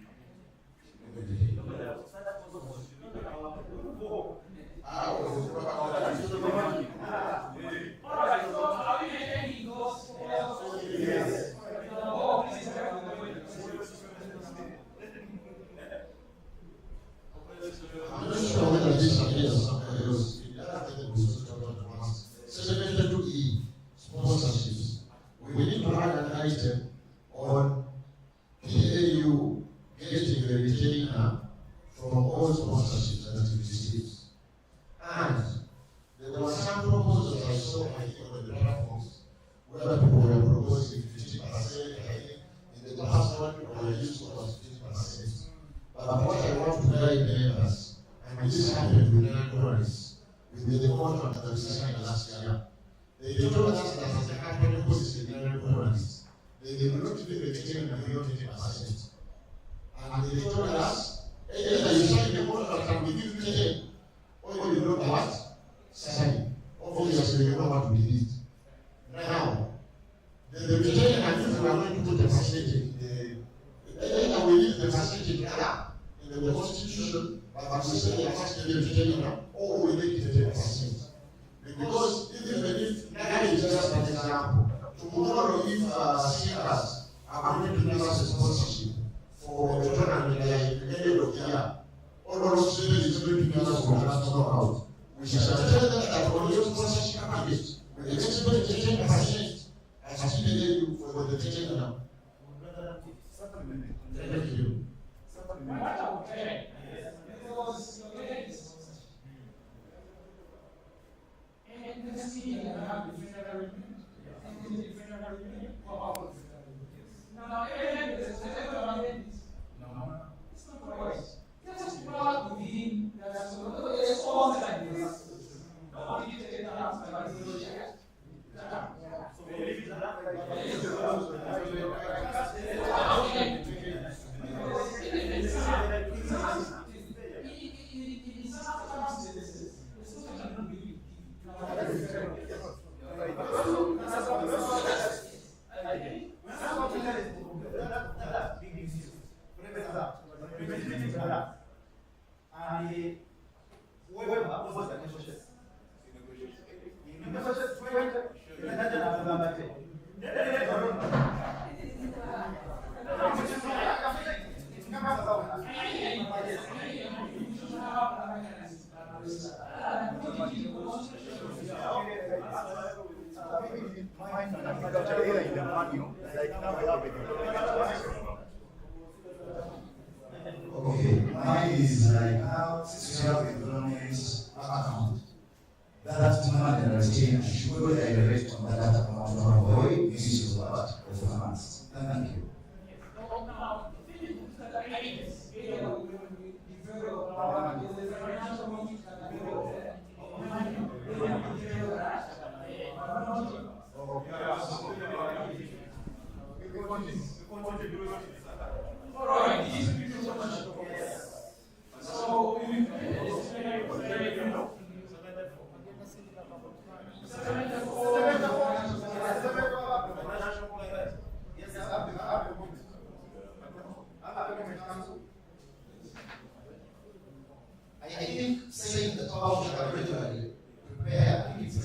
I'm not sure whether this appears somewhere else. Section 2E, sponsorships. We need to add an item on PAU getting a retainer from all sponsorships that it receives. And there were some proposals was so high on the platforms where people were proposing 50%. I think in the past one we were used to was 50%. But what I want to guide members, and this happened with Nigerians, with the contract that we signed last year. They told us that as a company posts in Nigerians, they will not even retain beyond 20%. And they told us, either you sign the contract and we give you 10, or you don't what? Sign. Obviously, you know what we did. Now, the return and if we are going to put the percentage in either we leave the percentage gap in the Constitution, but we say we are first to the return or we make it 10%. Because even if now is just an example, tomorrow if singers are going to give us a sponsorship for a tournament like the end of the year, all of us is going to give us from national out. We shall tell them that for your sponsorship package, we expect 10% as you for the teaching now. Thank you. And the city have the funeral arrangement, and the funeral arrangement for our funeral. Now, it's not right. Just plug within there's all like this. Nobody did it out by the Okay, mine is like now, since we have a government account, that money that is changed should go direct on that account to avoid misuse of funds. Thank you. I think saying the power should regularly prepare, I think it's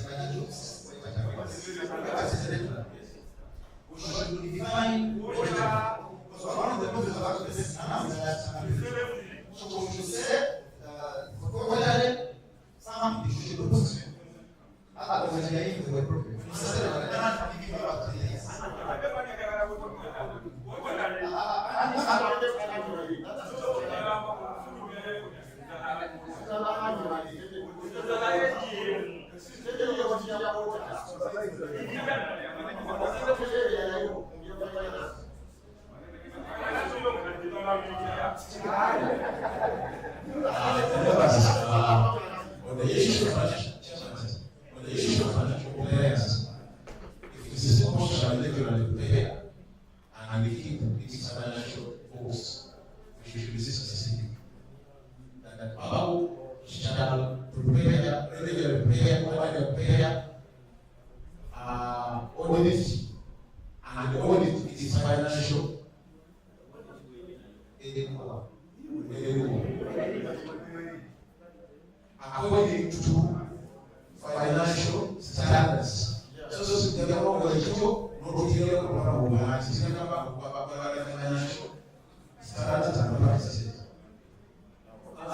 we should define because one of the problems about this is that so we should say quarterly something should be put. Otherwise, we are in the way problem. Instead of giving about 3 years. On the issue of financial players, if the system shall regularly prepare and we keep its financial force, we should resist specific. That Pau shall prepare, regularly prepare, audit, and audit its financial according to financial standards. So the government will show not financial standards and practices. And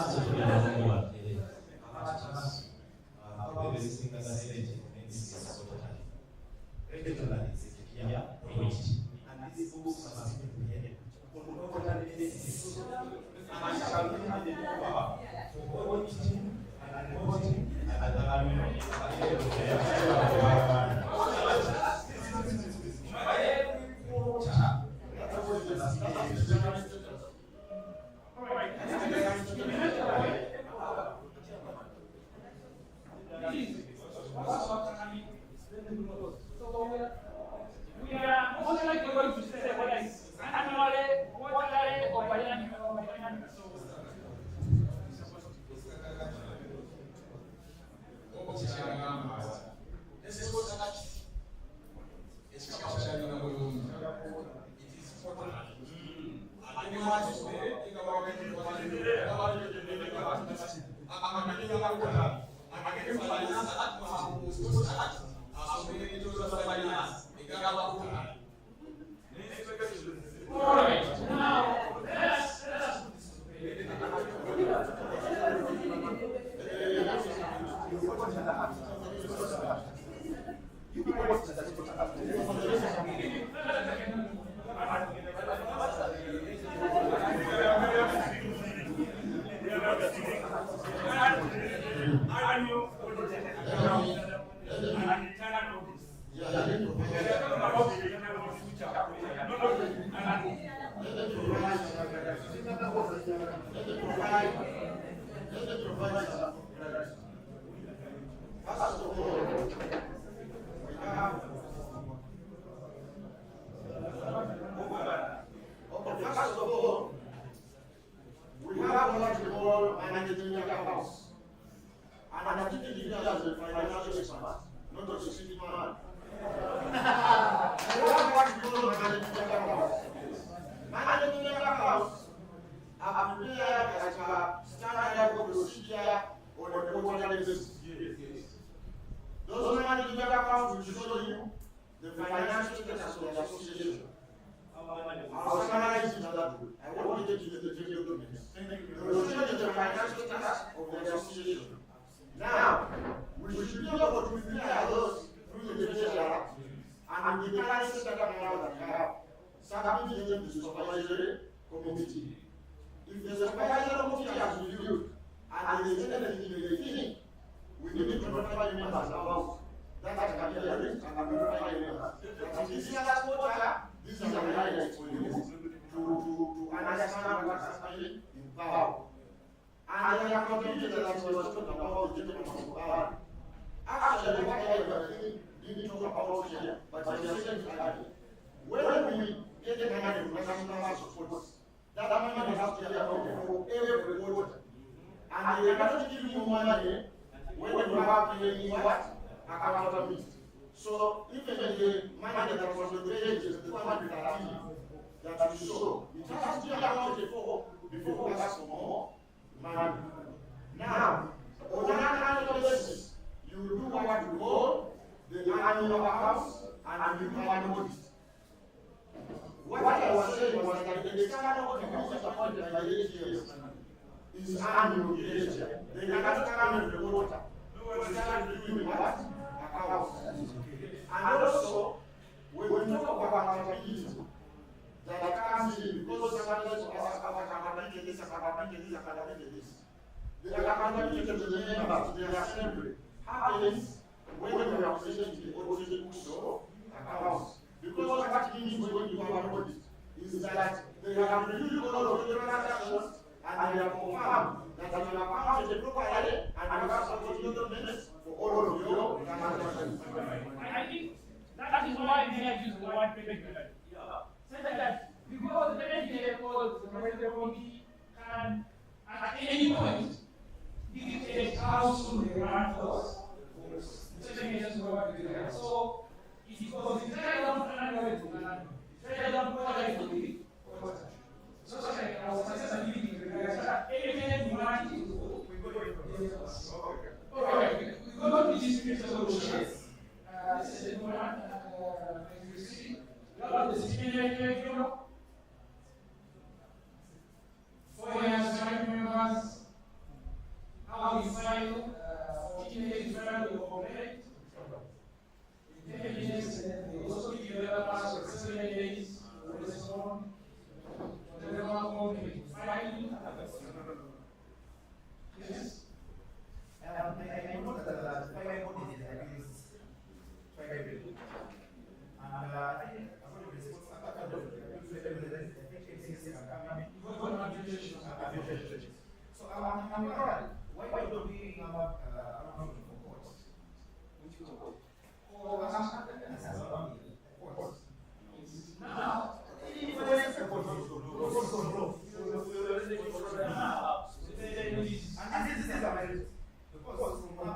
Because from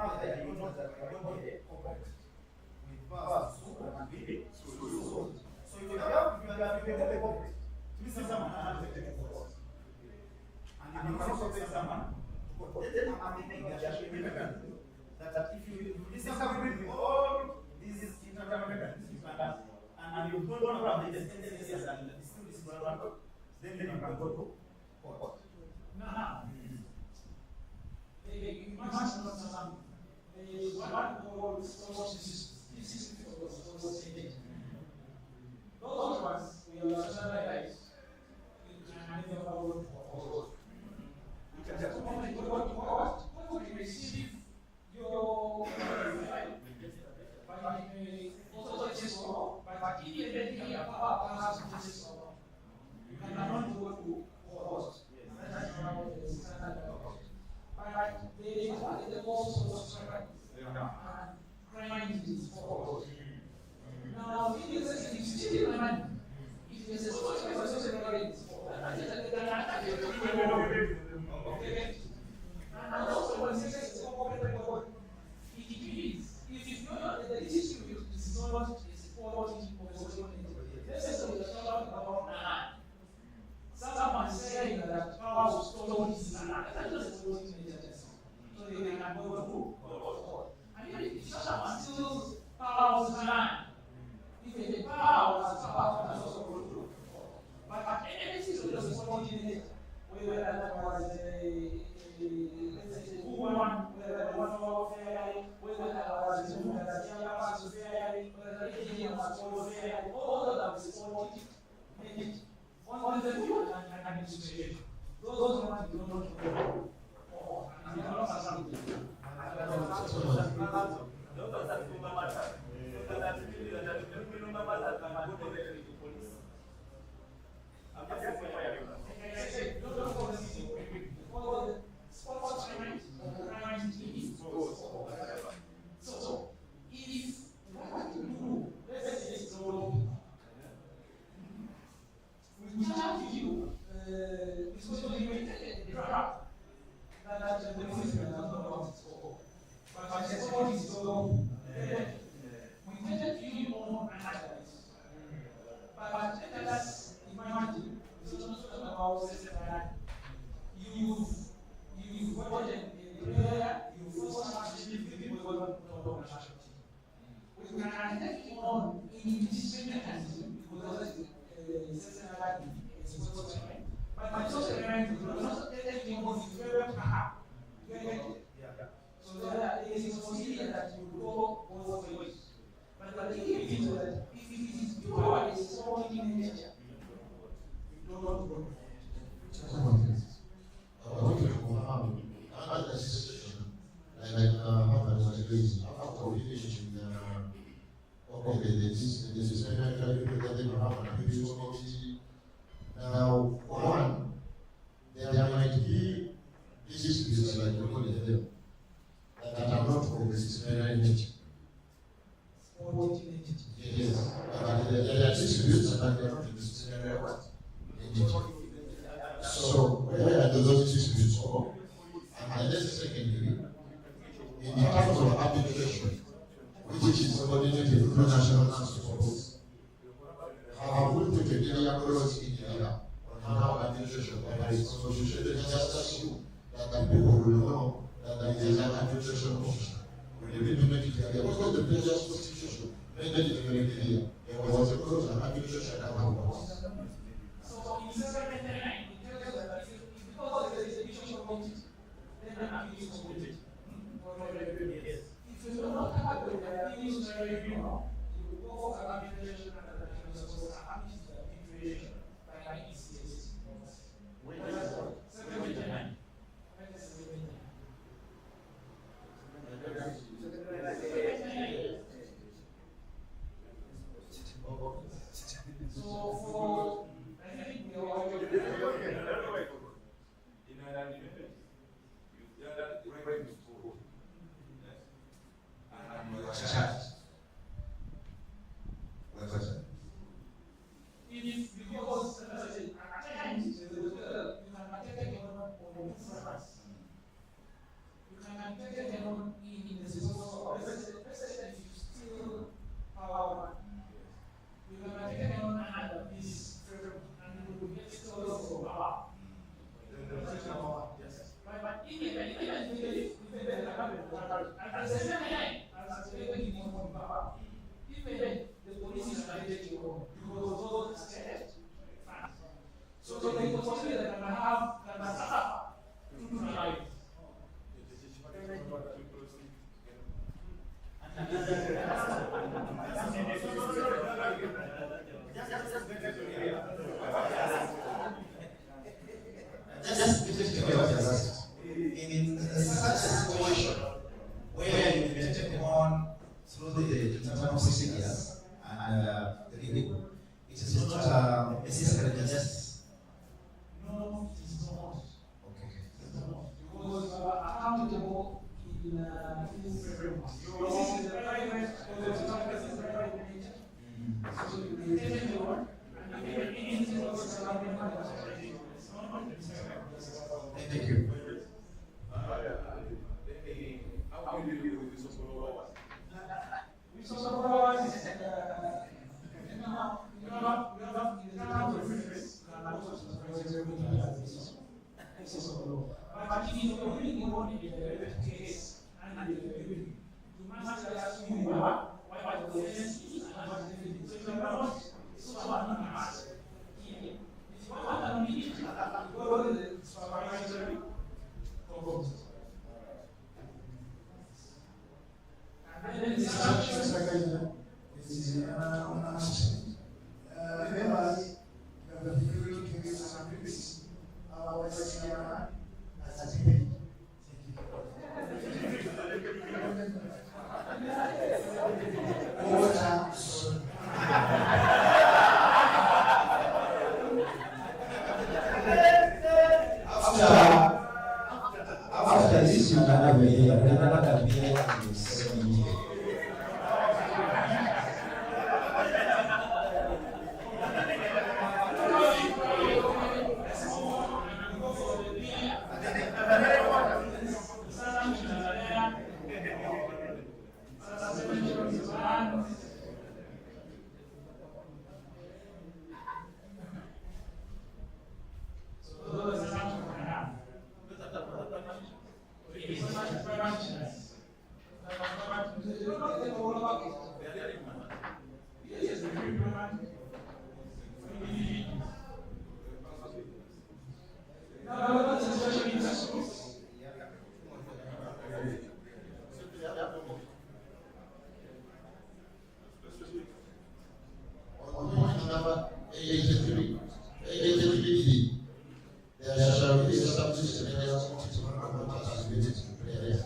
have been the corporate. This is someone who has taken court. And you can also take someone to court. Then I'm thinking that there should be a mechanism that if you disagree with all these internal mechanisms, you can, and you don't have the tendencies and still this program, then you can go to court. Now, you must understand there is one called social system. This is was stated. Those ones we are standardized. You can never go to court. You can just only go to court when you receive your right. But you may also just go, but even if you are part of the system, you cannot go to court. That's how it is standardized. But there is one that also strike and crime is forward. Now, if you still money, if you say social credit, okay. And also when you say it's corporate record, it depends. If you know that the district is not supporting of social credit, let's say we are talking about land. Someone saying that Pau stole his land, that's not supporting agency. So they can go to court. And if someone steals Pau's land, if the power was power, also go to court. But anything that was subordinated, whether that was let's say woman, whether that was fair, whether that was a woman that was fair, whether the AGM was fair, all of that was supported. On the food and administration, those ones do not go. And they are not accepted. So, if what you do, let's say it's wrong, we charge you, it's going to be a draft that the policeman does not want to score. But the sport is so we take you on analysis. But let us imagine, it's not about that you've voted a player, you force actually people don't know we can take you on in this mechanism because it's sports event. But it's also event because also take you on the favorite path. So there is a possibility that you go both ways. But the thing is that if it is pure, it's sporting in nature. You don't go. I want to confirm under this situation, like Harvard was raised after we finished with okay, this is very people have an abuse committee. Now, one, there might be disputes like we call it them that are not of the disciplinary nature. Yes, but there are disputes that are not of the disciplinary nature. So, where do those disputes go? And then secondly, in terms of arbitration, which is coordinated through national council, have we put a clear clause in here on how arbitration operates? So you should just assume that the people will know that there is an arbitration officer. We need to make it clear. Because the previous constitution made it very clear. There was a clause on arbitration that was. So in 799, it tells us that because there is a issue of committee, then an appeal is committed. Yes. If you do not have the appeals tribunal, you will go for arbitration and arbitration is supposed to happen to arbitration by ECS. Wait, 799. So for I think we are charged. even the police is not taking over because those are scared. So the possibility that can suffer to do life. Just to be honest, in such a situation where you may take on through the internal procedures and the legal, it is not necessarily justice. No, it is not. Okay. Because you are accountable in this framework. This is the private, because it's not a private nature. So you take the word, and if anything else is happening, Thank you. How do you deal with this whistleblower? Whistleblowers is we have reference and also supervisory meetings. But if you really want the case and the you must ask who you are, why the offense is, and what the defendant. So if you are not so anonymous here, if you want anonymity, go to the supervisory component. And then the sanctions is on action. Members, you have been free to give some criticism. Our chairman has been. After this, you can have a year, another year, and 7 years. There shall be established an area of participated in prayers.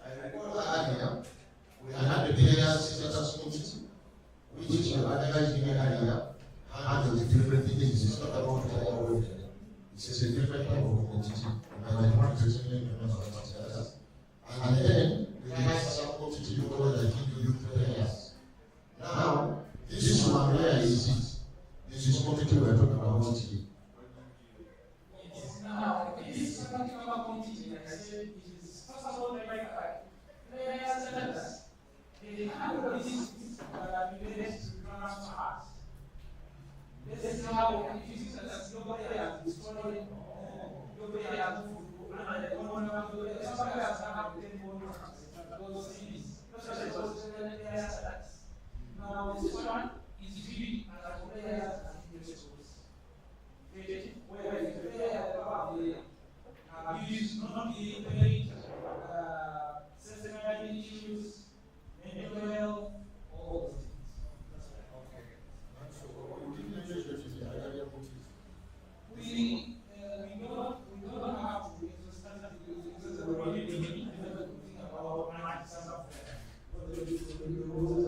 I recall earlier, we had the prayers status committee, which you advised me earlier, handles different things. It's not about prayer work. It's a different type of committee. And I want to explain members of status. And then we have some committee you call that give you prayers. Now, this one, where is it? This is committee we're talking about here. Now, this particular committee, like I said, it is first of all like players centers. They handle this related to grants hearts. This is how if you see that nobody has destroyed, nobody has moved, and the government, somebody has had 10 more those cities. Now, this one is viewed as players and individuals. Where the player about the abuse, not being paid, sexual issues, mental health, all those things. We don't have to understand that because we really need to think about 90% of the rules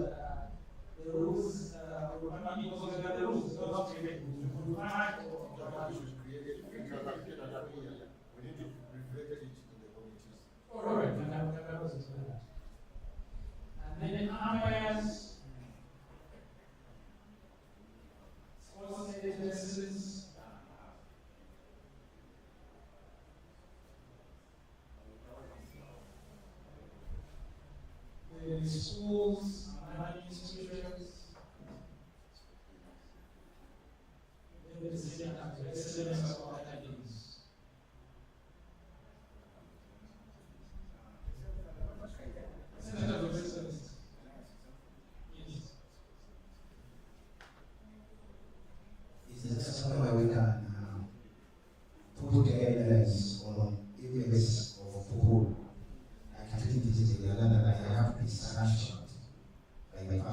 like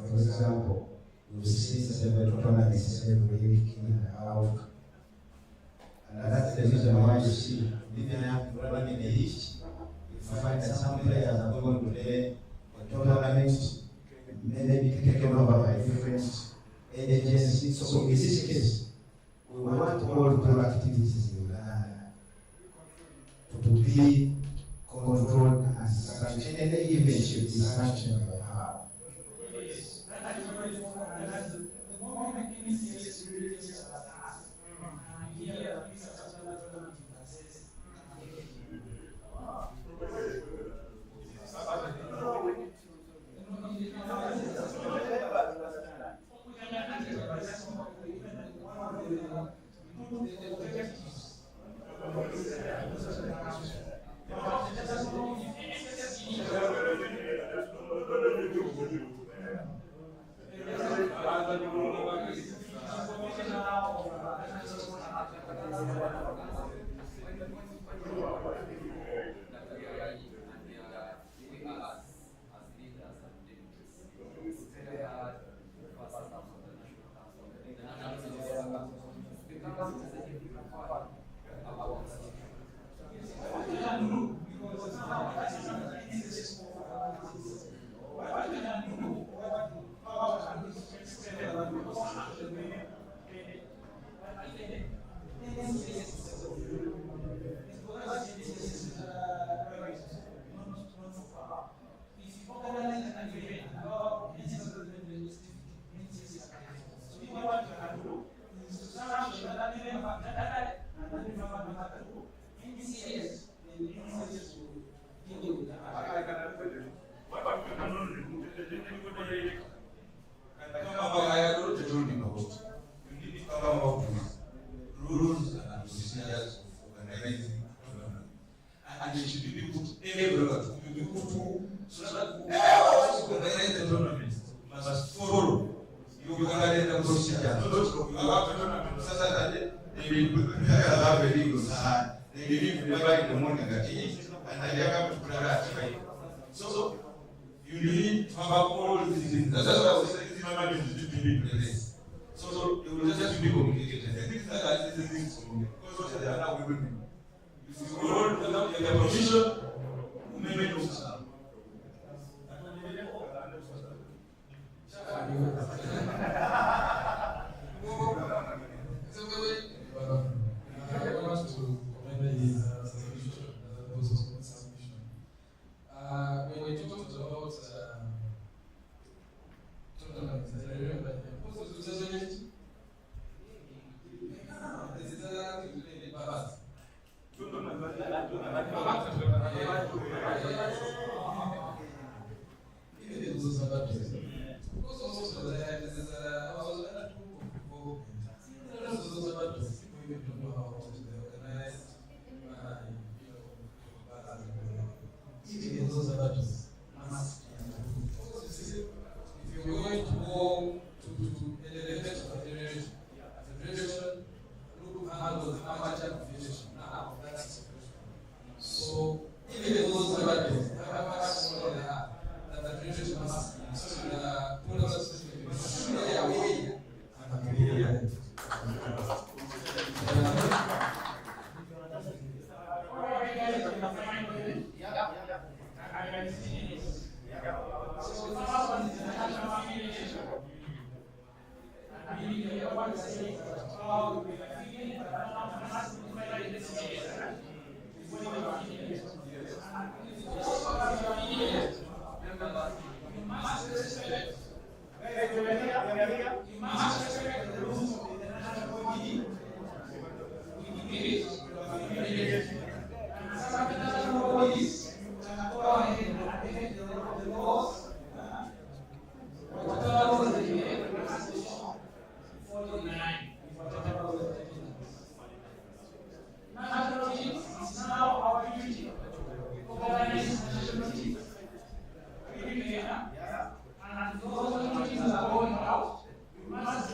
for example, we've seen several tournaments every week in and out. And that's the reason why you see, even after running the list, you find that some players are going to play a tournament, maybe taken over by different agencies. So in this case, we want all pool activities in Uganda to be controlled and sanctioned. Any event should be sanctioned by her. The moment NCS releases a task, and here is a tournament that says, rules and procedures of organizing tournament. And they should be put everywhere, to be put so that whoever organizes the tournament must follow Ugandan procedures. Not you have a tournament Saturday, they will have a legal side, they leave the bike in the morning at 8, and they come to prayer at 5. So you need to have all these things. That's why I was saying this tournament is to be in place. So it will just be communicated. I think that are the things because they are now women. If you all without their permission, women don't stand. I want to commend his submission, when we talked about tournaments, I remember if you're going to go to elevate a federation, look handles amateur federation. Now that's the situation. So even those developments, however much smaller they are, that the federation must be so the products should be aware and appear. And those meetings are going out, you must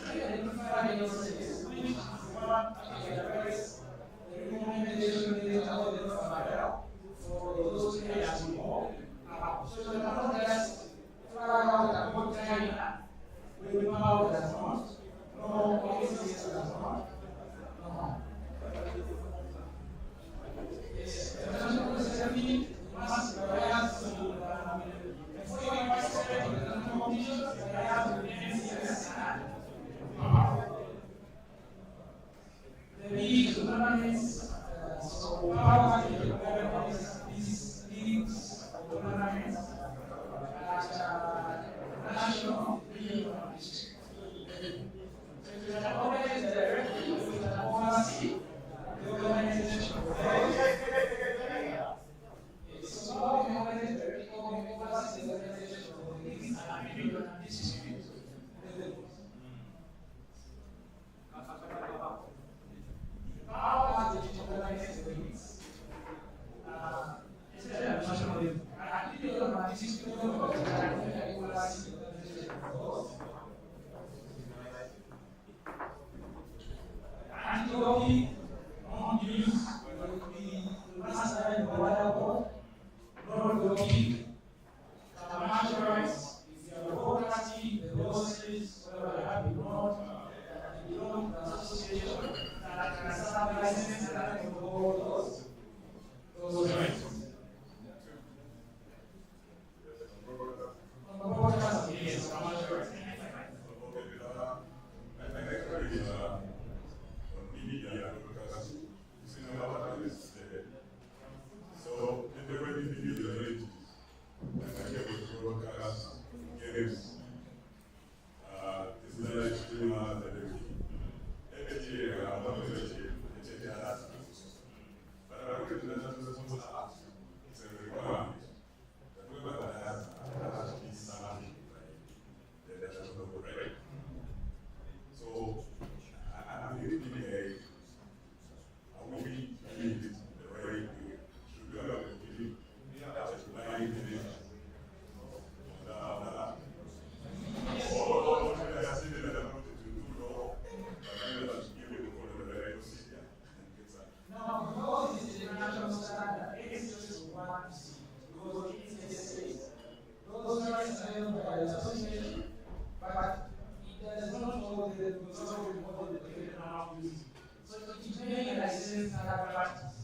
have the NCS and power. The league tournaments, so power organizes these leagues or tournaments at national, regional, and district level. So it is an organized directly with an oversee the organization of it's not the organized directly or the oversee the organization of the leagues and regional and district levels. Power to organize the leagues. Especially at national level. At regional and district level, the oversee the organization of those. Anti-doping, non-use, the master and the water board, non-doping, commercial rights, if you are broadcasting the losses, whether you have been not, you belong to an association that can serve license and that can hold those rights. Broadcasting, yes, commercial rights. So, in the way we feel the reality, like I get with broadcast games, it's like streamers and everything. Every year, I'm not going to change that. But I'm going to let them know it's a requirement. That whoever has to be something, then that's not good, right? So, I'm really thinking, are we doing it the right way? Should we have a belief that it's blind belief? Or should I say that I'm not to do law, but I'm not to give it for the right procedure? No, because it's the international standard, it's just one thing. Because it's the state. Those rights are held by the association, but it does not hold the result of the federal use. So it may be licensed under practice.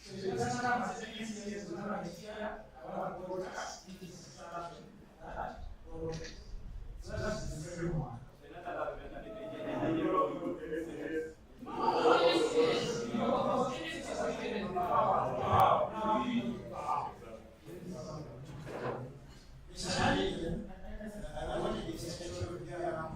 So if you just have a second state to have a here, I want to broadcast, it is something that broadcast. So that's the very one. No, yes, yes. Because it is a second power. Now we need power. Mr. Manager, I want to be essential to get around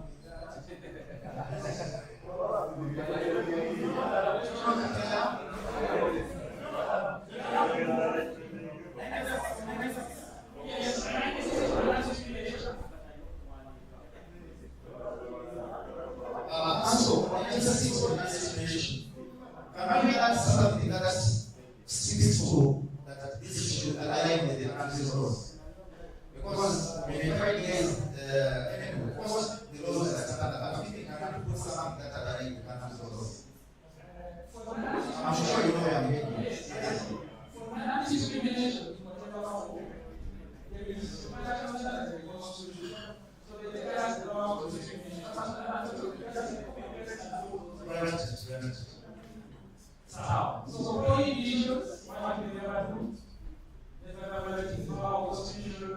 Can we add something that speaks to that this should align with the country's laws? Because we may find against of course the laws that are standard, but we cannot put something that align with the country's laws. I'm sure you know what I mean. For non-discrimination in whatever form, there is international standards in the Constitution. So they take us the law of discrimination. So prohibitions, what we never do, the federalism of our Constitution,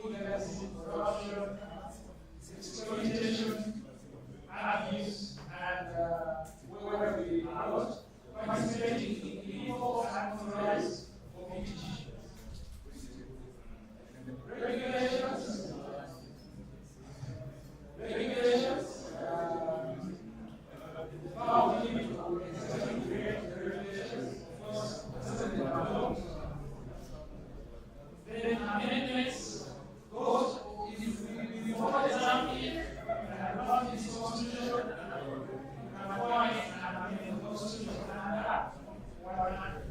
hooliganism, corruption, exploitation, abuse, and where we are not participating in illegal and unauthorized competitions. Regulations, how we limit executive regulations, of course, then amendments, those if we follow something and not this constitution, we can find and amend the constitution under 100.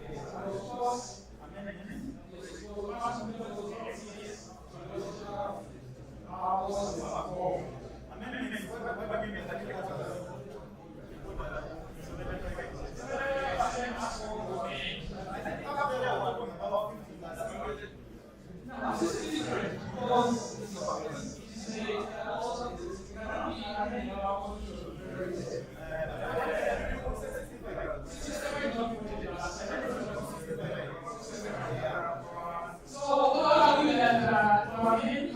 Yes, and of course, amendments, yes, so we must make those policies because our policies are for amendments. Now, this is different because it is also cannot be amended in our constitution. So, what are we that to amend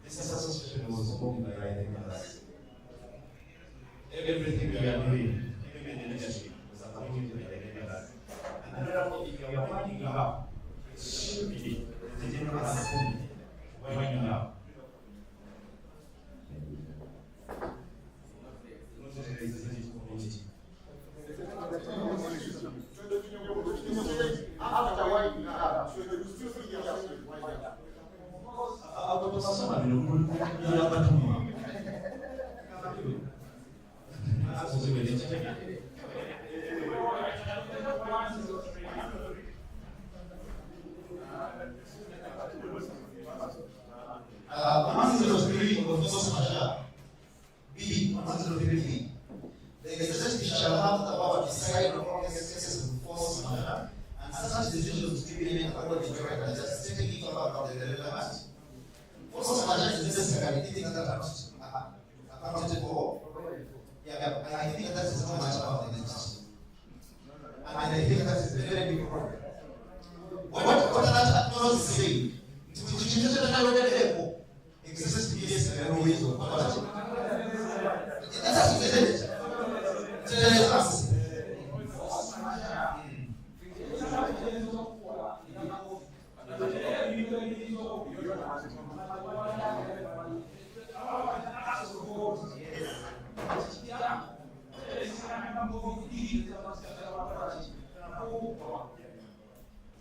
This association was formed by the members. Everything we are doing, even the leadership, was appointed by the members. And therefore, if you are winding up, it should be the general assembly winding up. Not the legislative committee. After winding up, so you still see the assembly winding up. The executive shall have the power to decide on all cases of force matter, and such decisions to be made according to right just taking into account the relevant. Force matter is necessary, things that are not accounted for. Yeah, I think that is not much about the legislation. And I think that is a very big problem. What that clause is saying, to exists yes, there are no ways of quality. That's it.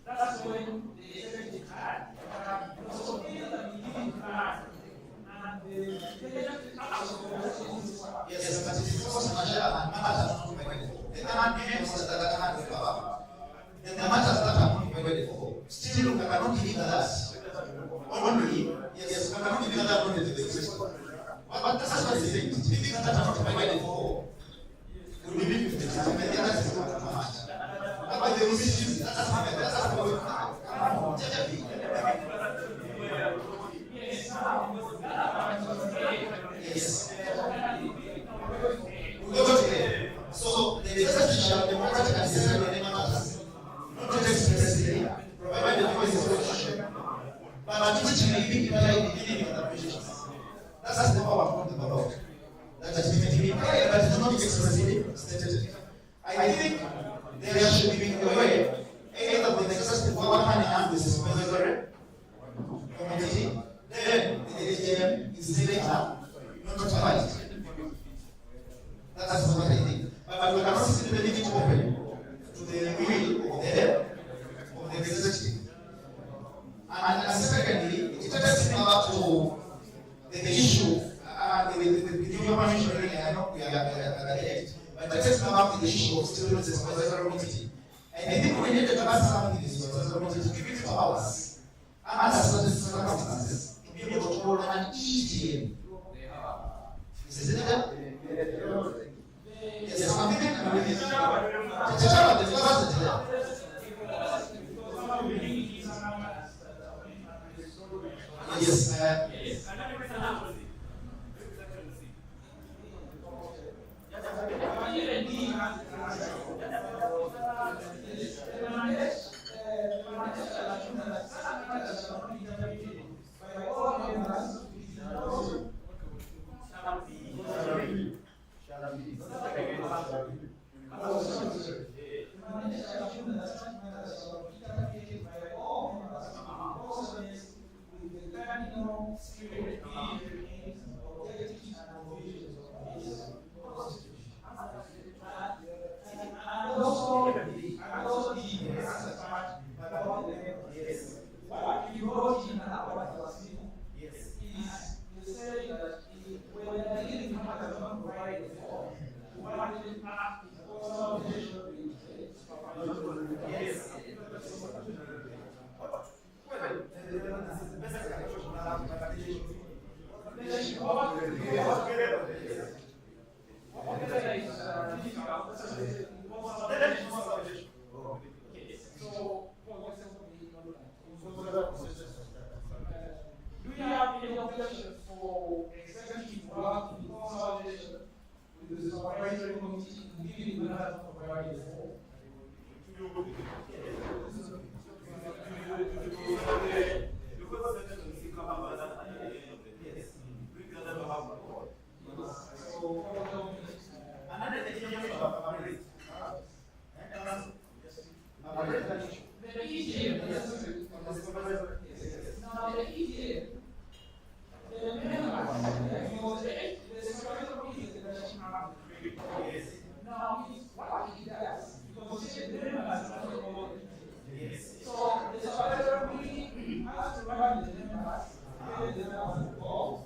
That's when the executive had. So things that we didn't plan, and the executive yes, but it is also matter and matters not provided for. The names that cannot be covered. And the matters that are not provided for. Still, we cannot believe that. Only, yes, we cannot believe that only to the executive. But that's what he's saying. Things that are not provided for. We believe in the and the others is not much. But the decisions, that's how we yes. We go to there. So the executive shall democratically decide on any matters, not just expressly, provided the voice is constitution, but teaching imply the meaning of the provisions. That's the power of the law. That is to be implied, but it's not expressly stated. I think there should be a way, either with the executive one hand in hand with the supervisory committee, then the AGM is later notified. That's what I think. But we cannot simply leave it open to the will of the executive. And secondly, it takes me back to the issue, the information really, I know we are late, but it takes me back to the issue of students' supervisory committee. And I think we need to ask something in the supervisory committee to give it powers under certain circumstances to be able to hold an EGM. Is it there? Yes, I'm thinking yes, The EGM, now the EGM, the members, because the supervisor is the election of the now what he does, because the members are not voted. So the supervisor meeting has to run the members, get the members involved.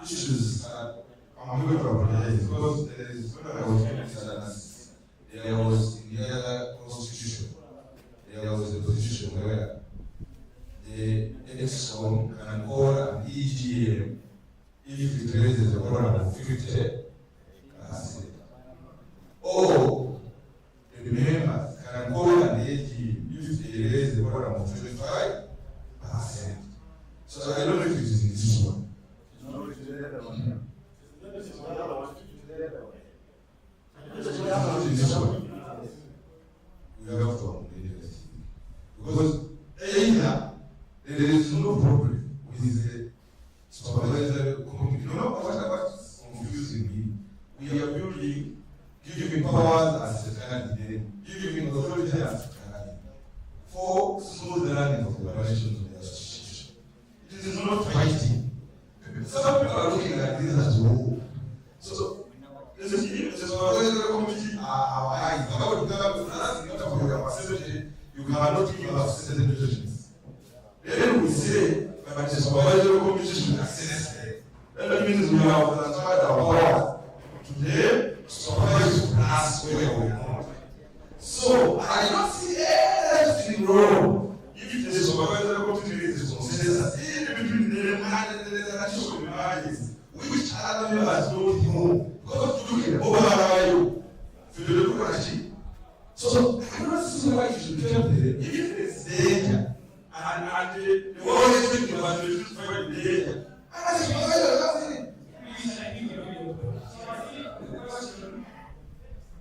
Issues I'm going to apologize because there is when I was doing this, there was in the other constitution, there was a position where the EXCOM can call an EGM we have to accommodate everything. Because either there is no problem with the supervisory committee. You know what's confusing me? We are building, giving powers as secretary, giving authority as secretary for smooth running of the operations of the association. It is not fighting. Some people are looking at this as war. So, the supervisory committee are our eyes. About the facility, you cannot give us certain decisions. Then we say, but the supervisory committee should assess it. That means we have transferred our power to the supervisory class where we are. So, I don't see anything wrong if the supervisory committee is consensus in between them and the additional margins, which other members don't know. Because to do it, over you, for the democracy. So, I don't see why you should tell them if it's danger. And the world is thinking about the for the danger. And that's the supervisor,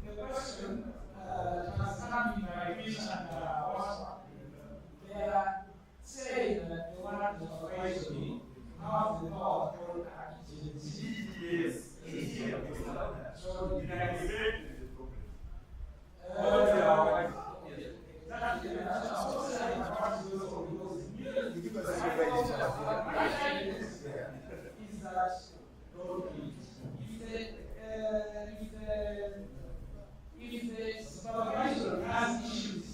The question has come in my vision and they are saying that they want the supervisory to have the power to call agency. Yes. So, if the supervisor has issues,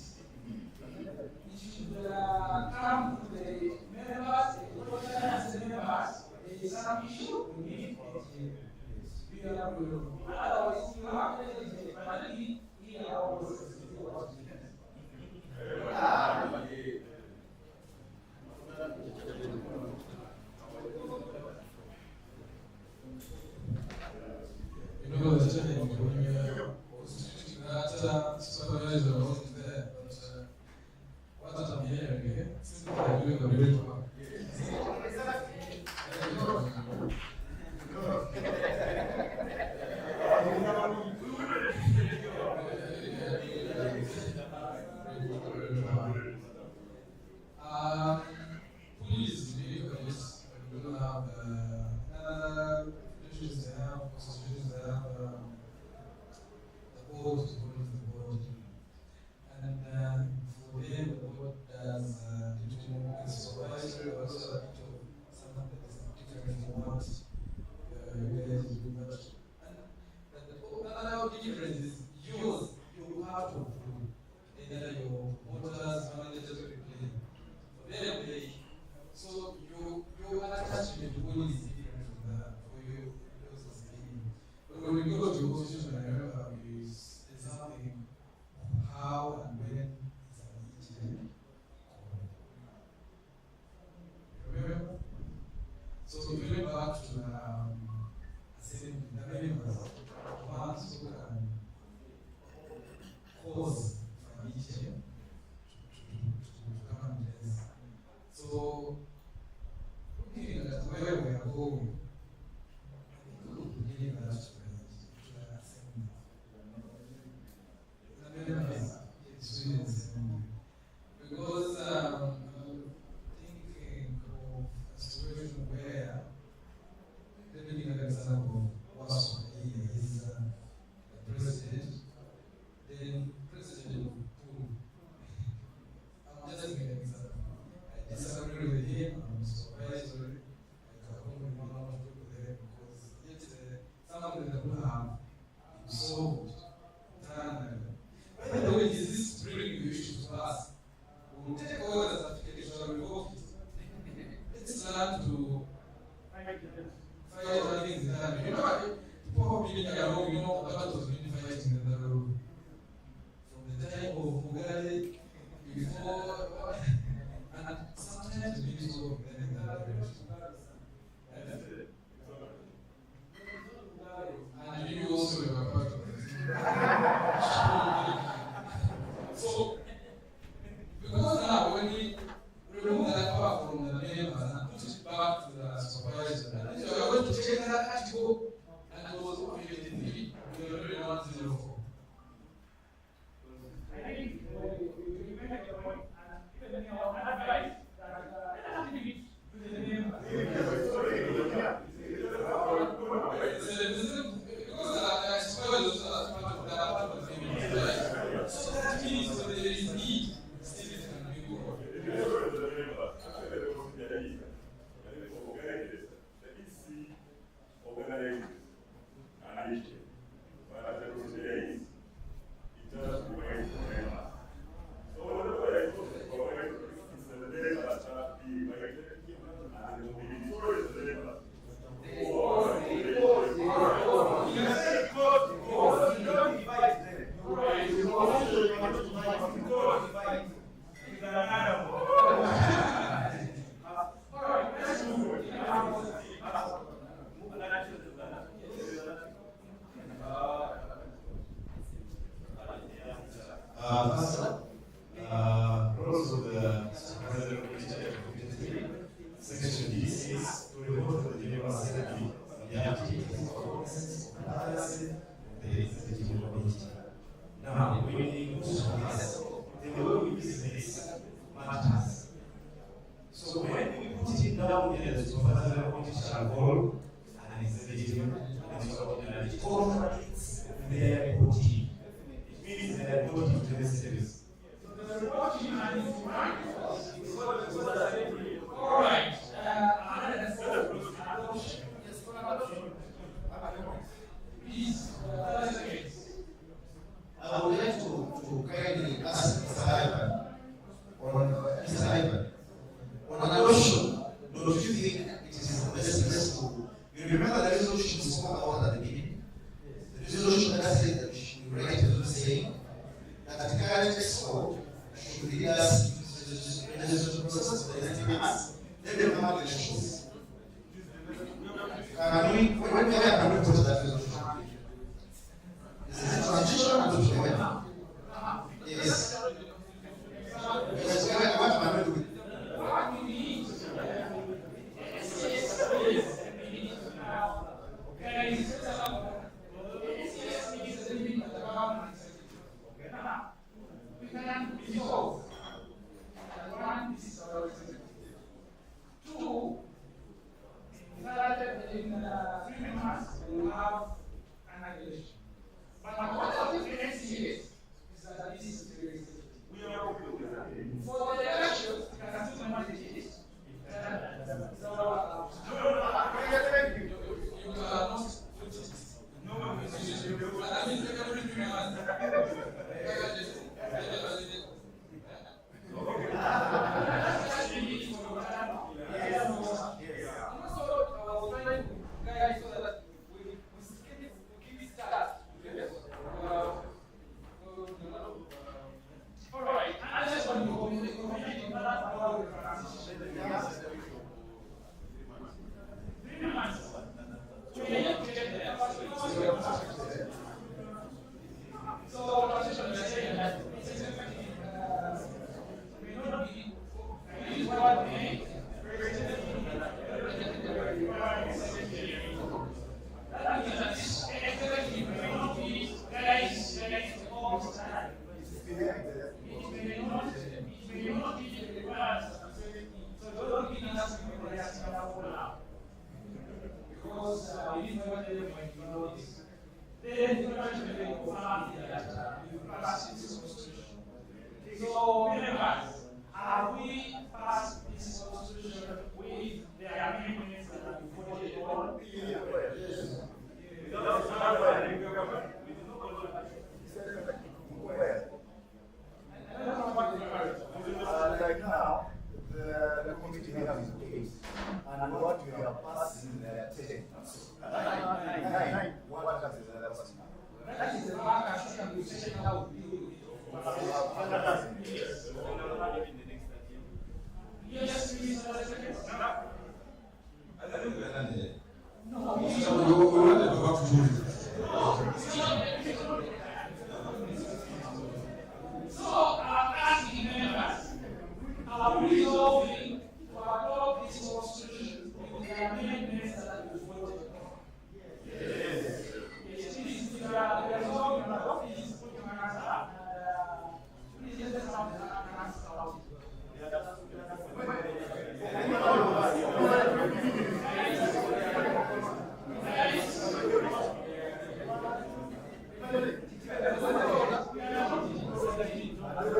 it should come to the members, the members, there is some issue, we need it. Otherwise, you have to finally hear all those You know, the challenge when you're constituting that supervisor wasn't there, but what I'm hearing here, since they're doing a great work. Please leave this. We don't have another issues they have, constitutions they have, the board to go to the board. And for them, the board does the supervisory, but also a bit of something that is different from what you guys do. But another difference is yours, you have to approve either your voters, managers, or play. For them, they, so your attachment to policy is different from that for you. But when we go to constitution, I remember there's something how and when is an EGM. Remember? So if we went back to assembly, the members once who can cause for an EGM to come and place. So looking at where we are going, I think we could believe that to the assembly. The members, it's really the same. Because thinking of a situation where, let me give an example of what's is the president, then president will pull. I'm just giving an example. I disagree with him, I'm supervisory, I can only one of people there because it's something that will have solved. By the way, is this bringing the issue to us? We will take all the certification and revoke it. Let's learn to fight against the time. You know, people have been around, you know, what was really fighting in the room. From the time of Mugabe, before, and sometimes we need to go in that direction. And you also were part of it. So, because now when we remove that power from the members and put it back to the supervisor, and so we are going to check that article and it was 15 we already 104. I think So that means that there is need. Still it can be good. Rules of the Supervisory Committee, Section D says to report to the General Assembly the activities or processes of balancing the Executive Committee. Now, when we move to this, the way we business matters. So when we put it down here, the Supervisory Committee shall hold an executive and extraordinary contracts their reporting. It means they are reporting to the service. All right. Please, I would like to kindly ask Mr. Ivan on a notion. Don't you think it is necessary to remember the resolution we spoke about at the beginning? The resolution that said that we should write a saying that the current expo should lead us to the legislative process for the next months. Then we have elections. When we have to put that resolution? Is it transitional to the yes. Yes, what am I doing? What we need is we can resolve that one is two, that in 3 months we will have an election. But what I think the next years is that this is very sensitive. For the elections, we can still manage it. So, thank you. You cannot put it. No, I mean, guys, so that we keep it start. All right, I just want to go in the community about the transition. 3 months. We need to get there. So, transition is saying that may not be what we that means that this executive may not be guys all the time. It may not be the required. So don't be asking people to ask now. Because we didn't know what they were going to know this. Then the question will confirm that you passed this constitution. So members, have we passed this constitution with the amendments that have been voted on? Yes. Like now, the committee has its case, and what we have passed in the 10. Nine. What has the other person? That is the back system we say now. Yes, please. No, we want to go back to you. So, I'm asking members, are we resolving to adopt this constitution with the amendments that we voted on? Yes. Yes, please, we are resolving to adopt this, put your hands up. Please, Thank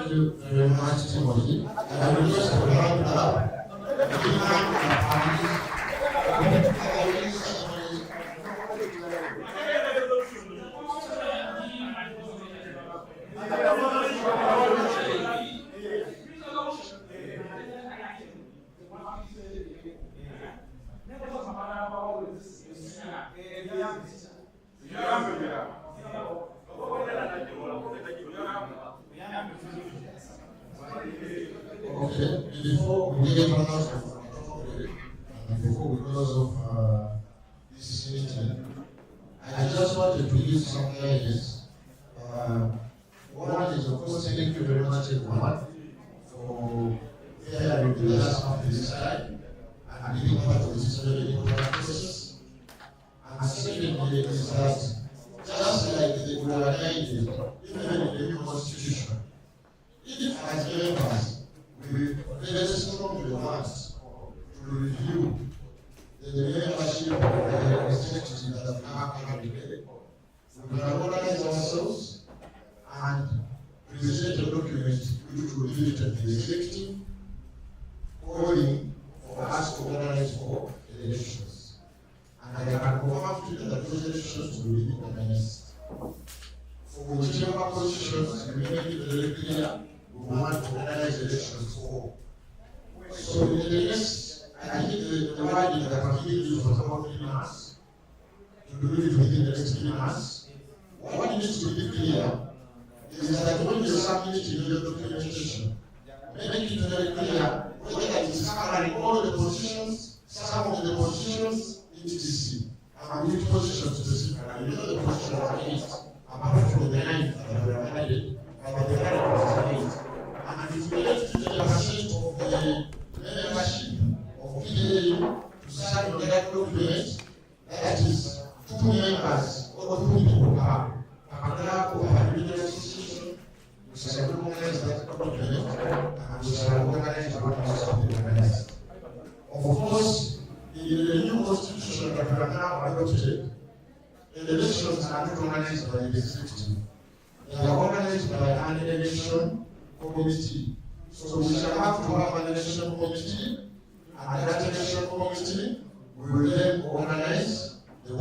you very much, Timothy. I will just round up. Okay, before we get on out of and before we close off this meeting, I just wanted to give some guidance. One is, of course, thank you very much, everyone, for hearing the last of this time and being part of this very important process. And secondly, is that just like we were guided, even in the new constitution, if as members we very strongly want to review the membership of the executive that we have currently, we can organize ourselves and present a document which will give it to the executive, calling for us to organize for elections. And I can confirm to you that those elections will be organized. For whichever positions we make it very clear, we want to organize elections for. So in the next, I think the wording that I'm giving you for about 3 months, to do it within the next 3 months, what needs to be clear is that when you submit your documentation, make it very clear whether it is covering all the positions, some of the positions, etc. And which positions specifically. You know the positions are 8, apart from the 9 that were added, but the current is 8. And if we get 50% of the membership of PDA to sign on that document, that is 2 members or 2 people per club or per regional association, we shall organize that document and we shall organize what needs to be organized. Of course, in the new constitution that we have now adopted, elections are not organized by the executive. They are organized by an election committee. So we shall have to have an election committee, and that election committee will then organize the